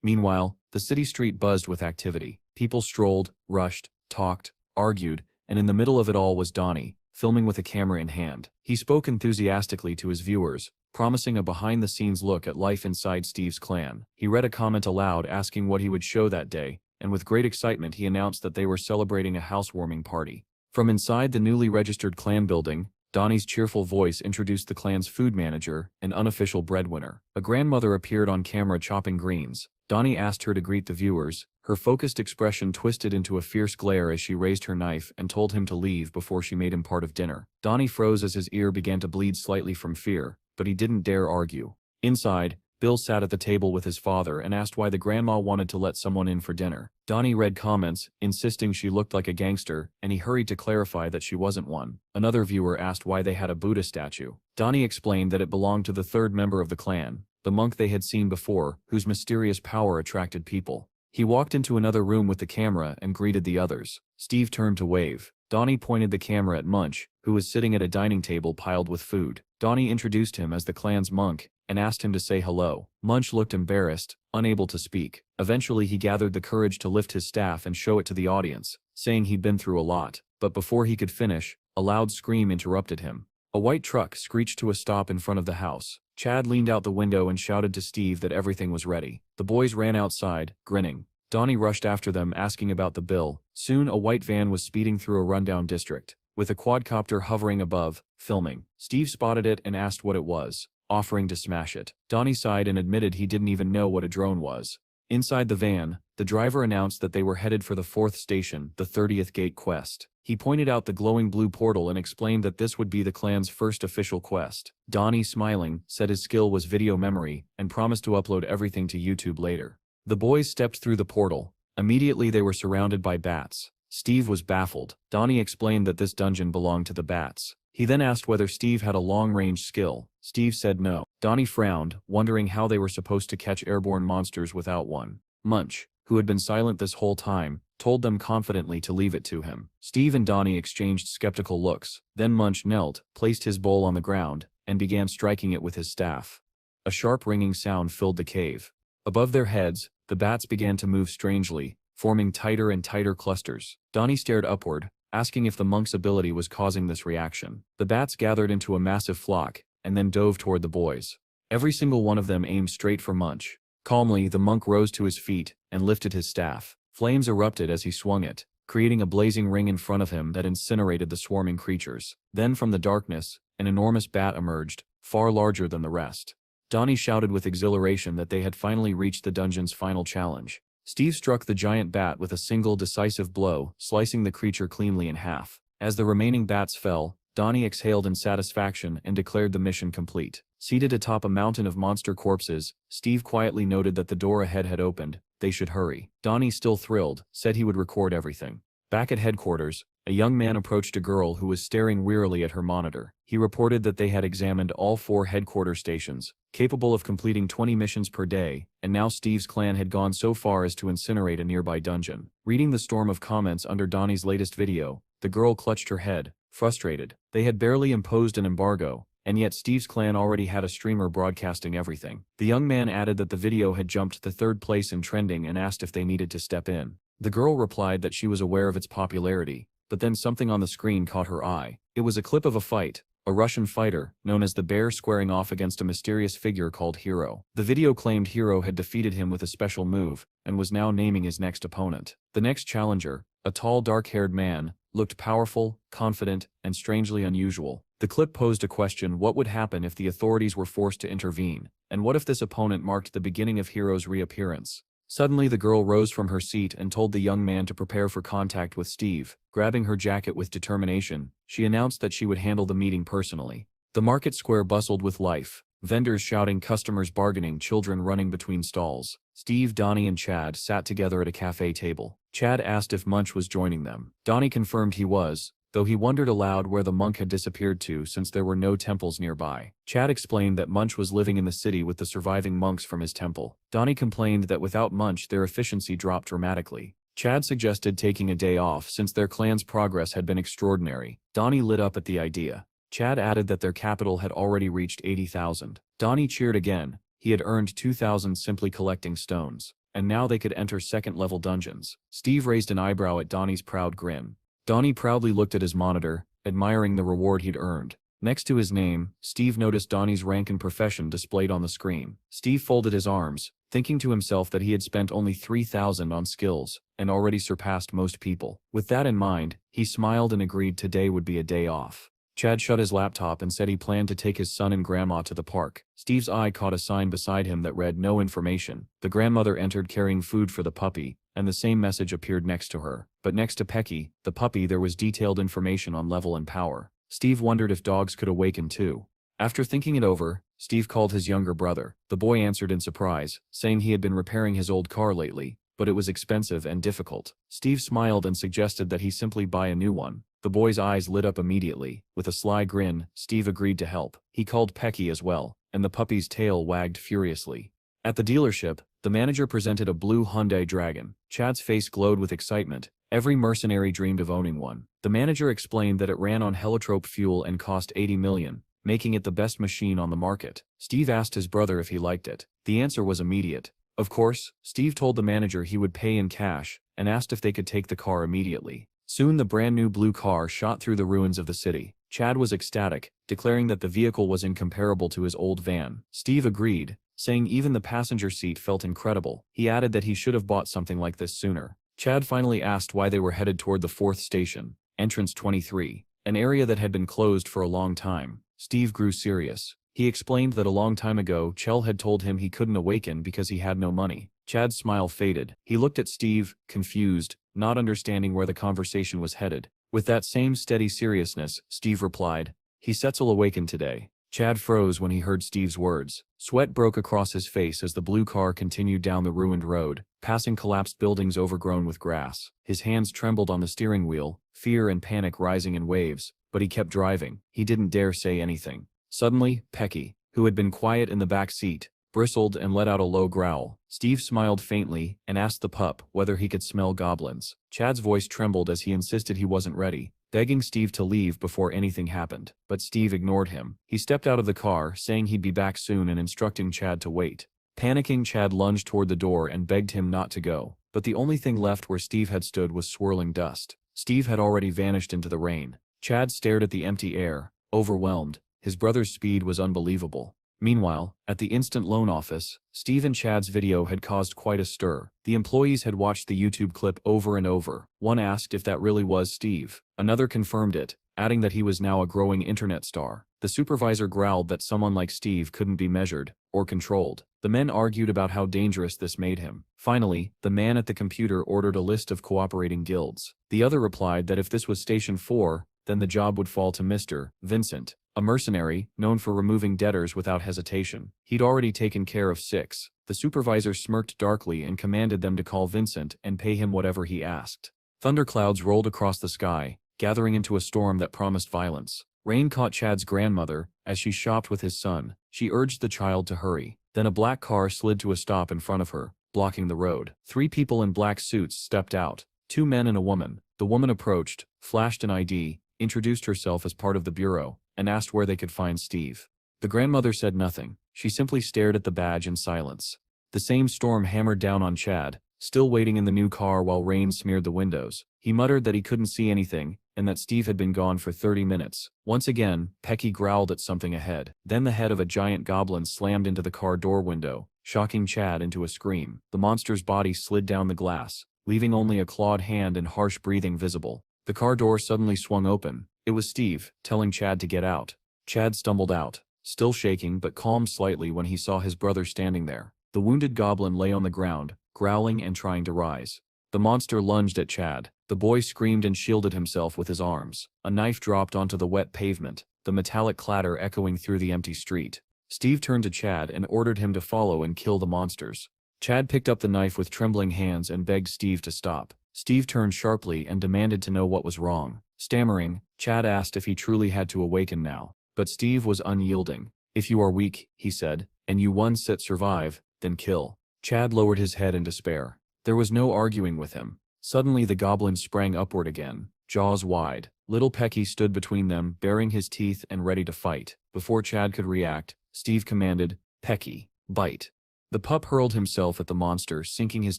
Meanwhile, the city street buzzed with activity. People strolled, rushed, talked, argued, and in the middle of it all was Donnie, filming with a camera in hand. He spoke enthusiastically to his viewers, promising a behind-the-scenes look at life inside Steve's clan. He read a comment aloud asking what he would show that day, and with great excitement he announced that they were celebrating a housewarming party. From inside the newly registered clan building, Donnie's cheerful voice introduced the clan's food manager, an unofficial breadwinner. A grandmother appeared on camera chopping greens. Donnie asked her to greet the viewers. Her focused expression twisted into a fierce glare as she raised her knife and told him to leave before she made him part of dinner. Donnie froze as his ear began to bleed slightly from fear, but he didn't dare argue. Inside, Bill sat at the table with his father and asked why the grandma wanted to let someone in for dinner. Donnie read comments, insisting she looked like a gangster, and he hurried to clarify that she wasn't one. Another viewer asked why they had a Buddha statue. Donnie explained that it belonged to the third member of the clan, the monk they had seen before, whose mysterious power attracted people. He walked into another room with the camera and greeted the others. Steve turned to wave. Donnie pointed the camera at Munch, who was sitting at a dining table piled with food. Donnie introduced him as the clan's monk and asked him to say hello. Munch looked embarrassed, unable to speak. Eventually he gathered the courage to lift his staff and show it to the audience, saying he'd been through a lot. But before he could finish, a loud scream interrupted him. A white truck screeched to a stop in front of the house. Chad leaned out the window and shouted to Steve that everything was ready. The boys ran outside, grinning. Donnie rushed after them asking about the bill. Soon a white van was speeding through a rundown district, with a quadcopter hovering above, filming. Steve spotted it and asked what it was, offering to smash it. Donnie sighed and admitted he didn't even know what a drone was. Inside the van, the driver announced that they were headed for the 4th station, the 30th Gate quest. He pointed out the glowing blue portal and explained that this would be the clan's first official quest. Donnie, smiling, said his skill was video memory and promised to upload everything to YouTube later. The boys stepped through the portal. Immediately they were surrounded by bats. Steve was baffled. Donnie explained that this dungeon belonged to the bats. He then asked whether Steve had a long-range skill. Steve said no. Donnie frowned, wondering how they were supposed to catch airborne monsters without one. Munch, who had been silent this whole time, told them confidently to leave it to him. Steve and Donnie exchanged skeptical looks. Then Munch knelt, placed his bowl on the ground, and began striking it with his staff. A sharp ringing sound filled the cave. Above their heads, the bats began to move strangely, forming tighter and tighter clusters. Donnie stared upward, asking if the monk's ability was causing this reaction. The bats gathered into a massive flock, and then dove toward the boys. Every single one of them aimed straight for Munch. Calmly, the monk rose to his feet and lifted his staff. Flames erupted as he swung it, creating a blazing ring in front of him that incinerated the swarming creatures. Then from the darkness, an enormous bat emerged, far larger than the rest. Donnie shouted with exhilaration that they had finally reached the dungeon's final challenge. Steve struck the giant bat with a single decisive blow, slicing the creature cleanly in half. As the remaining bats fell, Donnie exhaled in satisfaction and declared the mission complete. Seated atop a mountain of monster corpses, Steve quietly noted that the door ahead had opened. They should hurry. Donnie, still thrilled, said he would record everything. Back at headquarters, a young man approached a girl who was staring wearily at her monitor. He reported that they had examined all 4 headquarters stations, capable of completing 20 missions per day, and now Steve's clan had gone so far as to incinerate a nearby dungeon. Reading the storm of comments under Donnie's latest video, the girl clutched her head, frustrated. They had barely imposed an embargo, and yet Steve's clan already had a streamer broadcasting everything. The young man added that the video had jumped to 3rd place in trending and asked if they needed to step in. The girl replied that she was aware of its popularity, but then something on the screen caught her eye. It was a clip of a fight, a Russian fighter, known as the Bear, squaring off against a mysterious figure called Hero. The video claimed Hero had defeated him with a special move, and was now naming his next opponent. The next challenger, a tall dark-haired man, looked powerful, confident, and strangely unusual. The clip posed a question: what would happen if the authorities were forced to intervene, and what if this opponent marked the beginning of Hero's reappearance? Suddenly the girl rose from her seat and told the young man to prepare for contact with Steve. Grabbing her jacket with determination, she announced that she would handle the meeting personally. The market square bustled with life, vendors shouting, customers bargaining, children running between stalls. Steve, Donnie, and Chad sat together at a cafe table. Chad asked if Munch was joining them. Donnie confirmed he was, though he wondered aloud where the monk had disappeared to since there were no temples nearby. Chad explained that Munch was living in the city with the surviving monks from his temple. Donnie complained that without Munch their efficiency dropped dramatically. Chad suggested taking a day off since their clan's progress had been extraordinary. Donnie lit up at the idea. Chad added that their capital had already reached 80,000. Donnie cheered again. He had earned 2,000 simply collecting stones, and now they could enter 2nd-level dungeons. Steve raised an eyebrow at Donnie's proud grin. Donnie proudly looked at his monitor, admiring the reward he'd earned. Next to his name, Steve noticed Donnie's rank and profession displayed on the screen. Steve folded his arms, thinking to himself that he had spent only 3,000 on skills, and already surpassed most people. With that in mind, he smiled and agreed today would be a day off. Chad shut his laptop and said he planned to take his son and grandma to the park. Steve's eye caught a sign beside him that read "No information." The grandmother entered carrying food for the puppy, and the same message appeared next to her. But next to Pecky, the puppy, there was detailed information on level and power. Steve wondered if dogs could awaken too. After thinking it over, Steve called his younger brother. The boy answered in surprise, saying he had been repairing his old car lately, but it was expensive and difficult. Steve smiled and suggested that he simply buy a new one. The boy's eyes lit up immediately. With a sly grin, Steve agreed to help. He called Pecky as well, and the puppy's tail wagged furiously. At the dealership, the manager presented a blue Hyundai Dragon. Chad's face glowed with excitement. Every mercenary dreamed of owning one. The manager explained that it ran on heliotrope fuel and cost 80 million, making it the best machine on the market. Steve asked his brother if he liked it. The answer was immediate. Of course, Steve told the manager he would pay in cash, and asked if they could take the car immediately. Soon the brand new blue car shot through the ruins of the city. Chad was ecstatic, declaring that the vehicle was incomparable to his old van. Steve agreed, saying even the passenger seat felt incredible. He added that he should have bought something like this sooner. Chad finally asked why they were headed toward the 4th station, entrance 23, an area that had been closed for a long time. Steve grew serious. He explained that a long time ago Chell had told him he couldn't awaken because he had no money. Chad's smile faded. He looked at Steve, confused, not understanding where the conversation was headed. With that same steady seriousness, Steve replied, "He sets'll awaken today." Chad froze when he heard Steve's words. Sweat broke across his face as the blue car continued down the ruined road, passing collapsed buildings overgrown with grass. His hands trembled on the steering wheel, fear and panic rising in waves, but he kept driving. He didn't dare say anything. Suddenly, Pecky, who had been quiet in the back seat, bristled and let out a low growl. Steve smiled faintly and asked the pup whether he could smell goblins. Chad's voice trembled as he insisted he wasn't ready, begging Steve to leave before anything happened. But Steve ignored him. He stepped out of the car, saying he'd be back soon and instructing Chad to wait. Panicking, Chad lunged toward the door and begged him not to go. but the only thing left where Steve had stood was swirling dust. Steve had already vanished into the rain. Chad stared at the empty air, overwhelmed. His brother's speed was unbelievable. Meanwhile, at the instant loan office, Steve and Chad's video had caused quite a stir. The employees had watched the YouTube clip over and over. One asked if that really was Steve. Another confirmed it, adding that he was now a growing internet star. The supervisor growled that someone like Steve couldn't be measured or controlled. The men argued about how dangerous this made him. Finally, the man at the computer ordered a list of cooperating guilds. The other replied that if this was Station 4, then the job would fall to Mr. Vincent, a mercenary known for removing debtors without hesitation. He'd already taken care of 6. The supervisor smirked darkly and commanded them to call Vincent and pay him whatever he asked. Thunderclouds rolled across the sky, gathering into a storm that promised violence. Rain caught Chad's grandmother as she shopped with his son. She urged the child to hurry. Then a black car slid to a stop in front of her, blocking the road. 3 people in black suits stepped out, 2 men and a woman. The woman approached, flashed an ID, introduced herself as part of the bureau, and asked where they could find Steve. The grandmother said nothing. She simply stared at the badge in silence. The same storm hammered down on Chad, still waiting in the new car while rain smeared the windows. He muttered that he couldn't see anything, and that Steve had been gone for 30 minutes. Once again, Pecky growled at something ahead. Then the head of a giant goblin slammed into the car door window, shocking Chad into a scream. The monster's body slid down the glass, leaving only a clawed hand and harsh breathing visible. The car door suddenly swung open. It was Steve, telling Chad to get out. Chad stumbled out, still shaking but calmed slightly when he saw his brother standing there. The wounded goblin lay on the ground, growling and trying to rise. The monster lunged at Chad. The boy screamed and shielded himself with his arms. A knife dropped onto the wet pavement, the metallic clatter echoing through the empty street. Steve turned to Chad and ordered him to follow and kill the monsters. Chad picked up the knife with trembling hands and begged Steve to stop. Steve turned sharply and demanded to know what was wrong. Stammering, Chad asked if he truly had to awaken now. But Steve was unyielding. "If you are weak," he said, "and you one set survive, then kill." Chad lowered his head in despair. There was no arguing with him. Suddenly the goblin sprang upward again, jaws wide. Little Pecky stood between them, baring his teeth and ready to fight. Before Chad could react, Steve commanded, "Pecky, bite." The pup hurled himself at the monster, sinking his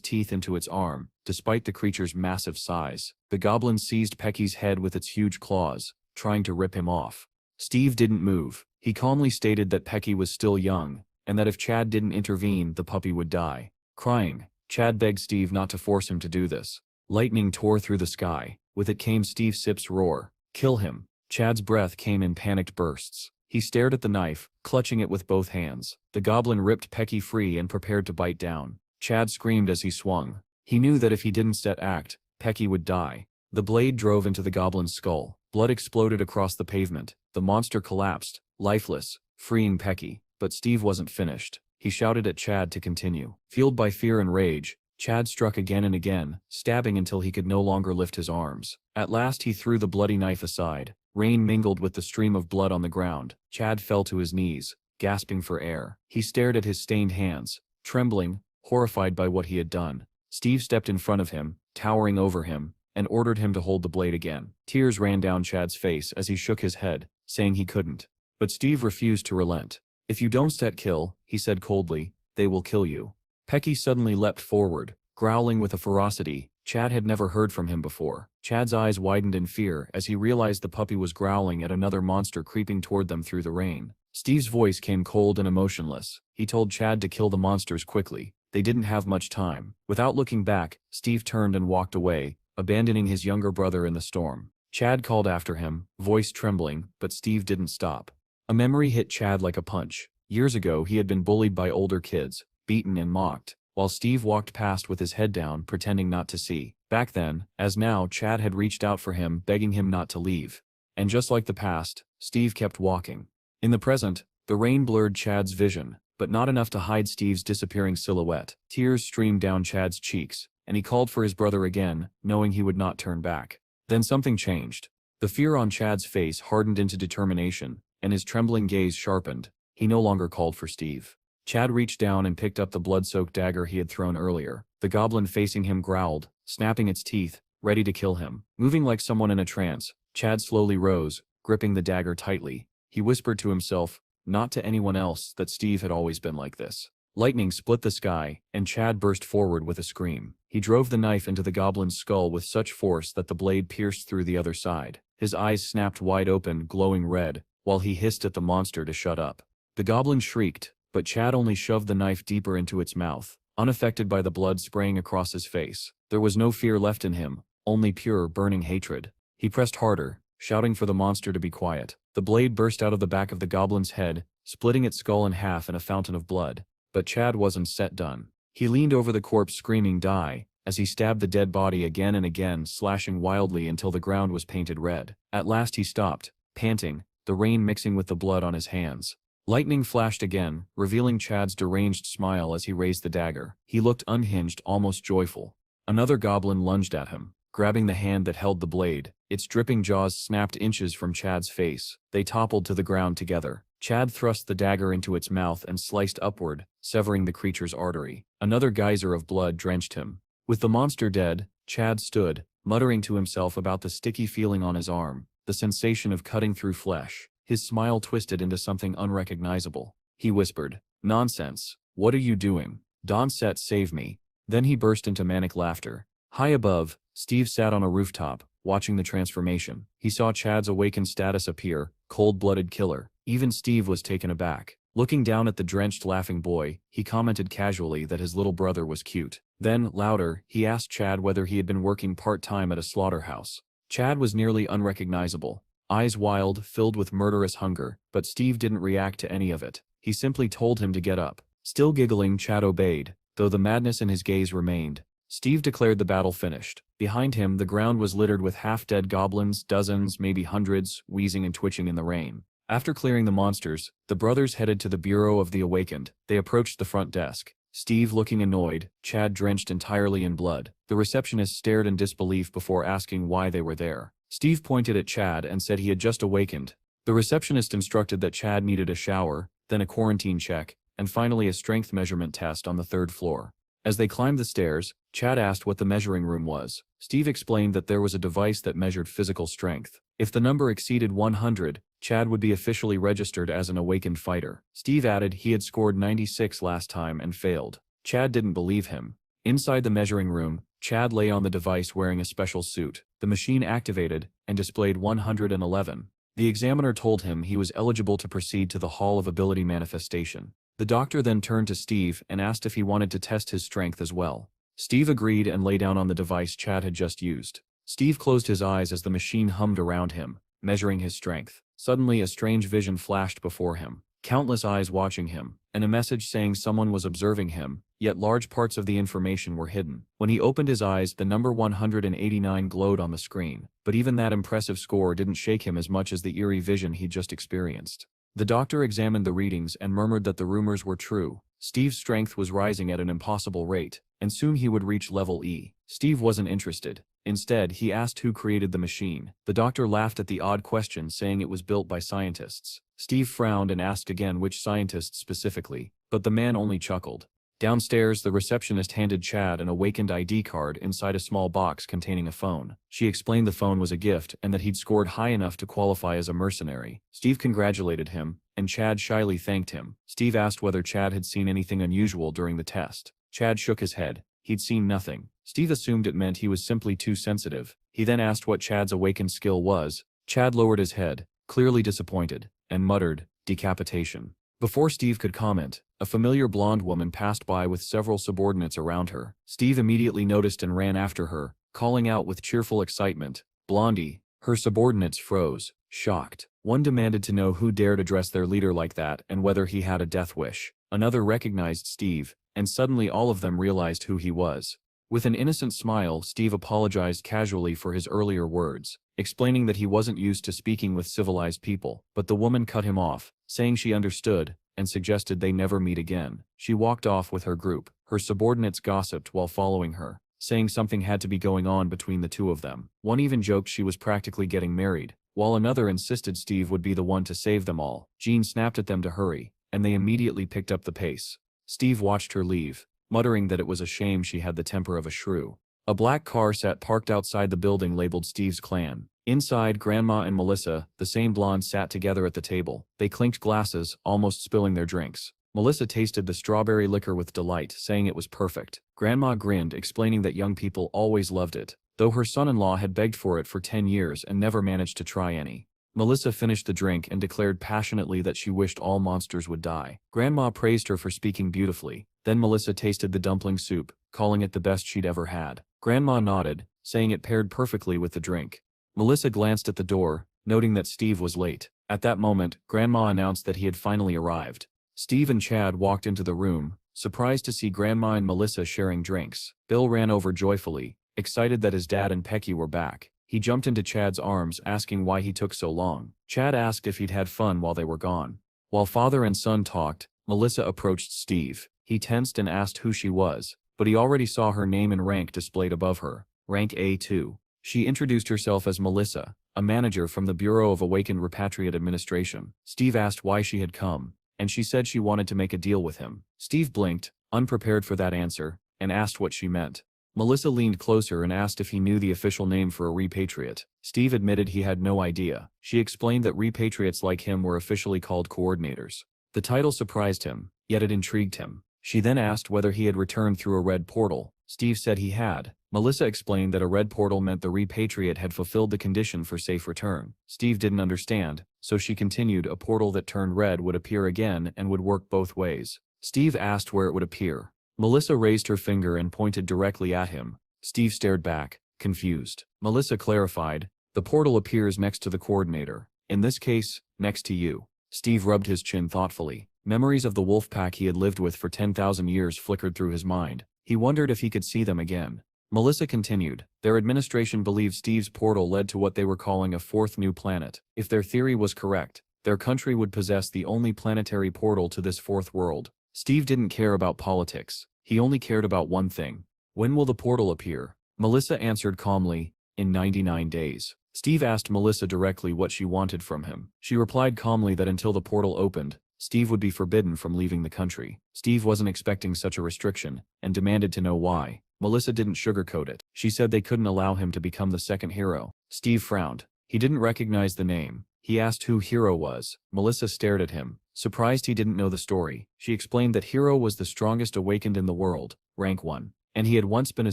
teeth into its arm. Despite the creature's massive size, the goblin seized Pecky's head with its huge claws, trying to rip him off. Steve didn't move. He calmly stated that Pecky was still young, and that if Chad didn't intervene, the puppy would die. Crying, Chad begged Steve not to force him to do this. Lightning tore through the sky. With it came Steve Sip's roar. "Kill him." Chad's breath came in panicked bursts. He stared at the knife, clutching it with both hands. The goblin ripped Pecky free and prepared to bite down. Chad screamed as he swung. He knew that if he didn't set act, Pecky would die. The blade drove into the goblin's skull. Blood exploded across the pavement. The monster collapsed, lifeless, freeing Pecky. But Steve wasn't finished. He shouted at Chad to continue. Fueled by fear and rage, Chad struck again and again, stabbing until he could no longer lift his arms. At last he threw the bloody knife aside. Rain mingled with the stream of blood on the ground. Chad fell to his knees, gasping for air. He stared at his stained hands, trembling, horrified by what he had done. Steve stepped in front of him, towering over him, and ordered him to hold the blade again. Tears ran down Chad's face as he shook his head, saying he couldn't. But Steve refused to relent. "If you don't set kill," he said coldly, "they will kill you." Pecky suddenly leapt forward, growling with a ferocity Chad had never heard from him before. Chad's eyes widened in fear as he realized the puppy was growling at another monster creeping toward them through the rain. Steve's voice came cold and emotionless. He told Chad to kill the monsters quickly. They didn't have much time. Without looking back, Steve turned and walked away, abandoning his younger brother in the storm. Chad called after him, voice trembling, but Steve didn't stop. A memory hit Chad like a punch. Years ago he had been bullied by older kids, beaten and mocked, while Steve walked past with his head down, pretending not to see. Back then, as now, Chad had reached out for him, begging him not to leave. And just like the past, Steve kept walking. In the present, the rain blurred Chad's vision, but not enough to hide Steve's disappearing silhouette. Tears streamed down Chad's cheeks, and he called for his brother again, knowing he would not turn back. Then something changed. The fear on Chad's face hardened into determination, and his trembling gaze sharpened. He no longer called for Steve. Chad reached down and picked up the blood-soaked dagger he had thrown earlier. The goblin facing him growled, snapping its teeth, ready to kill him. Moving like someone in a trance, Chad slowly rose, gripping the dagger tightly. He whispered to himself, not to anyone else, that Steve had always been like this. Lightning split the sky, and Chad burst forward with a scream. He He drove the knife into the goblin's skull with such force that the blade pierced through the other side. His eyes snapped wide open, glowing red, while he hissed at the monster to shut up. The goblin shrieked, but Chad only shoved the knife deeper into its mouth, unaffected by the blood spraying across his face. There was no fear left in him, only pure, burning hatred. He pressed harder, shouting for the monster to be quiet. The blade burst out of the back of the goblin's head, splitting its skull in half in a fountain of blood. But Chad wasn't done. He leaned over the corpse screaming "Die!" as he stabbed the dead body again and again, slashing wildly until the ground was painted red. At last he stopped, panting, the rain mixing with the blood on his hands. Lightning flashed again, revealing Chad's deranged smile as he raised the dagger. He looked unhinged, almost joyful. Another goblin lunged at him, grabbing the hand that held the blade. Its dripping jaws snapped inches from Chad's face. They toppled to the ground together. Chad thrust the dagger into its mouth and sliced upward, severing the creature's artery. Another geyser of blood drenched him. With the monster dead, Chad stood, muttering to himself about the sticky feeling on his arm, the sensation of cutting through flesh. His smile twisted into something unrecognizable. He whispered, "Nonsense. What are you doing? Donset, save me." Then he burst into manic laughter. High above, Steve sat on a rooftop, watching the transformation. He saw Chad's awakened status appear, cold-blooded killer. Even Steve was taken aback. Looking down at the drenched, laughing boy, he commented casually that his little brother was cute. Then, louder, he asked Chad whether he had been working part-time at a slaughterhouse. Chad was nearly unrecognizable. Eyes wild, filled with murderous hunger, but Steve didn't react to any of it. He simply told him to get up. Still giggling, Chad obeyed, though the madness in his gaze remained. Steve declared the battle finished. Behind him, the ground was littered with half-dead goblins, dozens, maybe hundreds, wheezing and twitching in the rain. After clearing the monsters, the brothers headed to the Bureau of the Awakened. They approached the front desk. Steve looking annoyed, Chad drenched entirely in blood. The receptionist stared in disbelief before asking why they were there. Steve pointed at Chad and said he had just awakened. The receptionist instructed that Chad needed a shower, then a quarantine check, and finally a strength measurement test on the 3rd floor. As they climbed the stairs, Chad asked what the measuring room was. Steve explained that there was a device that measured physical strength. If the number exceeded 100, Chad would be officially registered as an awakened fighter. Steve added he had scored 96 last time and failed. Chad didn't believe him. Inside the measuring room, Chad lay on the device wearing a special suit. The machine activated and displayed 111. The examiner told him he was eligible to proceed to the Hall of Ability Manifestation. The doctor then turned to Steve and asked if he wanted to test his strength as well. Steve agreed and lay down on the device Chad had just used. Steve closed his eyes as the machine hummed around him, measuring his strength. Suddenly a strange vision flashed before him. Countless eyes watching him, and a message saying someone was observing him, yet large parts of the information were hidden. When he opened his eyes, the number 189 glowed on the screen, but even that impressive score didn't shake him as much as the eerie vision he'd just experienced. The doctor examined the readings and murmured that the rumors were true. Steve's strength was rising at an impossible rate, and soon he would reach level E. Steve wasn't interested. Instead, he asked who created the machine. The doctor laughed at the odd question, saying it was built by scientists. Steve frowned and asked again which scientists specifically, but the man only chuckled. Downstairs, the receptionist handed Chad an awakened ID card inside a small box containing a phone. She explained the phone was a gift and that he'd scored high enough to qualify as a mercenary. Steve congratulated him, and Chad shyly thanked him. Steve asked whether Chad had seen anything unusual during the test. Chad shook his head. He'd seen nothing. Steve assumed it meant he was simply too sensitive. He then asked what Chad's awakened skill was. Chad lowered his head, clearly disappointed, and muttered, "Decapitation." Before Steve could comment, a familiar blonde woman passed by with several subordinates around her. Steve immediately noticed and ran after her, calling out with cheerful excitement, "Blondie!" Her subordinates froze, shocked. One demanded to know who dared address their leader like that and whether he had a death wish. Another recognized Steve, and suddenly all of them realized who he was. With an innocent smile, Steve apologized casually for his earlier words, explaining that he wasn't used to speaking with civilized people, but the woman cut him off, saying she understood, and suggested they never meet again. She walked off with her group. Her subordinates gossiped while following her, saying something had to be going on between the two of them. One even joked she was practically getting married, while another insisted Steve would be the one to save them all. Jean snapped at them to hurry, and they immediately picked up the pace. Steve watched her leave, muttering that it was a shame she had the temper of a shrew. A black car sat parked outside the building labeled Steve's Clan. Inside, Grandma and Melissa, the same blonde, sat together at the table. They clinked glasses, almost spilling their drinks. Melissa tasted the strawberry liquor with delight, saying it was perfect. Grandma grinned, explaining that young people always loved it, though her son-in-law had begged for it for 10 years and never managed to try any. Melissa finished the drink and declared passionately that she wished all monsters would die. Grandma praised her for speaking beautifully. Then Melissa tasted the dumpling soup, calling it the best she'd ever had. Grandma nodded, saying it paired perfectly with the drink. Melissa glanced at the door, noting that Steve was late. At that moment, Grandma announced that he had finally arrived. Steve and Chad walked into the room, surprised to see Grandma and Melissa sharing drinks. Bill ran over joyfully, excited that his dad and Pecky were back. He jumped into Chad's arms, asking why he took so long. Chad asked if he'd had fun while they were gone. While father and son talked, Melissa approached Steve. He tensed and asked who she was, but he already saw her name and rank displayed above her, rank A2. She introduced herself as Melissa, a manager from the Bureau of Awakened Repatriate Administration. Steve asked why she had come, and she said she wanted to make a deal with him. Steve blinked, unprepared for that answer, and asked what she meant. Melissa leaned closer and asked if he knew the official name for a repatriate. Steve admitted he had no idea. She explained that repatriates like him were officially called coordinators. The title surprised him, yet it intrigued him. She then asked whether he had returned through a red portal. Steve said he had. Melissa explained that a red portal meant the repatriate had fulfilled the condition for safe return. Steve didn't understand, so she continued a portal that turned red would appear again and would work both ways. Steve asked where it would appear. Melissa raised her finger and pointed directly at him. Steve stared back, confused. Melissa clarified, the portal appears next to the coordinator. In this case, next to you. Steve rubbed his chin thoughtfully. Memories of the wolf pack he had lived with for 10,000 years flickered through his mind. He wondered if he could see them again. Melissa continued, their administration believed Steve's portal led to what they were calling a fourth new planet. If their theory was correct, their country would possess the only planetary portal to this fourth world. Steve didn't care about politics. He only cared about one thing. When will the portal appear? Melissa answered calmly, in 99 days. Steve asked Melissa directly what she wanted from him. She replied calmly that until the portal opened, Steve would be forbidden from leaving the country. Steve wasn't expecting such a restriction, and demanded to know why. Melissa didn't sugarcoat it. She said they couldn't allow him to become the second hero. Steve frowned. He didn't recognize the name. He asked who Hero was. Melissa stared at him, surprised he didn't know the story. She explained that Hero was the strongest awakened in the world, rank 1, and he had once been a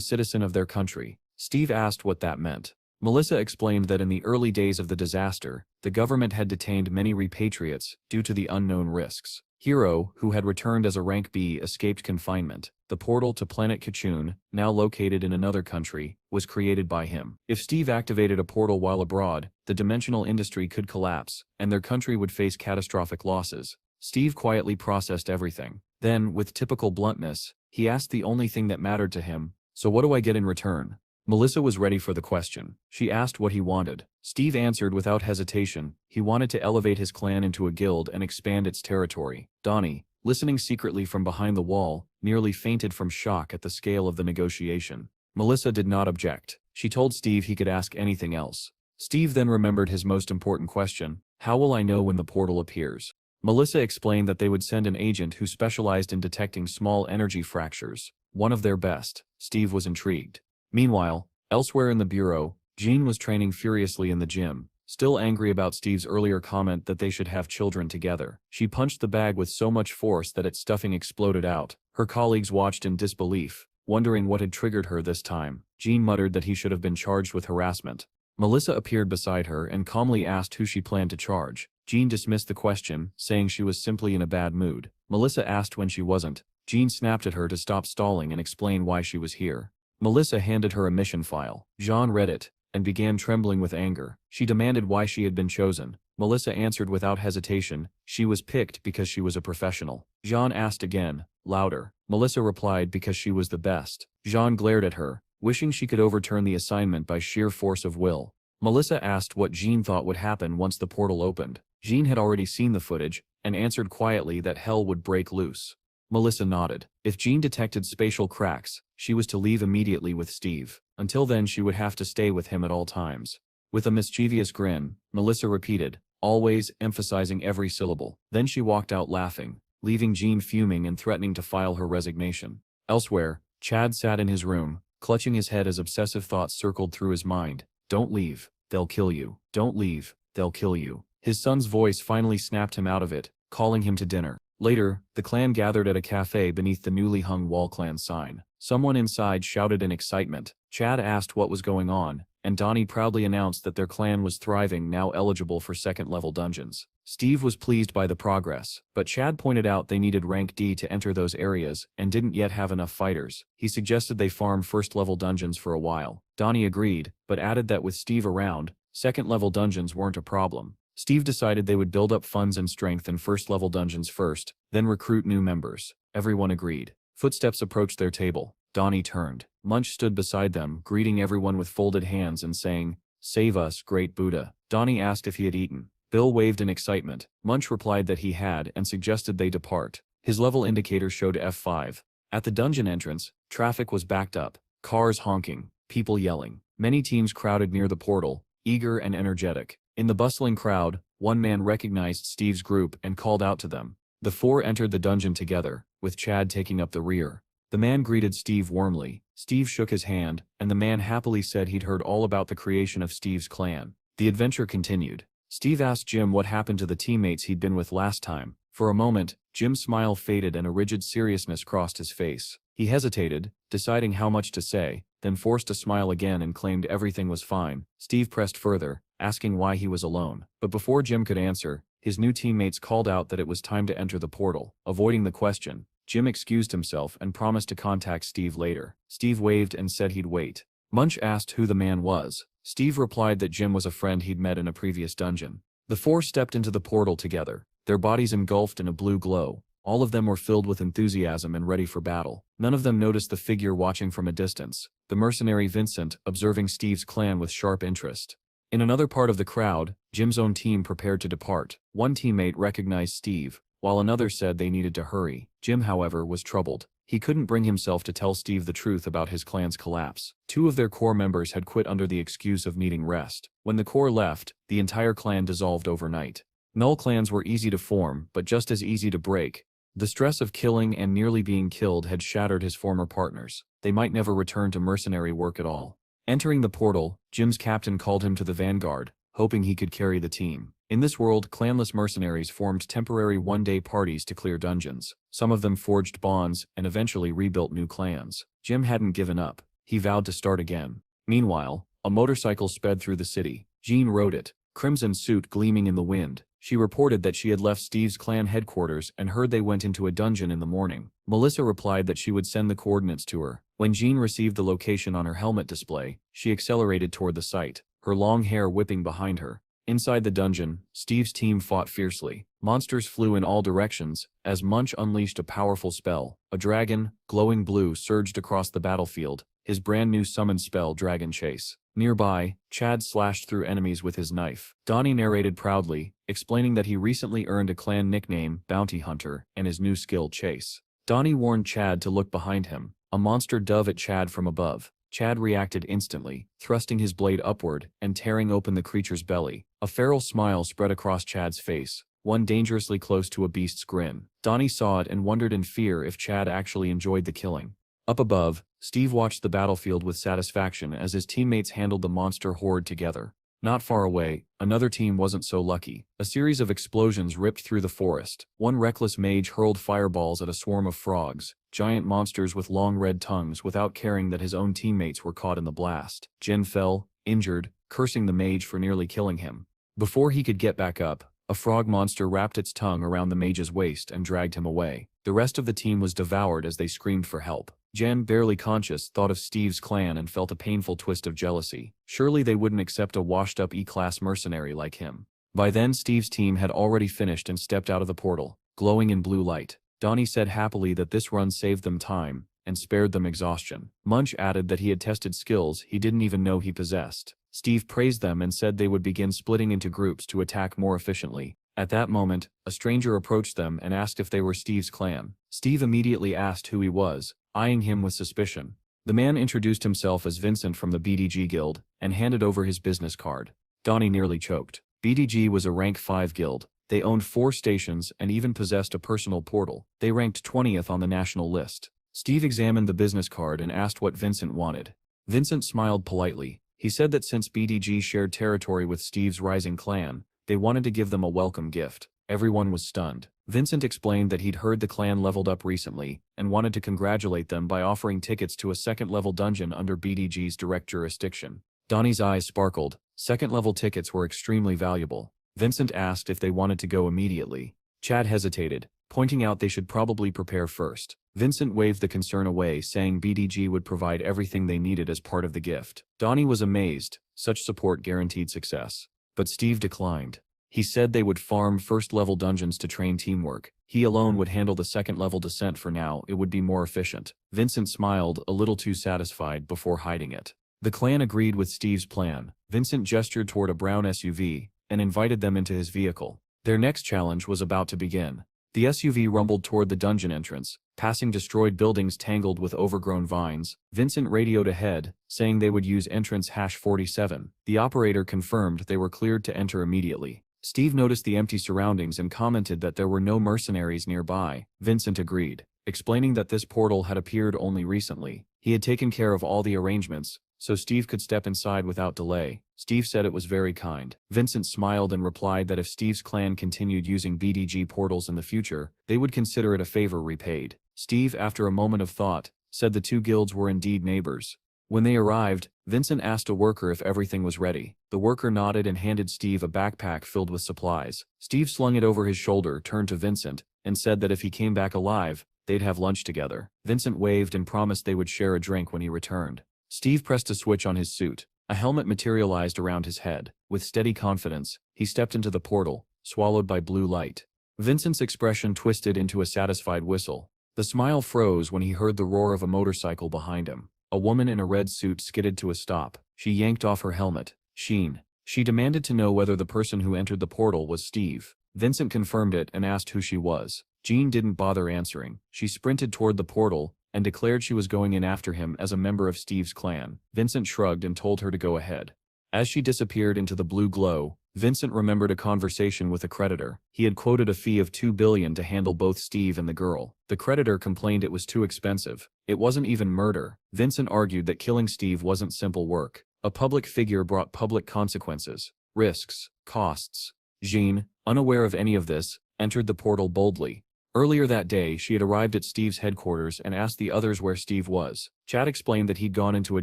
citizen of their country. Steve asked what that meant. Melissa explained that in the early days of the disaster, the government had detained many repatriates due to the unknown risks. Hero, who had returned as a rank B, escaped confinement. The portal to planet Kachun, now located in another country, was created by him. If Steve activated a portal while abroad, the dimensional industry could collapse, and their country would face catastrophic losses. Steve quietly processed everything. Then, with typical bluntness, he asked the only thing that mattered to him, so what do I get in return? Melissa was ready for the question. She asked what he wanted. Steve answered without hesitation. He wanted to elevate his clan into a guild and expand its territory. Donnie, listening secretly from behind the wall, nearly fainted from shock at the scale of the negotiation. Melissa did not object. She told Steve he could ask anything else. Steve then remembered his most important question. How will I know when the portal appears? Melissa explained that they would send an agent who specialized in detecting small energy fractures. One of their best. Steve was intrigued. Meanwhile, elsewhere in the bureau, Jean was training furiously in the gym, still angry about Steve's earlier comment that they should have children together. She punched the bag with so much force that its stuffing exploded out. Her colleagues watched in disbelief, wondering what had triggered her this time. Jean muttered that he should have been charged with harassment. Melissa appeared beside her and calmly asked who she planned to charge. Jean dismissed the question, saying she was simply in a bad mood. Melissa asked when she wasn't. Jean snapped at her to stop stalling and explain why she was here. Melissa handed her a mission file. Jean read it, and began trembling with anger. She demanded why she had been chosen. Melissa answered without hesitation, she was picked because she was a professional. Jean asked again, louder. Melissa replied because she was the best. Jean glared at her, wishing she could overturn the assignment by sheer force of will. Melissa asked what Jean thought would happen once the portal opened. Jean had already seen the footage, and answered quietly that hell would break loose. Melissa nodded. If Jean detected spatial cracks, she was to leave immediately with Steve. Until then she would have to stay with him at all times. With a mischievous grin, Melissa repeated, always, emphasizing every syllable. Then she walked out laughing, leaving Jean fuming and threatening to file her resignation. Elsewhere, Chad sat in his room, clutching his head as obsessive thoughts circled through his mind. Don't leave, they'll kill you. Don't leave, they'll kill you. His son's voice finally snapped him out of it, calling him to dinner. Later, the clan gathered at a cafe beneath the newly hung wall clan sign. Someone inside shouted in excitement. Chad asked what was going on, and Donnie proudly announced that their clan was thriving, now eligible for second-level dungeons. Steve was pleased by the progress, but Chad pointed out they needed rank D to enter those areas and didn't yet have enough fighters. He suggested they farm first-level dungeons for a while. Donnie agreed, but added that with Steve around, second-level dungeons weren't a problem. Steve decided they would build up funds and strength in first-level dungeons first, then recruit new members. Everyone agreed. Footsteps approached their table. Donnie turned. Munch stood beside them, greeting everyone with folded hands and saying, "Save us, great Buddha." Donnie asked if he had eaten. Bill waved in excitement. Munch replied that he had and suggested they depart. His level indicator showed F5. At the dungeon entrance, traffic was backed up, cars honking, people yelling. Many teams crowded near the portal, eager and energetic. In the bustling crowd, one man recognized Steve's group and called out to them. The four entered the dungeon together, with Chad taking up the rear. The man greeted Steve warmly. Steve shook his hand, and the man happily said he'd heard all about the creation of Steve's clan. The adventure continued. Steve asked Jim what happened to the teammates he'd been with last time. For a moment, Jim's smile faded and a rigid seriousness crossed his face. He hesitated, deciding how much to say, then forced a smile again and claimed everything was fine. Steve pressed further, asking why he was alone. But before Jim could answer, his new teammates called out that it was time to enter the portal. Avoiding the question, Jim excused himself and promised to contact Steve later. Steve waved and said he'd wait. Munch asked who the man was. Steve replied that Jim was a friend he'd met in a previous dungeon. The four stepped into the portal together, their bodies engulfed in a blue glow. All of them were filled with enthusiasm and ready for battle. None of them noticed the figure watching from a distance, the mercenary Vincent observing Steve's clan with sharp interest. In another part of the crowd, Jim's own team prepared to depart. One teammate recognized Steve, while another said they needed to hurry. Jim, however, was troubled. He couldn't bring himself to tell Steve the truth about his clan's collapse. Two of their core members had quit under the excuse of needing rest. When the core left, the entire clan dissolved overnight. Null clans were easy to form, but just as easy to break. The stress of killing and nearly being killed had shattered his former partners. They might never return to mercenary work at all. Entering the portal, Jim's captain called him to the vanguard, hoping he could carry the team. In this world, clanless mercenaries formed temporary one-day parties to clear dungeons. Some of them forged bonds and eventually rebuilt new clans. Jim hadn't given up. He vowed to start again. Meanwhile, a motorcycle sped through the city. Jean rode it, crimson suit gleaming in the wind. She reported that she had left Steve's clan headquarters and heard they went into a dungeon in the morning. Melissa replied that she would send the coordinates to her. When Jean received the location on her helmet display, she accelerated toward the site, her long hair whipping behind her. Inside the dungeon, Steve's team fought fiercely. Monsters flew in all directions, as Munch unleashed a powerful spell. A dragon, glowing blue, surged across the battlefield, his brand new summoned spell Dragon Chase. Nearby, Chad slashed through enemies with his knife. Donnie narrated proudly, explaining that he recently earned a clan nickname, Bounty Hunter, and his new skill, Chase. Donnie warned Chad to look behind him. A monster dove at Chad from above. Chad reacted instantly, thrusting his blade upward and tearing open the creature's belly. A feral smile spread across Chad's face, one dangerously close to a beast's grin. Donnie saw it and wondered in fear if Chad actually enjoyed the killing. Up above, Steve watched the battlefield with satisfaction as his teammates handled the monster horde together. Not far away, another team wasn't so lucky. A series of explosions ripped through the forest. One reckless mage hurled fireballs at a swarm of frogs, giant monsters with long red tongues, without caring that his own teammates were caught in the blast. Jin fell, injured, cursing the mage for nearly killing him. Before he could get back up, a frog monster wrapped its tongue around the mage's waist and dragged him away. The rest of the team was devoured as they screamed for help. Jen, barely conscious, thought of Steve's clan and felt a painful twist of jealousy. Surely they wouldn't accept a washed-up E-class mercenary like him. By then Steve's team had already finished and stepped out of the portal, glowing in blue light. Donnie said happily that this run saved them time and spared them exhaustion. Munch added that he had tested skills he didn't even know he possessed. Steve praised them and said they would begin splitting into groups to attack more efficiently. At that moment, a stranger approached them and asked if they were Steve's clan. Steve immediately asked who he was, eyeing him with suspicion. The man introduced himself as Vincent from the BDG guild and handed over his business card. Donnie nearly choked. BDG was a rank 5 guild. They owned 4 stations and even possessed a personal portal. They ranked 20th on the national list. Steve examined the business card and asked what Vincent wanted. Vincent smiled politely. He said that since BDG shared territory with Steve's rising clan, they wanted to give them a welcome gift. Everyone was stunned. Vincent explained that he'd heard the clan leveled up recently, and wanted to congratulate them by offering tickets to a second-level dungeon under BDG's direct jurisdiction. Donnie's eyes sparkled. Second-level tickets were extremely valuable. Vincent asked if they wanted to go immediately. Chad hesitated, pointing out they should probably prepare first. Vincent waved the concern away, saying BDG would provide everything they needed as part of the gift. Donnie was amazed. Such support guaranteed success. But Steve declined. He said they would farm first-level dungeons to train teamwork. He alone would handle the second-level descent for now. It would be more efficient. Vincent smiled, a little too satisfied, before hiding it. The clan agreed with Steve's plan. Vincent gestured toward a brown SUV and invited them into his vehicle. Their next challenge was about to begin. The SUV rumbled toward the dungeon entrance, passing destroyed buildings tangled with overgrown vines. Vincent radioed ahead, saying they would use entrance #47. The operator confirmed they were cleared to enter immediately. Steve noticed the empty surroundings and commented that there were no mercenaries nearby. Vincent agreed, explaining that this portal had appeared only recently. He had taken care of all the arrangements, so Steve could step inside without delay. Steve said it was very kind. Vincent smiled and replied that if Steve's clan continued using BDG portals in the future, they would consider it a favor repaid. Steve, after a moment of thought, said the two guilds were indeed neighbors. When they arrived, Vincent asked a worker if everything was ready. The worker nodded and handed Steve a backpack filled with supplies. Steve slung it over his shoulder, turned to Vincent, and said that if he came back alive, they'd have lunch together. Vincent waved and promised they would share a drink when he returned. Steve pressed a switch on his suit. A helmet materialized around his head. With steady confidence, he stepped into the portal, swallowed by blue light. Vincent's expression twisted into a satisfied whistle. The smile froze when he heard the roar of a motorcycle behind him. A woman in a red suit skidded to a stop. She yanked off her helmet. Sheen. She demanded to know whether the person who entered the portal was Steve. Vincent confirmed it and asked who she was. Jean didn't bother answering. She sprinted toward the portal and declared she was going in after him as a member of Steve's clan. Vincent shrugged and told her to go ahead. As she disappeared into the blue glow, Vincent remembered a conversation with a creditor. He had quoted a fee of $2 billion to handle both Steve and the girl. The creditor complained it was too expensive. It wasn't even murder. Vincent argued that killing Steve wasn't simple work. A public figure brought public consequences, risks, costs. Jean, unaware of any of this, entered the portal boldly. Earlier that day, she had arrived at Steve's headquarters and asked the others where Steve was. Chad explained that he'd gone into a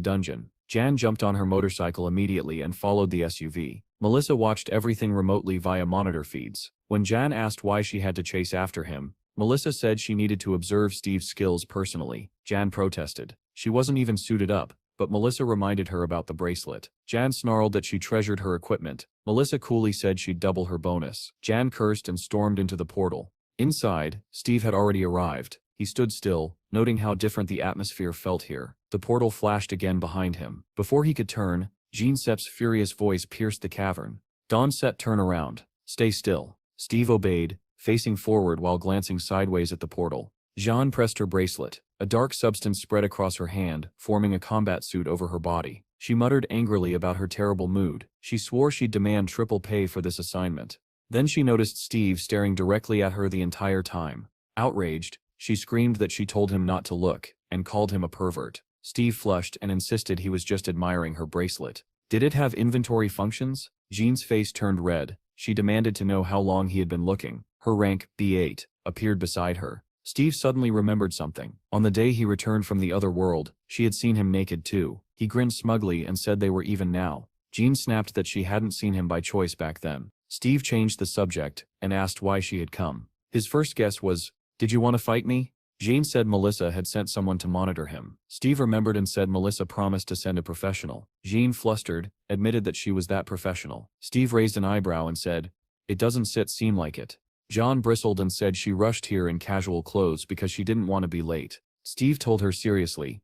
dungeon. Jan jumped on her motorcycle immediately and followed the SUV. Melissa watched everything remotely via monitor feeds. When Jan asked why she had to chase after him, Melissa said she needed to observe Steve's skills personally. Jan protested. She wasn't even suited up, but Melissa reminded her about the bracelet. Jan snarled that she treasured her equipment. Melissa coolly said she'd double her bonus. Jan cursed and stormed into the portal. Inside, Steve had already arrived. He stood still, noting how different the atmosphere felt here. The portal flashed again behind him. Before he could turn, Jean Sepp's furious voice pierced the cavern. Dawn Sepp, turn around. Stay still. Steve obeyed, facing forward while glancing sideways at the portal. Jean pressed her bracelet. A dark substance spread across her hand, forming a combat suit over her body. She muttered angrily about her terrible mood. She swore she'd demand triple pay for this assignment. Then she noticed Steve staring directly at her the entire time. Outraged, she screamed that she told him not to look, and called him a pervert. Steve flushed and insisted he was just admiring her bracelet. Did it have inventory functions? Jean's face turned red. She demanded to know how long he had been looking. Her rank, B8, appeared beside her. Steve suddenly remembered something. On the day he returned from the other world, she had seen him naked too. He grinned smugly and said they were even now. Jean snapped that she hadn't seen him by choice back then. Steve changed the subject and asked why she had come. His first guess was, "Did you want to fight me?" Jean said Melissa had sent someone to monitor him. Steve remembered and said Melissa promised to send a professional. Jean, flustered, admitted that she was that professional. Steve raised an eyebrow and said, "It doesn't seem like it." John bristled and said she rushed here in casual clothes because she didn't want to be late. Steve told her seriously.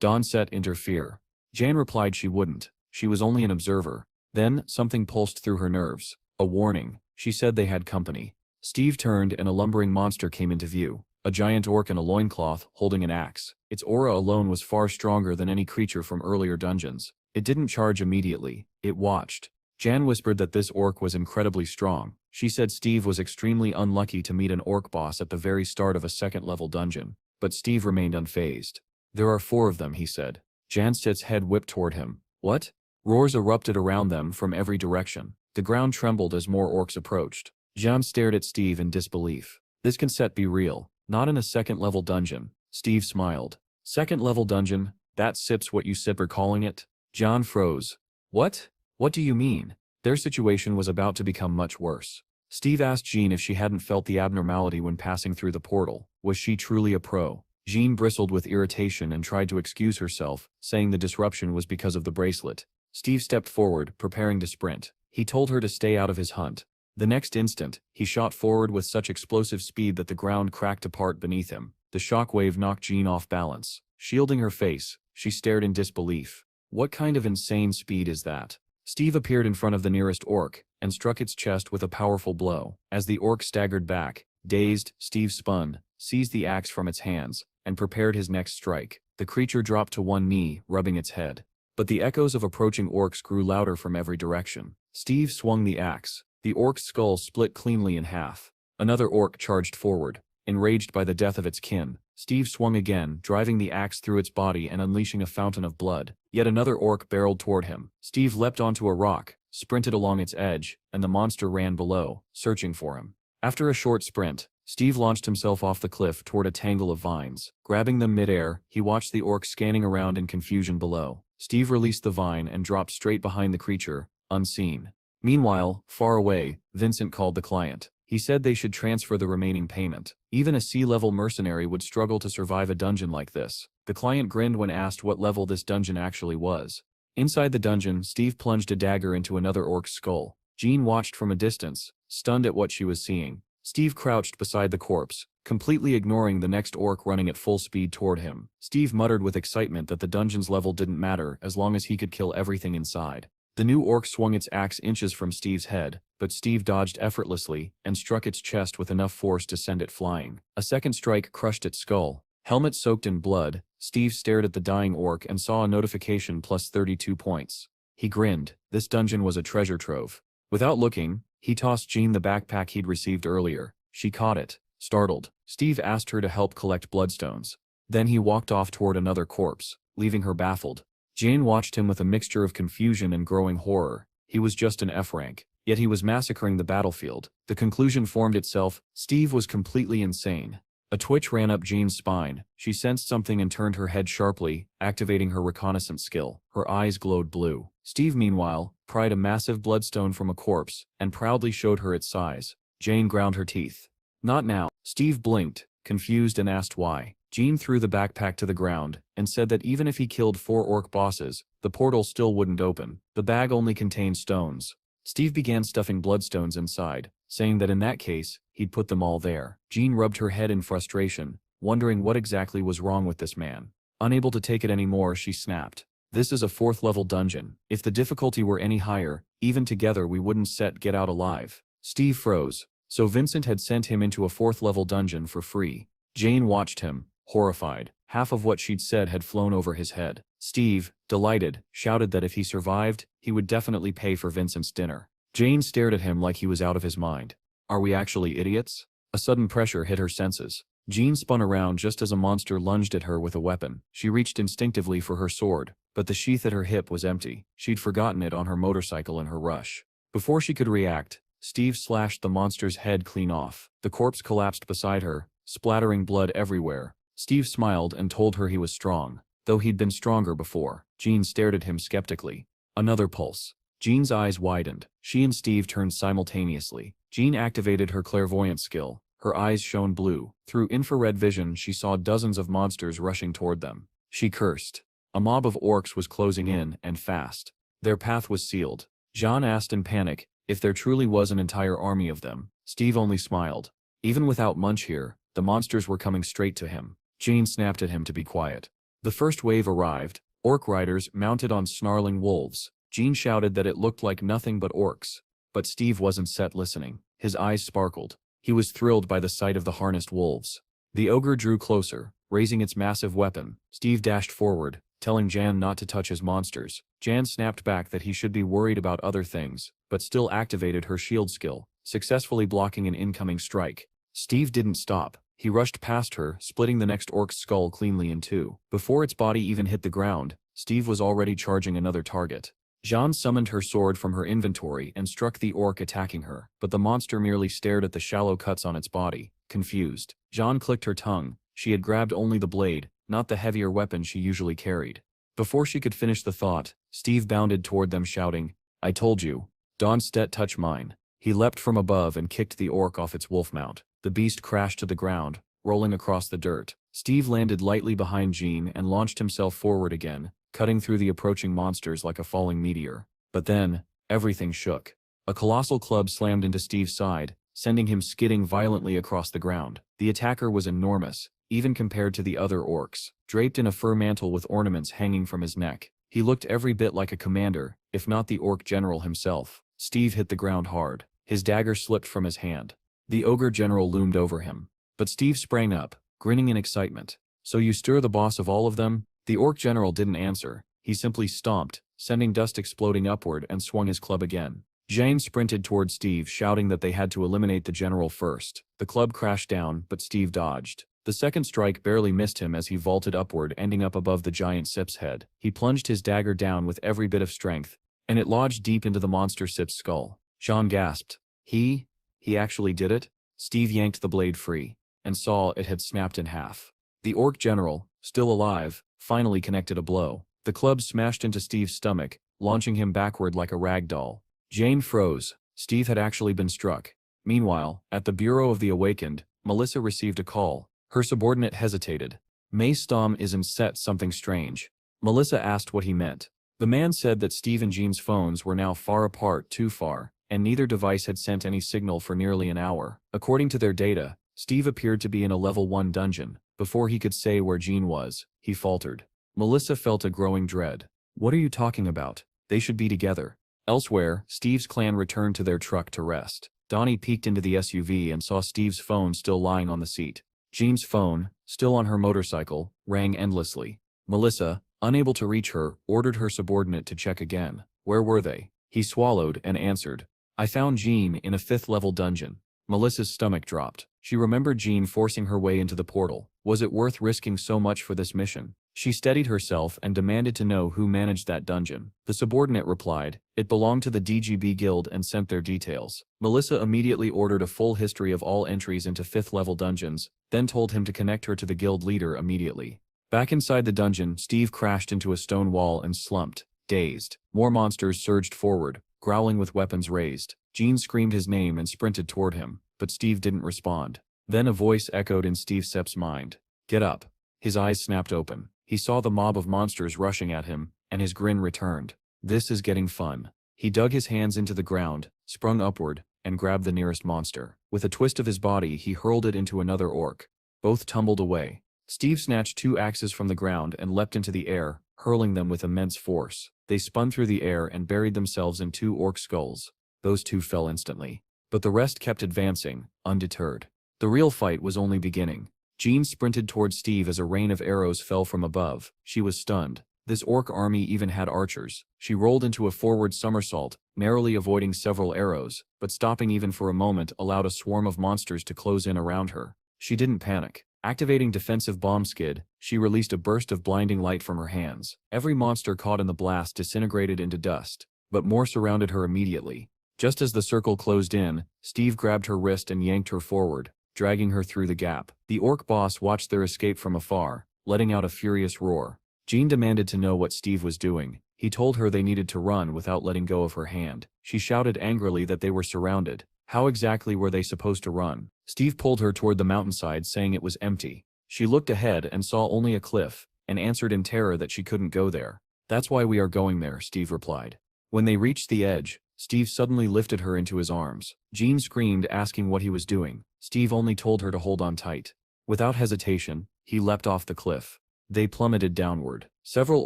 Dawn Sepp interfere. Jan replied she wouldn't. She was only an observer. Then, something pulsed through her nerves. A warning. She said they had company. Steve turned and a lumbering monster came into view. A giant orc in a loincloth, holding an axe. Its aura alone was far stronger than any creature from earlier dungeons. It didn't charge immediately. It watched. Jan whispered that this orc was incredibly strong. She said Steve was extremely unlucky to meet an orc boss at the very start of a second-level dungeon. But Steve remained unfazed. "There are 4 of them," he said. Jan Sepp's head whipped toward him. "What?" Roars erupted around them from every direction. The ground trembled as more orcs approached. Jan stared at Steve in disbelief. This can set be real. Not in a second-level dungeon. Steve smiled. Second-level dungeon? That sip's what you sip are calling it? John froze. What? What do you mean? Their situation was about to become much worse. Steve asked Jean if she hadn't felt the abnormality when passing through the portal. Was she truly a pro? Jean bristled with irritation and tried to excuse herself, saying the disruption was because of the bracelet. Steve stepped forward, preparing to sprint. He told her to stay out of his hunt. The next instant, he shot forward with such explosive speed that the ground cracked apart beneath him. The shockwave knocked Jean off balance. Shielding her face, she stared in disbelief. What kind of insane speed is that? Steve appeared in front of the nearest orc, and struck its chest with a powerful blow. As the orc staggered back, dazed, Steve spun, seized the axe from its hands, and prepared his next strike. The creature dropped to one knee, rubbing its head. But the echoes of approaching orcs grew louder from every direction. Steve swung the axe. The orc's skull split cleanly in half. Another orc charged forward, enraged by the death of its kin. Steve swung again, driving the axe through its body and unleashing a fountain of blood. Yet another orc barreled toward him. Steve leapt onto a rock, sprinted along its edge, and the monster ran below, searching for him. After a short sprint, Steve launched himself off the cliff toward a tangle of vines. Grabbing them mid-air, he watched the orc scanning around in confusion below. Steve released the vine and dropped straight behind the creature, unseen. Meanwhile, far away, Vincent called the client. He said they should transfer the remaining payment. Even a C-level mercenary would struggle to survive a dungeon like this. The client grinned when asked what level this dungeon actually was. Inside the dungeon, Steve plunged a dagger into another orc's skull. Jean watched from a distance, stunned at what she was seeing. Steve crouched beside the corpse, completely ignoring the next orc running at full speed toward him. Steve muttered with excitement that the dungeon's level didn't matter as long as he could kill everything inside. The new orc swung its axe inches from Steve's head, but Steve dodged effortlessly and struck its chest with enough force to send it flying. A second strike crushed its skull. Helmet soaked in blood, Steve stared at the dying orc and saw a notification plus 32 points. He grinned. This dungeon was a treasure trove. Without looking, he tossed Jean the backpack he'd received earlier. She caught it. Startled, Steve asked her to help collect bloodstones. Then he walked off toward another corpse, leaving her baffled. Jane watched him with a mixture of confusion and growing horror. He was just an F rank, yet he was massacring the battlefield. The conclusion formed itself: Steve was completely insane. A twitch ran up Jean's spine. She sensed something and turned her head sharply, activating her reconnaissance skill. Her eyes glowed blue. Steve, meanwhile, pried a massive bloodstone from a corpse and proudly showed her its size. Jane ground her teeth. Not now. Steve blinked, confused, and asked why. Jean threw the backpack to the ground and said that even if he killed 4 orc bosses, the portal still wouldn't open. The bag only contained stones. Steve began stuffing bloodstones inside, saying that in that case, he'd put them all there. Jean rubbed her head in frustration, wondering what exactly was wrong with this man. Unable to take it anymore, she snapped. This is a 4th level dungeon. If the difficulty were any higher, even together we wouldn't get out alive. Steve froze. So Vincent had sent him into a 4th level dungeon for free. Jane watched him, horrified. Half of what she'd said had flown over his head. Steve, delighted, shouted that if he survived, he would definitely pay for Vincent's dinner. Jane stared at him like he was out of his mind. Are we actually idiots? A sudden pressure hit her senses. Jean spun around just as a monster lunged at her with a weapon. She reached instinctively for her sword, but the sheath at her hip was empty. She'd forgotten it on her motorcycle in her rush. Before she could react, Steve slashed the monster's head clean off. The corpse collapsed beside her, splattering blood everywhere. Steve smiled and told her he was strong, though he'd been stronger before. Jean stared at him skeptically. Another pulse. Jean's eyes widened. She and Steve turned simultaneously. Jean activated her clairvoyant skill. Her eyes shone blue. Through infrared vision, she saw dozens of monsters rushing toward them. She cursed. A mob of orcs was closing in, and fast. Their path was sealed. Jean asked in panic if there truly was an entire army of them. Steve only smiled. Even without Munch here, the monsters were coming straight to him. Jean snapped at him to be quiet. The first wave arrived, orc riders mounted on snarling wolves. Jean shouted that it looked like nothing but orcs. But Steve wasn't listening. His eyes sparkled. He was thrilled by the sight of the harnessed wolves. The ogre drew closer, raising its massive weapon. Steve dashed forward, telling Jan not to touch his monsters. Jan snapped back that he should be worried about other things, but still activated her shield skill, successfully blocking an incoming strike. Steve didn't stop. He rushed past her, splitting the next orc's skull cleanly in two. Before its body even hit the ground, Steve was already charging another target. Jean summoned her sword from her inventory and struck the orc attacking her, but the monster merely stared at the shallow cuts on its body, confused. Jean clicked her tongue. She had grabbed only the blade, not the heavier weapon she usually carried. Before she could finish the thought, Steve bounded toward them shouting, "I told you. Don't touch mine." He leapt from above and kicked the orc off its wolf mount. The beast crashed to the ground, rolling across the dirt. Steve landed lightly behind Jean and launched himself forward again, cutting through the approaching monsters like a falling meteor. But then, everything shook. A colossal club slammed into Steve's side, sending him skidding violently across the ground. The attacker was enormous, even compared to the other orcs, draped in a fur mantle with ornaments hanging from his neck. He looked every bit like a commander, if not the orc general himself. Steve hit the ground hard. His dagger slipped from his hand. The ogre general loomed over him. But Steve sprang up, grinning in excitement. "So you stir the boss of all of them?" The orc general didn't answer. He simply stomped, sending dust exploding upward, and swung his club again. Jane sprinted toward Steve, shouting that they had to eliminate the general first. The club crashed down, but Steve dodged. The second strike barely missed him as he vaulted upward, ending up above the giant Sip's head. He plunged his dagger down with every bit of strength, and it lodged deep into the monster Sip's skull. Sean gasped. He actually did it? Steve yanked the blade free, and saw it had snapped in half. The orc general, still alive, finally connected a blow. The club smashed into Steve's stomach, launching him backward like a rag doll. Jane froze. Steve had actually been struck. Meanwhile, at the Bureau of the Awakened, Melissa received a call. Her subordinate hesitated. "May Stom isn't set something strange." Melissa asked what he meant. The man said that Steve and Jean's phones were now far apart, too far, and neither device had sent any signal for nearly an hour. According to their data, Steve appeared to be in a level 1 dungeon. Before he could say where Jean was, he faltered. Melissa felt a growing dread. "What are you talking about? They should be together." Elsewhere, Steve's clan returned to their truck to rest. Donnie peeked into the SUV and saw Steve's phone still lying on the seat. Jean's phone, still on her motorcycle, rang endlessly. Melissa, unable to reach her, ordered her subordinate to check again. Where were they? He swallowed and answered. "I found Jean in a 5th-level dungeon." Melissa's stomach dropped. She remembered Jean forcing her way into the portal. Was it worth risking so much for this mission? She steadied herself and demanded to know who managed that dungeon. The subordinate replied, "It belonged to the DGB Guild," and sent their details. Melissa immediately ordered a full history of all entries into 5th-level dungeons, then told him to connect her to the guild leader immediately. Back inside the dungeon, Steve crashed into a stone wall and slumped, dazed. More monsters surged forward, growling with weapons raised. Jean screamed his name and sprinted toward him, but Steve didn't respond. Then a voice echoed in Steve Sepp's mind. "Get up." His eyes snapped open. He saw the mob of monsters rushing at him, and his grin returned. This is getting fun. He dug his hands into the ground, sprung upward, and grabbed the nearest monster. With a twist of his body, he hurled it into another orc. Both tumbled away. Steve snatched 2 axes from the ground and leapt into the air, hurling them with immense force. They spun through the air and buried themselves in 2 orc skulls. Those 2 fell instantly. But the rest kept advancing, undeterred. The real fight was only beginning. Jean sprinted towards Steve as a rain of arrows fell from above. She was stunned. This orc army even had archers. She rolled into a forward somersault, narrowly avoiding several arrows, but stopping even for a moment allowed a swarm of monsters to close in around her. She didn't panic. Activating defensive bomb skid, she released a burst of blinding light from her hands. Every monster caught in the blast disintegrated into dust, but more surrounded her immediately. Just as the circle closed in, Steve grabbed her wrist and yanked her forward, dragging her through the gap. The orc boss watched their escape from afar, letting out a furious roar. Jean demanded to know what Steve was doing. He told her they needed to run without letting go of her hand. She shouted angrily that they were surrounded. How exactly were they supposed to run? Steve pulled her toward the mountainside, saying it was empty. She looked ahead and saw only a cliff, and answered in terror that she couldn't go there. "That's why we are going there," Steve replied. When they reached the edge, Steve suddenly lifted her into his arms. Jean screamed, asking what he was doing. Steve only told her to hold on tight. Without hesitation, he leapt off the cliff. They plummeted downward. Several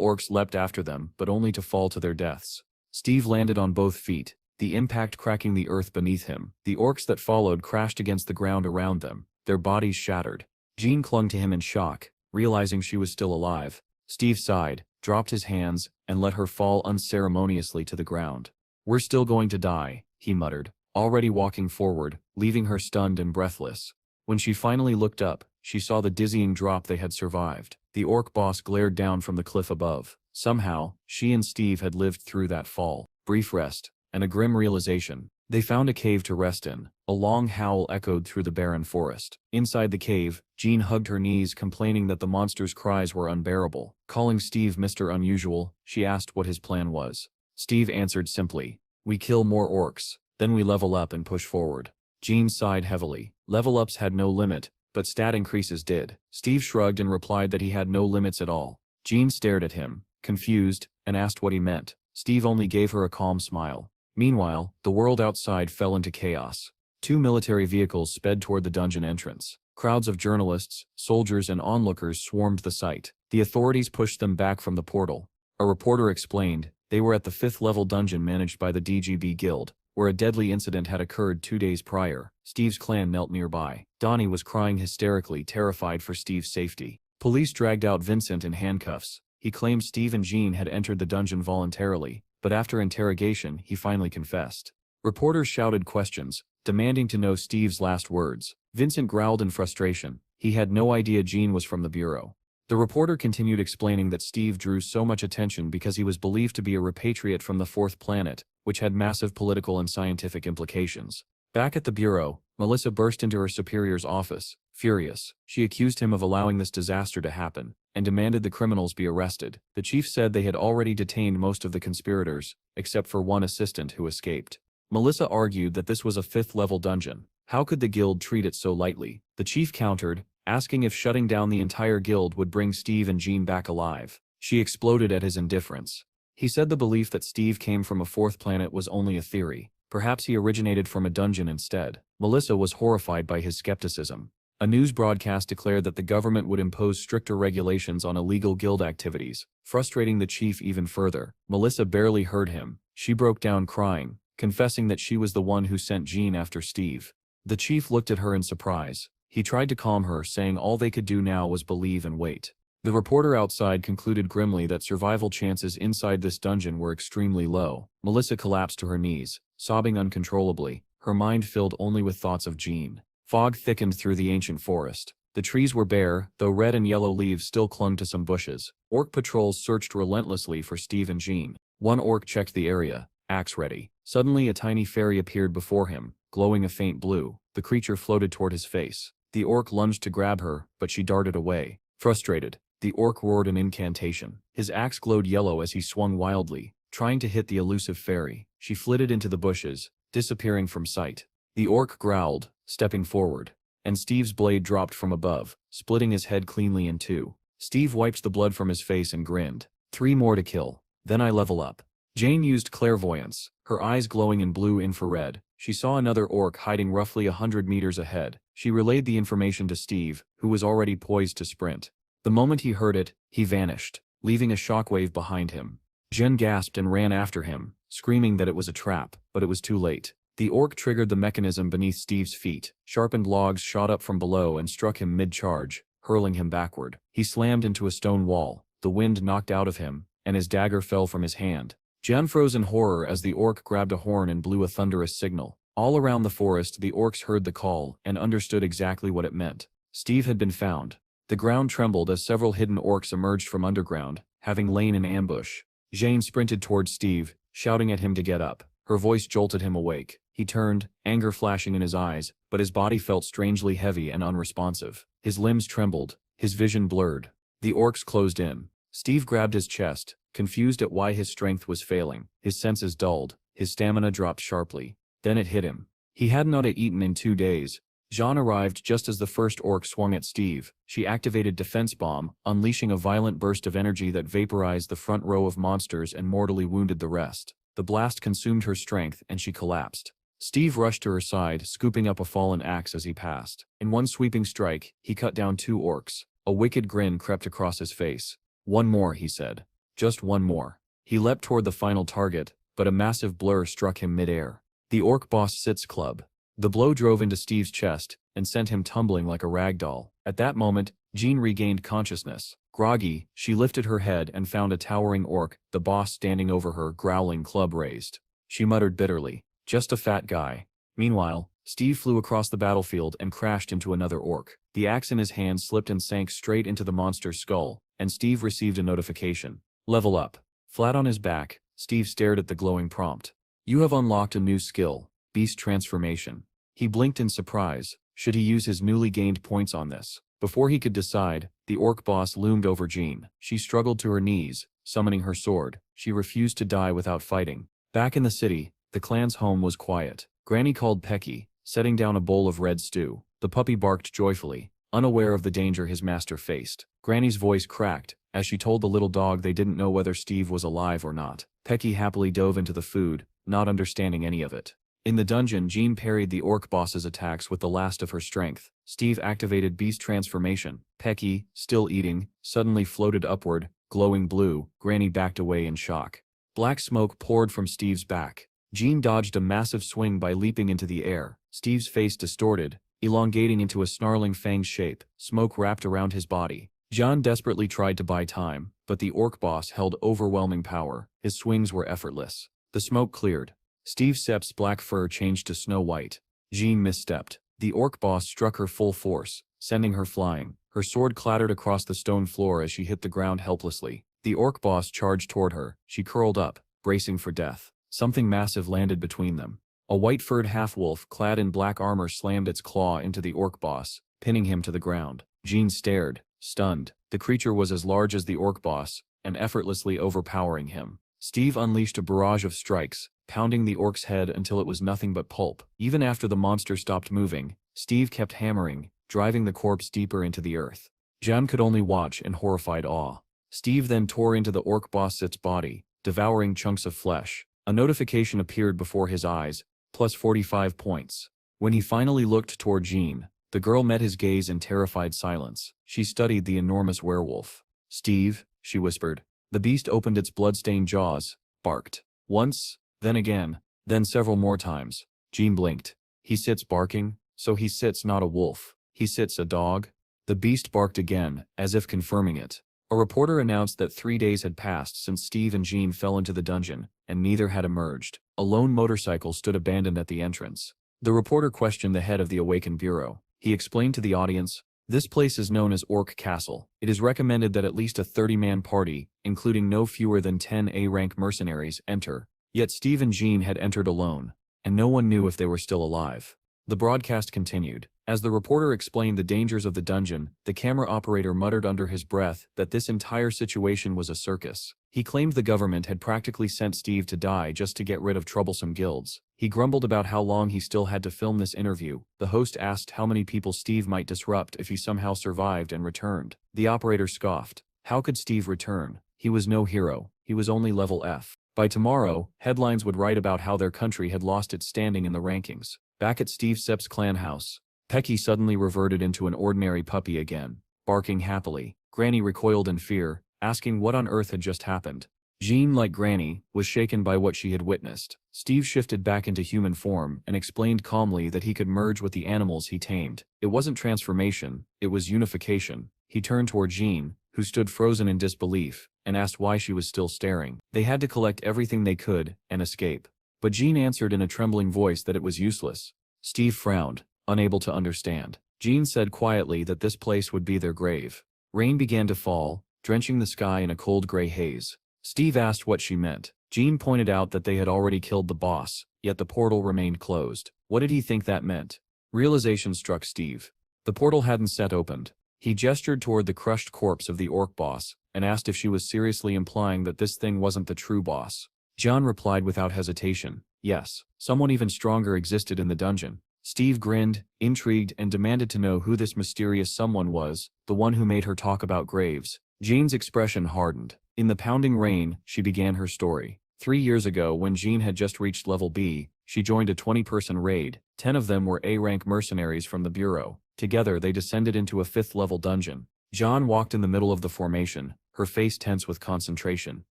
orcs leapt after them, but only to fall to their deaths. Steve landed on both feet, the impact cracking the earth beneath him. The orcs that followed crashed against the ground around them, their bodies shattered. Jean clung to him in shock, realizing she was still alive. Steve sighed, dropped his hands, and let her fall unceremoniously to the ground. "We're still going to die," he muttered, already walking forward, leaving her stunned and breathless. When she finally looked up, she saw the dizzying drop they had survived. The orc boss glared down from the cliff above. Somehow, she and Steve had lived through that fall. Brief rest, and a grim realization. They found a cave to rest in. A long howl echoed through the barren forest. Inside the cave, Jean hugged her knees, complaining that the monster's cries were unbearable. Calling Steve Mr. Unusual, she asked what his plan was. Steve answered simply, "We kill more orcs, then we level up and push forward." Jean sighed heavily. Level ups had no limit, but stat increases did. Steve shrugged and replied that he had no limits at all. Jean stared at him, confused, and asked what he meant. Steve only gave her a calm smile. Meanwhile, the world outside fell into chaos. Two military vehicles sped toward the dungeon entrance. Crowds of journalists, soldiers, and onlookers swarmed the site. The authorities pushed them back from the portal. A reporter explained, they were at the 5th-level dungeon managed by the DGB Guild, where a deadly incident had occurred 2 days prior. Steve's clan knelt nearby. Donnie was crying hysterically, terrified for Steve's safety. Police dragged out Vincent in handcuffs. He claimed Steve and Jean had entered the dungeon voluntarily, but after interrogation, he finally confessed. Reporters shouted questions, demanding to know Steve's last words. Vincent growled in frustration. He had no idea Jean was from the bureau. The reporter continued explaining that Steve drew so much attention because he was believed to be a repatriate from the 4th planet, which had massive political and scientific implications. Back at the bureau, Melissa burst into her superior's office, furious. She accused him of allowing this disaster to happen, and demanded the criminals be arrested. The chief said they had already detained most of the conspirators, except for one assistant who escaped. Melissa argued that this was a 5th-level dungeon. How could the guild treat it so lightly? The chief countered, asking if shutting down the entire guild would bring Steve and Jean back alive. She exploded at his indifference. He said the belief that Steve came from a 4th planet was only a theory. Perhaps he originated from a dungeon instead. Melissa was horrified by his skepticism. A news broadcast declared that the government would impose stricter regulations on illegal guild activities, frustrating the chief even further. Melissa barely heard him. She broke down crying, confessing that she was the one who sent Jean after Steve. The chief looked at her in surprise. He tried to calm her, saying all they could do now was believe and wait. The reporter outside concluded grimly that survival chances inside this dungeon were extremely low. Melissa collapsed to her knees, sobbing uncontrollably, her mind filled only with thoughts of Jean. Fog thickened through the ancient forest. The trees were bare, though red and yellow leaves still clung to some bushes. Orc patrols searched relentlessly for Steve and Jean. One orc checked the area, axe ready. Suddenly a tiny fairy appeared before him, glowing a faint blue. The creature floated toward his face. The orc lunged to grab her, but she darted away. Frustrated, the orc roared an incantation. His axe glowed yellow as he swung wildly, trying to hit the elusive fairy. She flitted into the bushes, disappearing from sight. The orc growled, stepping forward, and Steve's blade dropped from above, splitting his head cleanly in two. Steve wiped the blood from his face and grinned. 3 more to kill. Then I level up. Jane used clairvoyance, her eyes glowing in blue infrared. She saw another orc hiding roughly 100 meters ahead. She relayed the information to Steve, who was already poised to sprint. The moment he heard it, he vanished, leaving a shockwave behind him. Jen gasped and ran after him, screaming that it was a trap, but it was too late. The orc triggered the mechanism beneath Steve's feet. Sharpened logs shot up from below and struck him mid-charge, hurling him backward. He slammed into a stone wall. The wind knocked out of him, and his dagger fell from his hand. Jen froze in horror as the orc grabbed a horn and blew a thunderous signal. All around the forest, the orcs heard the call and understood exactly what it meant. Steve had been found. The ground trembled as several hidden orcs emerged from underground, having lain in ambush. Jane sprinted towards Steve, shouting at him to get up. Her voice jolted him awake. He turned, anger flashing in his eyes, but his body felt strangely heavy and unresponsive. His limbs trembled, his vision blurred. The orcs closed in. Steve grabbed his chest, confused at why his strength was failing. His senses dulled, his stamina dropped sharply. Then it hit him. He had not eaten in 2 days. Jean arrived just as the first orc swung at Steve. She activated Defense Bomb, unleashing a violent burst of energy that vaporized the front row of monsters and mortally wounded the rest. The blast consumed her strength and she collapsed. Steve rushed to her side, scooping up a fallen axe as he passed. In one sweeping strike, he cut down 2 orcs. A wicked grin crept across his face. "One more," he said. "Just one more." He leapt toward the final target, but a massive blur struck him mid-air. The orc boss sits club. The blow drove into Steve's chest and sent him tumbling like a rag doll. At that moment, Jean regained consciousness. Groggy, she lifted her head and found a towering orc, the boss standing over her, growling, club raised. She muttered bitterly, "Just a fat guy." Meanwhile, Steve flew across the battlefield and crashed into another orc. The axe in his hand slipped and sank straight into the monster's skull, and Steve received a notification. Level up. Flat on his back, Steve stared at the glowing prompt. You have unlocked a new skill, beast transformation. He blinked in surprise. Should he use his newly gained points on this? Before he could decide, the orc boss loomed over Jean. She struggled to her knees, summoning her sword. She refused to die without fighting. Back in the city, the clan's home was quiet. Granny called Pecky, setting down a bowl of red stew. The puppy barked joyfully, unaware of the danger his master faced. Granny's voice cracked as she told the little dog they didn't know whether Steve was alive or not. Pecky happily dove into the food, not understanding any of it. In the dungeon, Jean parried the orc boss's attacks with the last of her strength. Steve activated beast transformation. Pecky, still eating, suddenly floated upward, glowing blue. Granny backed away in shock. Black smoke poured from Steve's back. Jean dodged a massive swing by leaping into the air. Steve's face distorted, elongating into a snarling fanged shape. Smoke wrapped around his body. John desperately tried to buy time, but the orc boss held overwhelming power. His swings were effortless. The smoke cleared. Steve Sepp's black fur changed to snow white. Jean misstepped. The orc boss struck her full force, sending her flying. Her sword clattered across the stone floor as she hit the ground helplessly. The orc boss charged toward her. She curled up, bracing for death. Something massive landed between them. A white-furred half-wolf clad in black armor slammed its claw into the orc boss, pinning him to the ground. Jean stared, stunned. The creature was as large as the orc boss, and effortlessly overpowering him. Steve unleashed a barrage of strikes, pounding the orc's head until it was nothing but pulp. Even after the monster stopped moving, Steve kept hammering, driving the corpse deeper into the earth. Jan could only watch in horrified awe. Steve then tore into the orc boss's body, devouring chunks of flesh. A notification appeared before his eyes, plus 45 points. When he finally looked toward Jean, the girl met his gaze in terrified silence. She studied the enormous werewolf. "Steve," she whispered. The beast opened its blood-stained jaws, barked. Once, then again, then several more times. Jean blinked. "He sits barking, so he sits not a wolf. He sits a dog?" The beast barked again, as if confirming it. A reporter announced that 3 days had passed since Steve and Jean fell into the dungeon, and neither had emerged. A lone motorcycle stood abandoned at the entrance. The reporter questioned the head of the Awakened Bureau. He explained to the audience, "This place is known as Orc Castle. It is recommended that at least a 30-man party, including no fewer than 10 A-rank mercenaries, enter." Yet Steve and Jean had entered alone, and no one knew if they were still alive. The broadcast continued. As the reporter explained the dangers of the dungeon, the camera operator muttered under his breath that this entire situation was a circus. He claimed the government had practically sent Steve to die just to get rid of troublesome guilds. He grumbled about how long he still had to film this interview. The host asked how many people Steve might disrupt if he somehow survived and returned. The operator scoffed. How could Steve return? He was no hero. He was only level F. By tomorrow, headlines would write about how their country had lost its standing in the rankings. Back at Steve Sepp's clan house, Pecky suddenly reverted into an ordinary puppy again, barking happily. Granny recoiled in fear, asking what on earth had just happened. Jean, like Granny, was shaken by what she had witnessed. Steve shifted back into human form and explained calmly that he could merge with the animals he tamed. It wasn't transformation, it was unification. He turned toward Jean, who stood frozen in disbelief, and asked why she was still staring. They had to collect everything they could and escape. But Jean answered in a trembling voice that it was useless. Steve frowned, unable to understand. Jean said quietly that this place would be their grave. Rain began to fall, drenching the sky in a cold gray haze. Steve asked what she meant. Jean pointed out that they had already killed the boss, yet the portal remained closed. What did he think that meant? Realization struck Steve. The portal hadn't set opened. He gestured toward the crushed corpse of the orc boss, and asked if she was seriously implying that this thing wasn't the true boss. John replied without hesitation, yes, someone even stronger existed in the dungeon. Steve grinned, intrigued, and demanded to know who this mysterious someone was, the one who made her talk about graves. Jean's expression hardened. In the pounding rain, she began her story. 3 years ago, when Jean had just reached level B, she joined a 20-person raid. 10 of them were A-rank mercenaries from the Bureau. Together, they descended into a 5th-level dungeon. Jean walked in the middle of the formation, her face tense with concentration.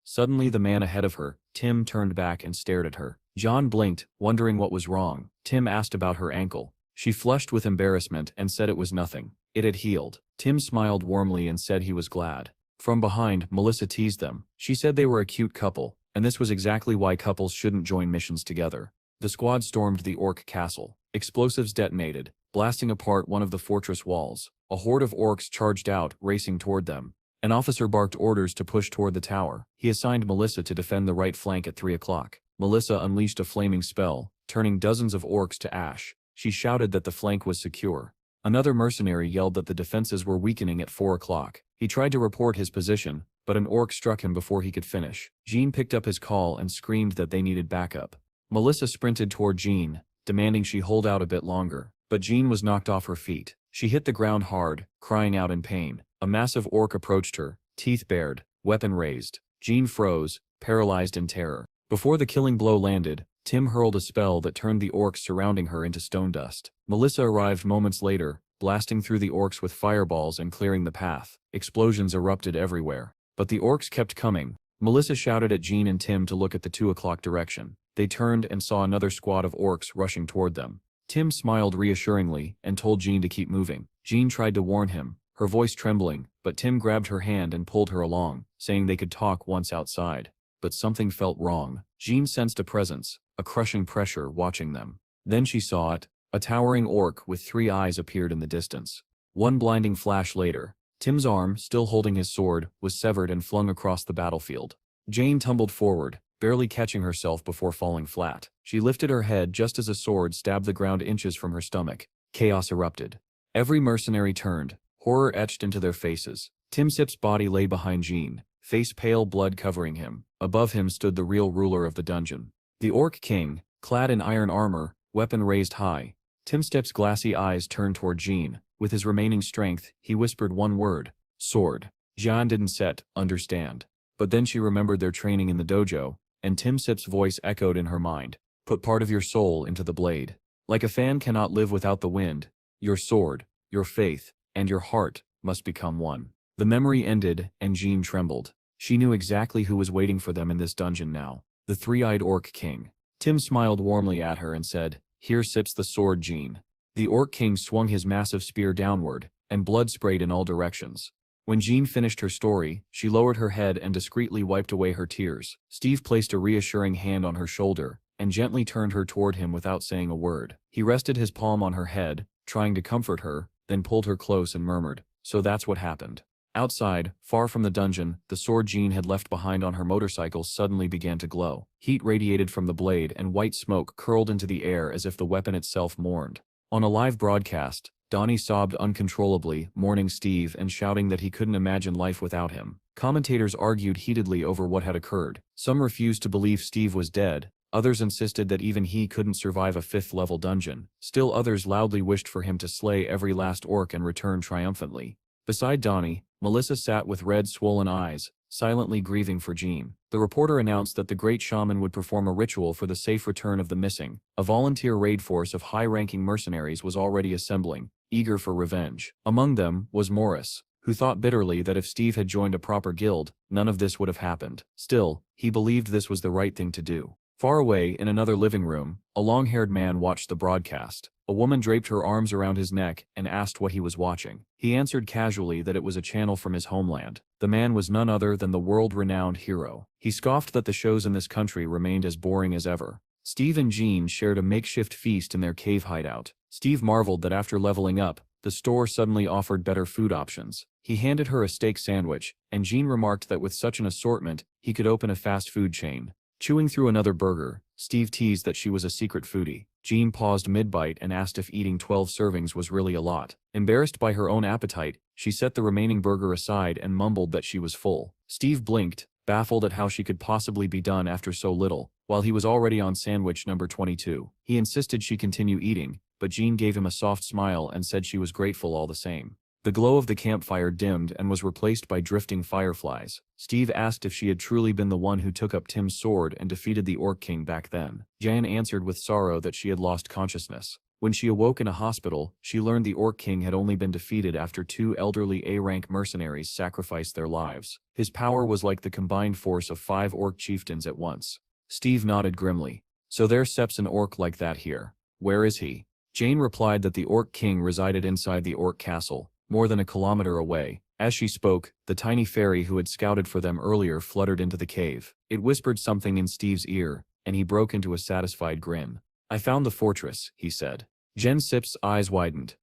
Suddenly, the man ahead of her, Tim, turned back and stared at her. Jean blinked, wondering what was wrong. Tim asked about her ankle. She flushed with embarrassment and said it was nothing. It had healed. Tim smiled warmly and said he was glad. From behind, Melissa teased them. She said they were a cute couple, and this was exactly why couples shouldn't join missions together. The squad stormed the orc castle. Explosives detonated, blasting apart one of the fortress walls. A horde of orcs charged out, racing toward them. An officer barked orders to push toward the tower. He assigned Melissa to defend the right flank at 3 o'clock. Melissa unleashed a flaming spell, turning dozens of orcs to ash. She shouted that the flank was secure. Another mercenary yelled that the defenses were weakening at 4 o'clock. He tried to report his position, but an orc struck him before he could finish. Jean picked up his call and screamed that they needed backup. Melissa sprinted toward Jean, demanding she hold out a bit longer, but Jean was knocked off her feet. She hit the ground hard, crying out in pain. A massive orc approached her, teeth bared, weapon raised. Jean froze, paralyzed in terror. Before the killing blow landed, Tim hurled a spell that turned the orcs surrounding her into stone dust. Melissa arrived moments later, blasting through the orcs with fireballs and clearing the path. Explosions erupted everywhere. But the orcs kept coming. Melissa shouted at Jean and Tim to look at the 2 o'clock direction. They turned and saw another squad of orcs rushing toward them. Tim smiled reassuringly and told Jean to keep moving. Jean tried to warn him, her voice trembling, but Tim grabbed her hand and pulled her along, saying they could talk once outside. But something felt wrong. Jean sensed a presence, a crushing pressure watching them. Then she saw it. A towering orc with 3 eyes appeared in the distance. One blinding flash later, Tim's arm, still holding his sword, was severed and flung across the battlefield. Jane tumbled forward, barely catching herself before falling flat. She lifted her head just as a sword stabbed the ground inches from her stomach. Chaos erupted. Every mercenary turned, horror etched into their faces. Tim Sip's body lay behind Jean, face pale, blood covering him. Above him stood the real ruler of the dungeon. The Orc King, clad in iron armor, weapon raised high. Tim Sip's glassy eyes turned toward Jean. With his remaining strength, he whispered one word: sword. Jean didn't understand. But then she remembered their training in the dojo, and Tim Sip's voice echoed in her mind. Put part of your soul into the blade. Like a fan cannot live without the wind, your sword, your faith, and your heart must become one. The memory ended, and Jean trembled. She knew exactly who was waiting for them in this dungeon now. The 3-eyed Orc King. Tim smiled warmly at her and said, "Here sips the sword, Jean." The Orc King swung his massive spear downward, and blood sprayed in all directions. When Jean finished her story, she lowered her head and discreetly wiped away her tears. Steve placed a reassuring hand on her shoulder, and gently turned her toward him without saying a word. He rested his palm on her head, trying to comfort her, then pulled her close and murmured, "So that's what happened." Outside, far from the dungeon, the sword Jean had left behind on her motorcycle suddenly began to glow. Heat radiated from the blade and white smoke curled into the air as if the weapon itself mourned. On a live broadcast, Donnie sobbed uncontrollably, mourning Steve and shouting that he couldn't imagine life without him. Commentators argued heatedly over what had occurred. Some refused to believe Steve was dead, others insisted that even he couldn't survive a 5th-level dungeon. Still others loudly wished for him to slay every last orc and return triumphantly. Beside Donnie, Melissa sat with red, swollen eyes, silently grieving for Jean. The reporter announced that the great shaman would perform a ritual for the safe return of the missing. A volunteer raid force of high-ranking mercenaries was already assembling, eager for revenge. Among them was Morris, who thought bitterly that if Steve had joined a proper guild, none of this would have happened. Still, he believed this was the right thing to do. Far away, in another living room, a long-haired man watched the broadcast. A woman draped her arms around his neck and asked what he was watching. He answered casually that it was a channel from his homeland. The man was none other than the world-renowned hero. He scoffed that the shows in this country remained as boring as ever. Steve and Jean shared a makeshift feast in their cave hideout. Steve marveled that after leveling up, the store suddenly offered better food options. He handed her a steak sandwich, and Jean remarked that with such an assortment, he could open a fast food chain. Chewing through another burger, Steve teased that she was a secret foodie. Jean paused mid-bite and asked if eating 12 servings was really a lot. Embarrassed by her own appetite, she set the remaining burger aside and mumbled that she was full. Steve blinked, baffled at how she could possibly be done after so little, while he was already on sandwich number 22. He insisted she continue eating, but Jean gave him a soft smile and said she was grateful all the same. The glow of the campfire dimmed and was replaced by drifting fireflies. Steve asked if she had truly been the one who took up Tim's sword and defeated the Orc King back then. Jan answered with sorrow that she had lost consciousness. When she awoke in a hospital, she learned the Orc King had only been defeated after 2 elderly A-rank mercenaries sacrificed their lives. His power was like the combined force of 5 Orc chieftains at once. Steve nodded grimly. "So there steps an Orc like that here. Where is he?" Jane replied that the Orc King resided inside the Orc Castle, more than a kilometer away. As she spoke, the tiny fairy who had scouted for them earlier fluttered into the cave. It whispered something in Steve's ear, and he broke into a satisfied grin. "I found the fortress," he said. Jen Sip's eyes widened.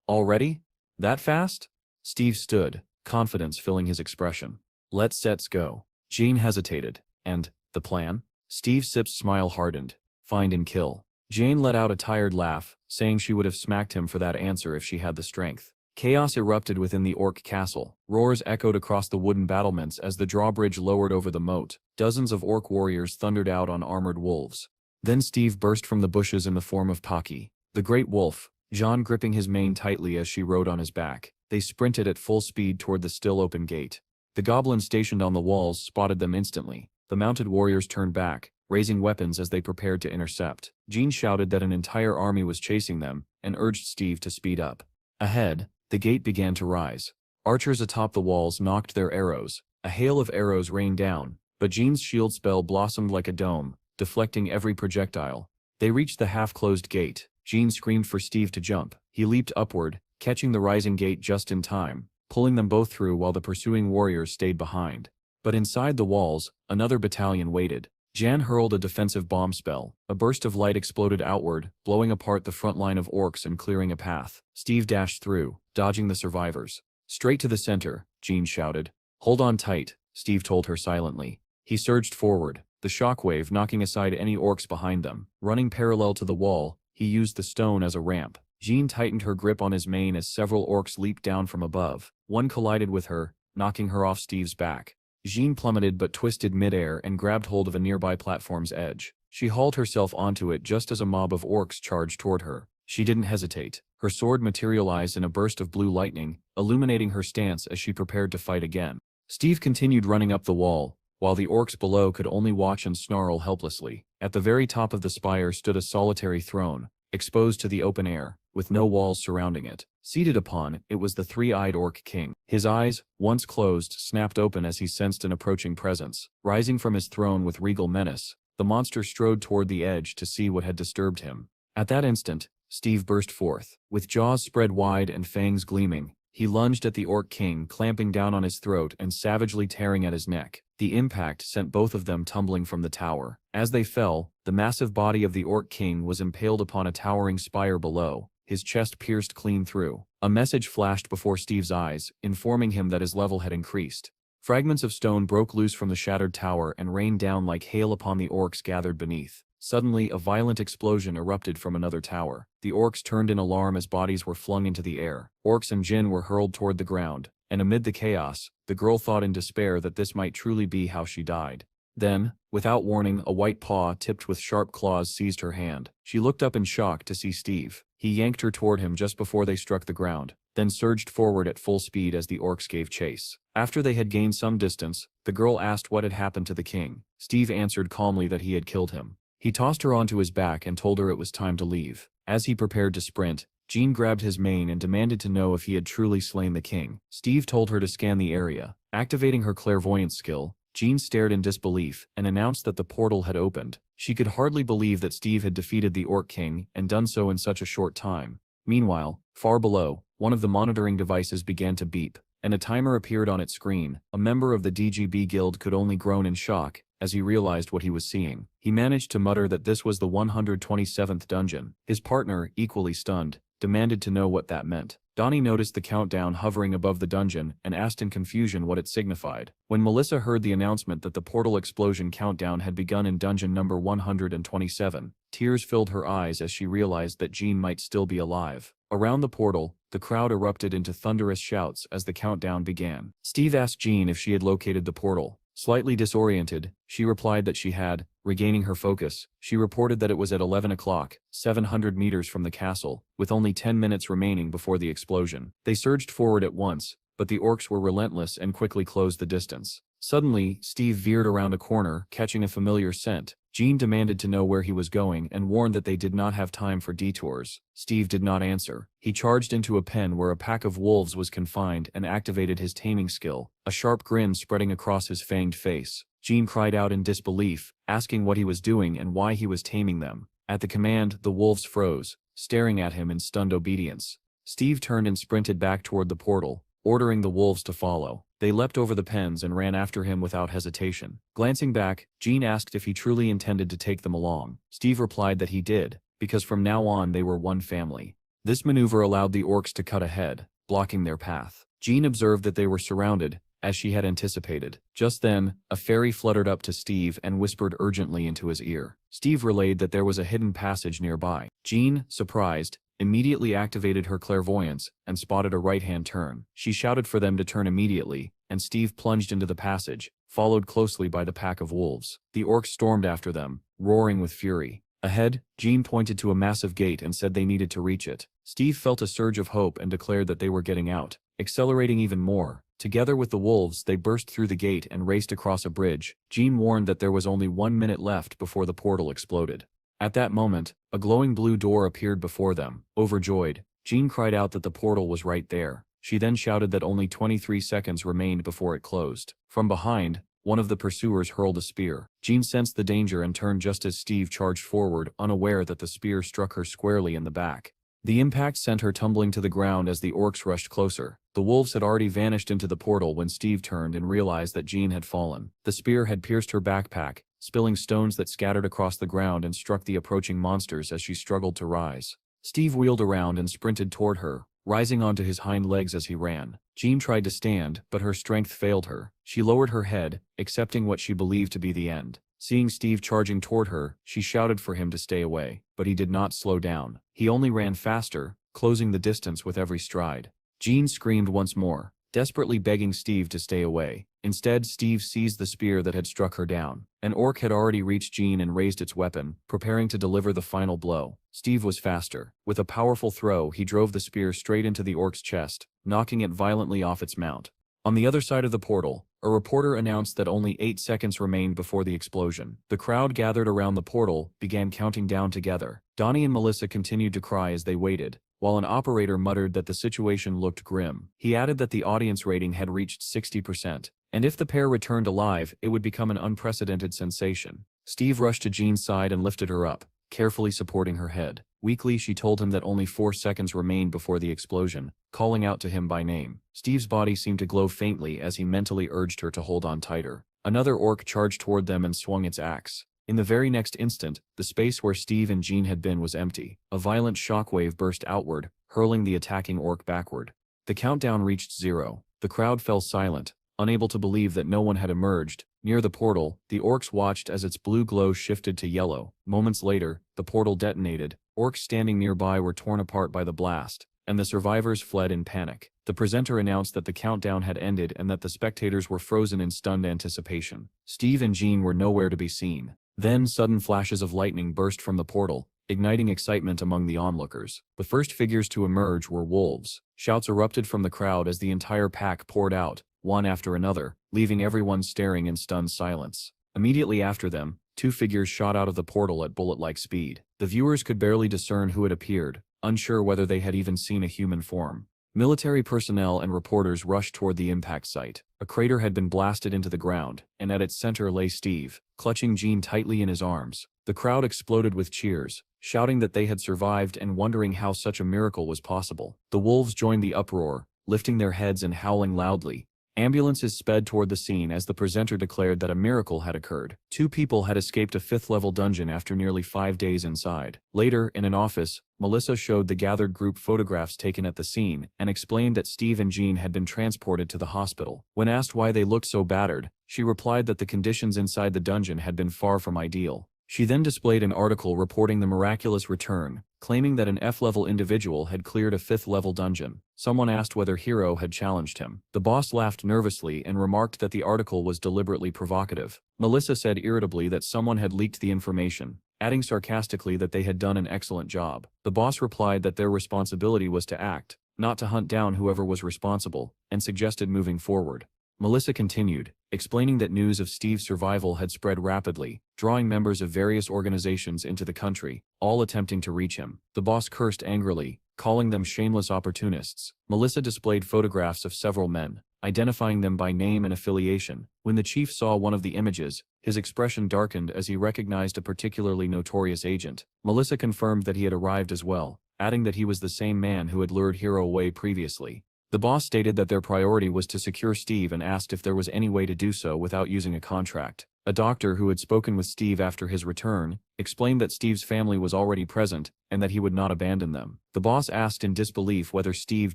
"Already? That fast?" Steve stood, confidence filling his expression. "Let's go." Jean hesitated. "And the plan?" Steve Sip's smile hardened. "Find and kill." Jane let out a tired laugh, saying she would have smacked him for that answer if she had the strength. Chaos erupted within the orc castle. Roars echoed across the wooden battlements as the drawbridge lowered over the moat. Dozens of orc warriors thundered out on armored wolves. Then Steve burst from the bushes in the form of Taki, the great wolf, Jean gripping his mane tightly as she rode on his back. They sprinted at full speed toward the still open gate. The goblins stationed on the walls spotted them instantly. The mounted warriors turned back, raising weapons as they prepared to intercept. Jean shouted that an entire army was chasing them, and urged Steve to speed up. Ahead, the gate began to rise. Archers atop the walls knocked their arrows. A hail of arrows rained down, but Jean's shield spell blossomed like a dome, deflecting every projectile. They reached the half-closed gate. Jean screamed for Steve to jump. He leaped upward, catching the rising gate just in time, pulling them both through while the pursuing warriors stayed behind. But inside the walls, another battalion waited. Jan hurled a defensive bomb spell. A burst of light exploded outward, blowing apart the front line of orcs and clearing a path. Steve dashed through, dodging the survivors. Straight to the center, Jean shouted. Hold on tight, Steve told her silently. He surged forward, the shockwave knocking aside any orcs behind them. Running parallel to the wall, he used the stone as a ramp. Jean tightened her grip on his mane as several orcs leaped down from above. One collided with her, knocking her off Steve's back. Jean plummeted but twisted midair and grabbed hold of a nearby platform's edge. She hauled herself onto it just as a mob of orcs charged toward her. She didn't hesitate. Her sword materialized in a burst of blue lightning, illuminating her stance as she prepared to fight again. Steve continued running up the wall, while the orcs below could only watch and snarl helplessly. At the very top of the spire stood a solitary throne, exposed to the open air, with no walls surrounding it. Seated upon it was the three-eyed orc king. His eyes, once closed, snapped open as he sensed an approaching presence. Rising from his throne with regal menace, the monster strode toward the edge to see what had disturbed him. At that instant, Steve burst forth. With jaws spread wide and fangs gleaming, he lunged at the orc king, clamping down on his throat and savagely tearing at his neck. The impact sent both of them tumbling from the tower. As they fell, the massive body of the orc king was impaled upon a towering spire below, his chest pierced clean through. A message flashed before Steve's eyes, informing him that his level had increased. Fragments of stone broke loose from the shattered tower and rained down like hail upon the orcs gathered beneath. Suddenly, a violent explosion erupted from another tower. The orcs turned in alarm as bodies were flung into the air. Orcs and Jin were hurled toward the ground, and amid the chaos, the girl thought in despair that this might truly be how she died. Then, without warning, a white paw tipped with sharp claws seized her hand. She looked up in shock to see Steve. He yanked her toward him just before they struck the ground, then surged forward at full speed as the orcs gave chase. After they had gained some distance, the girl asked what had happened to the king. Steve answered calmly that he had killed him. He tossed her onto his back and told her it was time to leave. As he prepared to sprint, Jean grabbed his mane and demanded to know if he had truly slain the king. Steve told her to scan the area. Activating her clairvoyance skill, Jean stared in disbelief and announced that the portal had opened. She could hardly believe that Steve had defeated the Orc King and done so in such a short time. Meanwhile, far below, one of the monitoring devices began to beep, and a timer appeared on its screen. A member of the DGB guild could only groan in shock as he realized what he was seeing. He managed to mutter that this was the 127th dungeon. His partner, equally stunned, demanded to know what that meant. Donnie noticed the countdown hovering above the dungeon and asked in confusion what it signified. When Melissa heard the announcement that the portal explosion countdown had begun in dungeon number 127, tears filled her eyes as she realized that Jean might still be alive. Around the portal, the crowd erupted into thunderous shouts as the countdown began. Steve asked Jean if she had located the portal. Slightly disoriented, she replied that she had. Regaining her focus, she reported that it was at 11 o'clock, 700 meters from the castle, with only 10 minutes remaining before the explosion. They surged forward at once, but the orcs were relentless and quickly closed the distance. Suddenly, Steve veered around a corner, catching a familiar scent. Jean demanded to know where he was going and warned that they did not have time for detours. Steve did not answer. He charged into a pen where a pack of wolves was confined and activated his taming skill, a sharp grin spreading across his fanged face. Jean cried out in disbelief, asking what he was doing and why he was taming them. At the command, the wolves froze, staring at him in stunned obedience. Steve turned and sprinted back toward the portal, ordering the wolves to follow. They leapt over the pens and ran after him without hesitation. Glancing back, Jean asked if he truly intended to take them along. Steve replied that he did, because from now on they were one family. This maneuver allowed the orcs to cut ahead, blocking their path. Jean observed that they were surrounded, as she had anticipated. Just then, a fairy fluttered up to Steve and whispered urgently into his ear. Steve relayed that there was a hidden passage nearby. Jean, surprised, immediately activated her clairvoyance and spotted a right-hand turn. She shouted for them to turn immediately, and Steve plunged into the passage, followed closely by the pack of wolves. The orcs stormed after them, roaring with fury. Ahead, Jean pointed to a massive gate and said they needed to reach it. Steve felt a surge of hope and declared that they were getting out. Accelerating even more, together with the wolves, they burst through the gate and raced across a bridge. Jean warned that there was only 1 minute left before the portal exploded. At that moment, a glowing blue door appeared before them. Overjoyed, Jean cried out that the portal was right there. She then shouted that only 23 seconds remained before it closed. From behind, one of the pursuers hurled a spear. Jean sensed the danger and turned just as Steve charged forward, unaware that the spear struck her squarely in the back. The impact sent her tumbling to the ground as the orcs rushed closer. The wolves had already vanished into the portal when Steve turned and realized that Jean had fallen. The spear had pierced her backpack, spilling stones that scattered across the ground and struck the approaching monsters as she struggled to rise. Steve wheeled around and sprinted toward her, rising onto his hind legs as he ran. Jean tried to stand, but her strength failed her. She lowered her head, accepting what she believed to be the end. Seeing Steve charging toward her, she shouted for him to stay away, but he did not slow down. He only ran faster, closing the distance with every stride. Jean screamed once more, desperately begging Steve to stay away. Instead, Steve seized the spear that had struck her down. An orc had already reached Jean and raised its weapon, preparing to deliver the final blow. Steve was faster. With a powerful throw, he drove the spear straight into the orc's chest, knocking it violently off its mount. On the other side of the portal, a reporter announced that only 8 seconds remained before the explosion. The crowd gathered around the portal began counting down together. Donnie and Melissa continued to cry as they waited, while an operator muttered that the situation looked grim. He added that the audience rating had reached 60%, and if the pair returned alive, it would become an unprecedented sensation. Steve rushed to Jean's side and lifted her up, carefully supporting her head. Weakly, she told him that only 4 seconds remained before the explosion, calling out to him by name. Steve's body seemed to glow faintly as he mentally urged her to hold on tighter. Another orc charged toward them and swung its axe. In the very next instant, the space where Steve and Jean had been was empty. A violent shockwave burst outward, hurling the attacking orc backward. The countdown reached 0. The crowd fell silent, unable to believe that no one had emerged. Near the portal, the orcs watched as its blue glow shifted to yellow. Moments later, the portal detonated. Orcs standing nearby were torn apart by the blast, and the survivors fled in panic. The presenter announced that the countdown had ended and that the spectators were frozen in stunned anticipation. Steve and Jean were nowhere to be seen. Then sudden flashes of lightning burst from the portal, igniting excitement among the onlookers. The first figures to emerge were wolves. Shouts erupted from the crowd as the entire pack poured out, one after another, leaving everyone staring in stunned silence. Immediately after them, 2 figures shot out of the portal at bullet-like speed. The viewers could barely discern who had appeared, unsure whether they had even seen a human form. Military personnel and reporters rushed toward the impact site. A crater had been blasted into the ground, and at its center lay Steve, clutching Jean tightly in his arms. The crowd exploded with cheers, shouting that they had survived and wondering how such a miracle was possible. The wolves joined the uproar, lifting their heads and howling loudly. Ambulances sped toward the scene as the presenter declared that a miracle had occurred. 2 people had escaped a 5th-level dungeon after nearly 5 days inside. Later, in an office, Melissa showed the gathered group photographs taken at the scene and explained that Steve and Jean had been transported to the hospital. When asked why they looked so battered, she replied that the conditions inside the dungeon had been far from ideal. She then displayed an article reporting the miraculous return, claiming that an F-level individual had cleared a 5th-level dungeon. Someone asked whether Hero had challenged him. The boss laughed nervously and remarked that the article was deliberately provocative. Melissa said irritably that someone had leaked the information, adding sarcastically that they had done an excellent job. The boss replied that their responsibility was to act, not to hunt down whoever was responsible, and suggested moving forward. Melissa continued, explaining that news of Steve's survival had spread rapidly, drawing members of various organizations into the country, all attempting to reach him. The boss cursed angrily, calling them shameless opportunists. Melissa displayed photographs of several men, identifying them by name and affiliation. When the chief saw one of the images, his expression darkened as he recognized a particularly notorious agent. Melissa confirmed that he had arrived as well, adding that he was the same man who had lured Hero away previously. The boss stated that their priority was to secure Steve and asked if there was any way to do so without using a contract. A doctor who had spoken with Steve after his return explained that Steve's family was already present and that he would not abandon them. The boss asked in disbelief whether Steve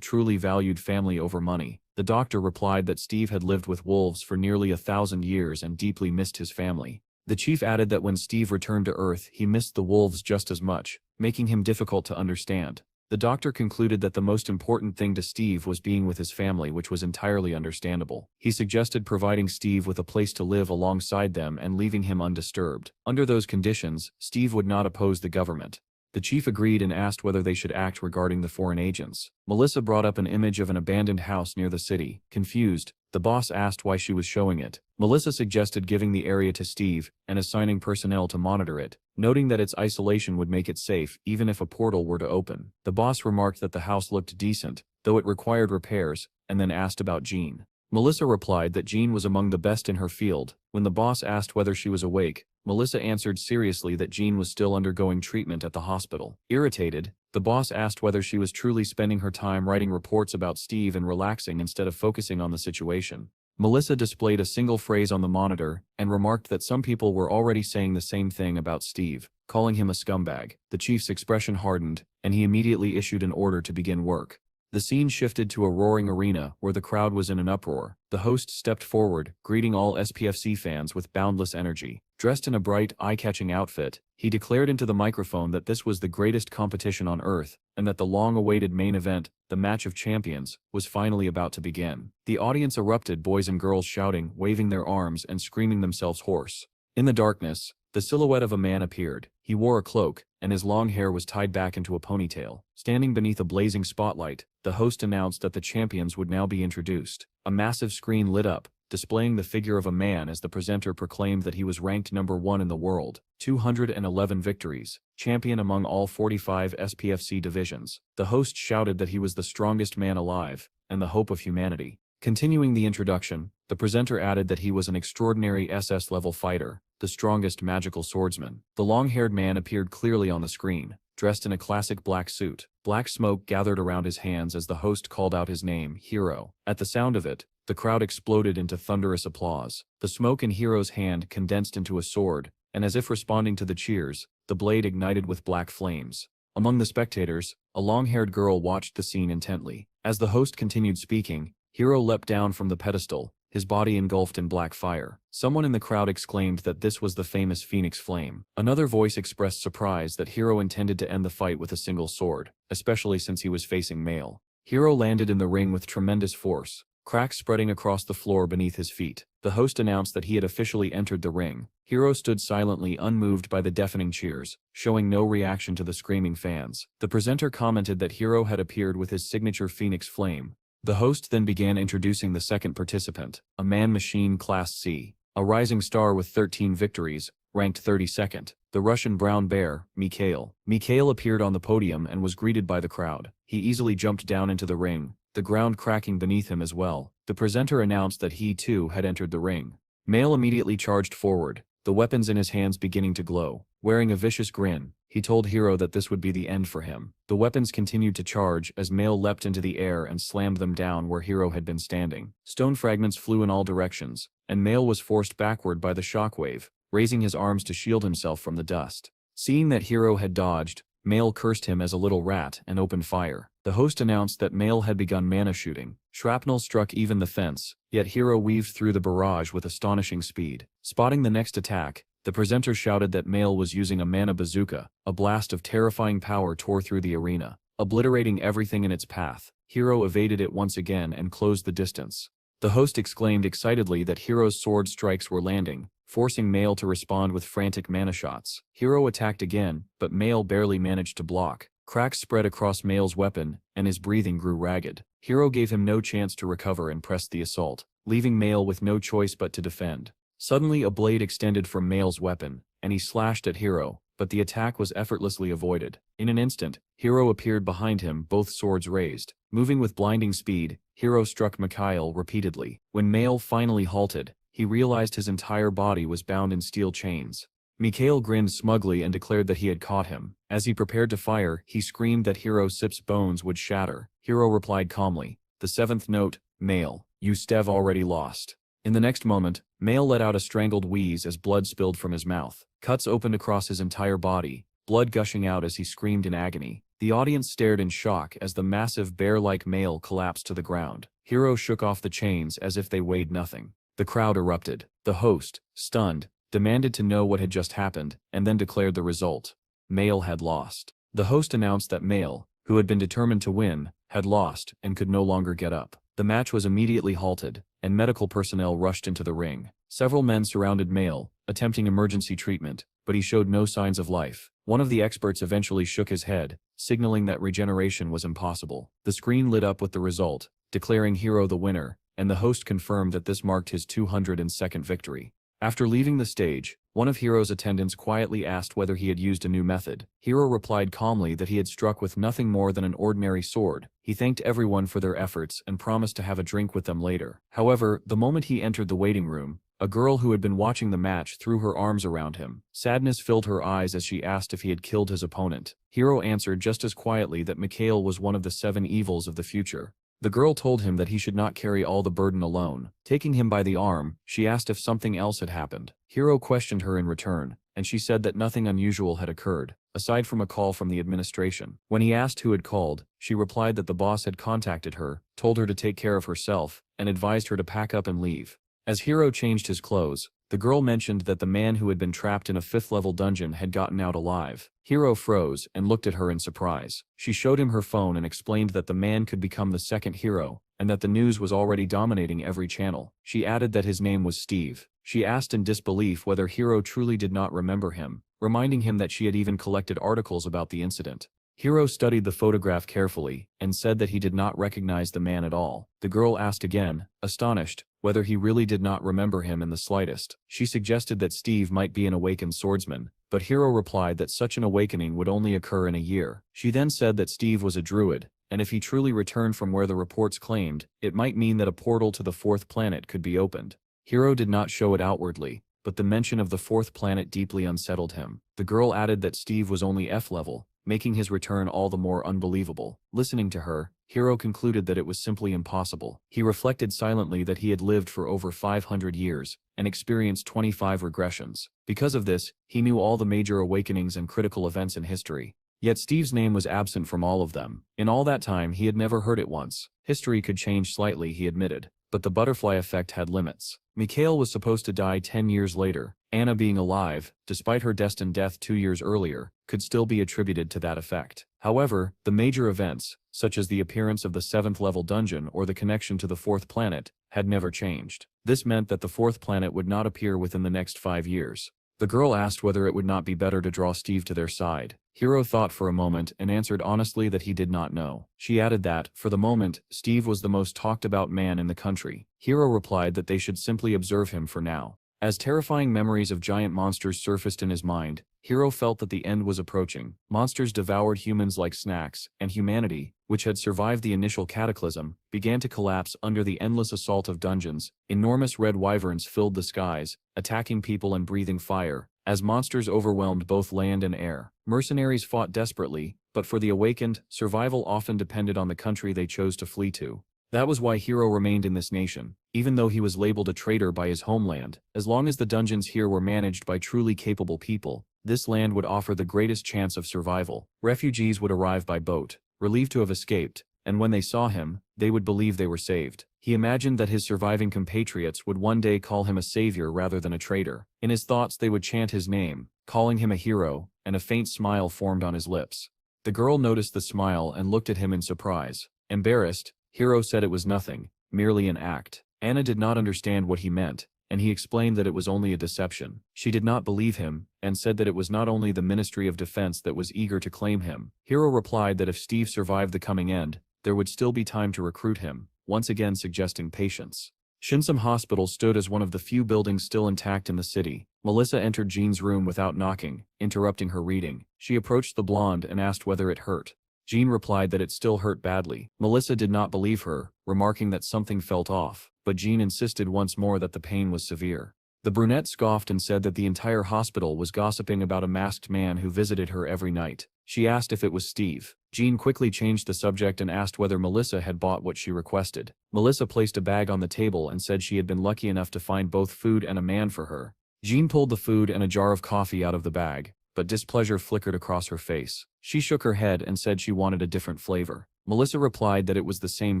truly valued family over money. The doctor replied that Steve had lived with wolves for nearly 1,000 years and deeply missed his family. The chief added that when Steve returned to Earth, he missed the wolves just as much, making him difficult to understand. The doctor concluded that the most important thing to Steve was being with his family, which was entirely understandable. He suggested providing Steve with a place to live alongside them and leaving him undisturbed. Under those conditions, Steve would not oppose the government. The chief agreed and asked whether they should act regarding the foreign agents. Melissa brought up an image of an abandoned house near the city. Confused, the boss asked why she was showing it. Melissa suggested giving the area to Steve and assigning personnel to monitor it, noting that its isolation would make it safe even if a portal were to open. The boss remarked that the house looked decent, though it required repairs, and then asked about Jean. Melissa replied that Jean was among the best in her field. When the boss asked whether she was awake, Melissa answered seriously that Jean was still undergoing treatment at the hospital. Irritated, the boss asked whether she was truly spending her time writing reports about Steve and relaxing instead of focusing on the situation. Melissa displayed a single phrase on the monitor and remarked that some people were already saying the same thing about Steve, calling him a scumbag. The chief's expression hardened, and he immediately issued an order to begin work. The scene shifted to a roaring arena where the crowd was in an uproar. The host stepped forward, greeting all SPFC fans with boundless energy. Dressed in a bright, eye-catching outfit, he declared into the microphone that this was the greatest competition on Earth, and that the long-awaited main event, the Match of Champions, was finally about to begin. The audience erupted, boys and girls shouting, waving their arms, and screaming themselves hoarse. In the darkness, the silhouette of a man appeared. He wore a cloak, and his long hair was tied back into a ponytail. Standing beneath a blazing spotlight, the host announced that the champions would now be introduced. A massive screen lit up, displaying the figure of a man as the presenter proclaimed that he was ranked #1 in the world, 211 victories, champion among all 45 SPFC divisions. The host shouted that he was the strongest man alive, and the hope of humanity. Continuing the introduction, the presenter added that he was an extraordinary SS-level fighter, the strongest magical swordsman. The long-haired man appeared clearly on the screen, dressed in a classic black suit. Black smoke gathered around his hands as the host called out his name, Hero. At the sound of it, the crowd exploded into thunderous applause. The smoke in Hero's hand condensed into a sword, and as if responding to the cheers, the blade ignited with black flames. Among the spectators, a long-haired girl watched the scene intently. As the host continued speaking, Hero leapt down from the pedestal, his body engulfed in black fire. Someone in the crowd exclaimed that this was the famous Phoenix Flame. Another voice expressed surprise that Hero intended to end the fight with a single sword, especially since he was facing male. Hero landed in the ring with tremendous force, cracks spreading across the floor beneath his feet. The host announced that he had officially entered the ring. Hero stood silently, unmoved by the deafening cheers, showing no reaction to the screaming fans. The presenter commented that Hero had appeared with his signature Phoenix Flame. The host then began introducing the second participant, a man-machine Class C, a rising star with 13 victories, ranked 32nd, the Russian brown bear, Mikhail. Mikhail appeared on the podium and was greeted by the crowd. He easily jumped down into the ring, the ground cracking beneath him as well. The presenter announced that he too had entered the ring. Male immediately charged forward, the weapons in his hands beginning to glow. Wearing a vicious grin, he told Hero that this would be the end for him. The weapons continued to charge as Male leapt into the air and slammed them down where Hero had been standing. Stone fragments flew in all directions, and Male was forced backward by the shockwave, raising his arms to shield himself from the dust. Seeing that Hero had dodged, Male cursed him as a little rat and opened fire. The host announced that Male had begun mana shooting. Shrapnel struck even the fence, yet Hero weaved through the barrage with astonishing speed. Spotting the next attack, the presenter shouted that Male was using a mana bazooka. A blast of terrifying power tore through the arena, obliterating everything in its path. Hero evaded it once again and closed the distance. The host exclaimed excitedly that Hero's sword strikes were landing, forcing Male to respond with frantic mana shots. Hero attacked again, but Male barely managed to block. Cracks spread across Male's weapon, and his breathing grew ragged. Hero gave him no chance to recover and pressed the assault, leaving Male with no choice but to defend. Suddenly a blade extended from Male's weapon, and he slashed at Hero, but the attack was effortlessly avoided. In an instant, Hero appeared behind him, both swords raised. Moving with blinding speed, Hero struck Mikhail repeatedly. When Male finally halted, he realized his entire body was bound in steel chains. Mikhail grinned smugly and declared that he had caught him. As he prepared to fire, he screamed that Hero Sip's bones would shatter. Hero replied calmly, "The seventh note, Male, you Stev already lost." In the next moment, Male let out a strangled wheeze as blood spilled from his mouth. Cuts opened across his entire body, blood gushing out as he screamed in agony. The audience stared in shock as the massive bear-like male collapsed to the ground. Hiro shook off the chains as if they weighed nothing. The crowd erupted. The host, stunned, demanded to know what had just happened, and then declared the result. Male had lost. The host announced that Male, who had been determined to win, had lost and could no longer get up. The match was immediately halted, and medical personnel rushed into the ring. Several men surrounded Male, attempting emergency treatment, but he showed no signs of life. One of the experts eventually shook his head, signaling that regeneration was impossible. The screen lit up with the result, declaring Hiro the winner, and the host confirmed that this marked his 202nd victory. After leaving the stage, one of Hiro's attendants quietly asked whether he had used a new method. Hiro replied calmly that he had struck with nothing more than an ordinary sword. He thanked everyone for their efforts and promised to have a drink with them later. However, the moment he entered the waiting room, a girl who had been watching the match threw her arms around him. Sadness filled her eyes as she asked if he had killed his opponent. Hiro answered just as quietly that Mikhail was one of the 7 evils of the future. The girl told him that he should not carry all the burden alone. Taking him by the arm, she asked if something else had happened. Hiro questioned her in return, and she said that nothing unusual had occurred, aside from a call from the administration. When he asked who had called, she replied that the boss had contacted her, told her to take care of herself, and advised her to pack up and leave. As Hiro changed his clothes, the girl mentioned that the man who had been trapped in a 5th-level dungeon had gotten out alive. Hiro froze and looked at her in surprise. She showed him her phone and explained that the man could become the 2nd hero, and that the news was already dominating every channel. She added that his name was Steve. She asked in disbelief whether Hiro truly did not remember him, reminding him that she had even collected articles about the incident. Hiro studied the photograph carefully, and said that he did not recognize the man at all. The girl asked again, astonished, whether he really did not remember him in the slightest. She suggested that Steve might be an awakened swordsman, but Hiro replied that such an awakening would only occur in a year. She then said that Steve was a druid, and if he truly returned from where the reports claimed, it might mean that a portal to the 4th planet could be opened. Hiro did not show it outwardly, but the mention of the 4th planet deeply unsettled him. The girl added that Steve was only F-level, making his return all the more unbelievable. Listening to her, Hiro concluded that it was simply impossible. He reflected silently that he had lived for over 500 years, and experienced 25 regressions. Because of this, he knew all the major awakenings and critical events in history. Yet Steve's name was absent from all of them. In all that time he had never heard it once. History could change slightly, he admitted, but the butterfly effect had limits. Mikhail was supposed to die 10 years later. Anna being alive, despite her destined death 2 years earlier, could still be attributed to that effect. However, the major events, such as the appearance of the 7th-level dungeon or the connection to the 4th planet, had never changed. This meant that the 4th planet would not appear within the next 5 years. The girl asked whether it would not be better to draw Steve to their side. Hiro thought for a moment and answered honestly that he did not know. She added that, for the moment, Steve was the most talked about man in the country. Hiro replied that they should simply observe him for now. As terrifying memories of giant monsters surfaced in his mind, Hiro felt that the end was approaching. Monsters devoured humans like snacks, and humanity, which had survived the initial cataclysm, began to collapse under the endless assault of dungeons. Enormous red wyverns filled the skies, attacking people and breathing fire. As monsters overwhelmed both land and air, mercenaries fought desperately, but for the awakened, survival often depended on the country they chose to flee to. That was why Hiro remained in this nation, even though he was labeled a traitor by his homeland. As long as the dungeons here were managed by truly capable people, this land would offer the greatest chance of survival. Refugees would arrive by boat, relieved to have escaped, and when they saw him, they would believe they were saved. He imagined that his surviving compatriots would one day call him a savior rather than a traitor. In his thoughts they would chant his name, calling him a hero, and a faint smile formed on his lips. The girl noticed the smile and looked at him in surprise. Embarrassed, Hiro said it was nothing, merely an act. Anna did not understand what he meant, and he explained that it was only a deception. She did not believe him, and said that it was not only the Ministry of Defense that was eager to claim him. Hiro replied that if Steve survived the coming end, there would still be time to recruit him, once again suggesting patience. Shinsum Hospital stood as one of the few buildings still intact in the city. Melissa entered Jean's room without knocking, interrupting her reading. She approached the blonde and asked whether it hurt. Jean replied that it still hurt badly. Melissa did not believe her, remarking that something felt off, but Jean insisted once more that the pain was severe. The brunette scoffed and said that the entire hospital was gossiping about a masked man who visited her every night. She asked if it was Steve. Jean quickly changed the subject and asked whether Melissa had bought what she requested. Melissa placed a bag on the table and said she had been lucky enough to find both food and a man for her. Jean pulled the food and a jar of coffee out of the bag, but displeasure flickered across her face. She shook her head and said she wanted a different flavor. Melissa replied that it was the same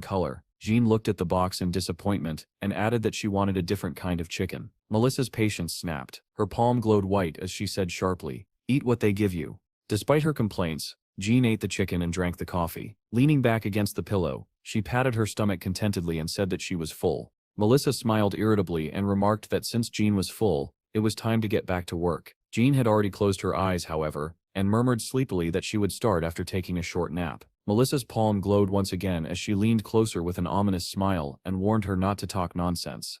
color. Jean looked at the box in disappointment and added that she wanted a different kind of chicken. Melissa's patience snapped. Her palm glowed white as she said sharply, "Eat what they give you." Despite her complaints, Jean ate the chicken and drank the coffee. Leaning back against the pillow, she patted her stomach contentedly and said that she was full. Melissa smiled irritably and remarked that since Jean was full, it was time to get back to work. Jean had already closed her eyes, however, and murmured sleepily that she would start after taking a short nap. Melissa's palm glowed once again as she leaned closer with an ominous smile and warned her not to talk nonsense.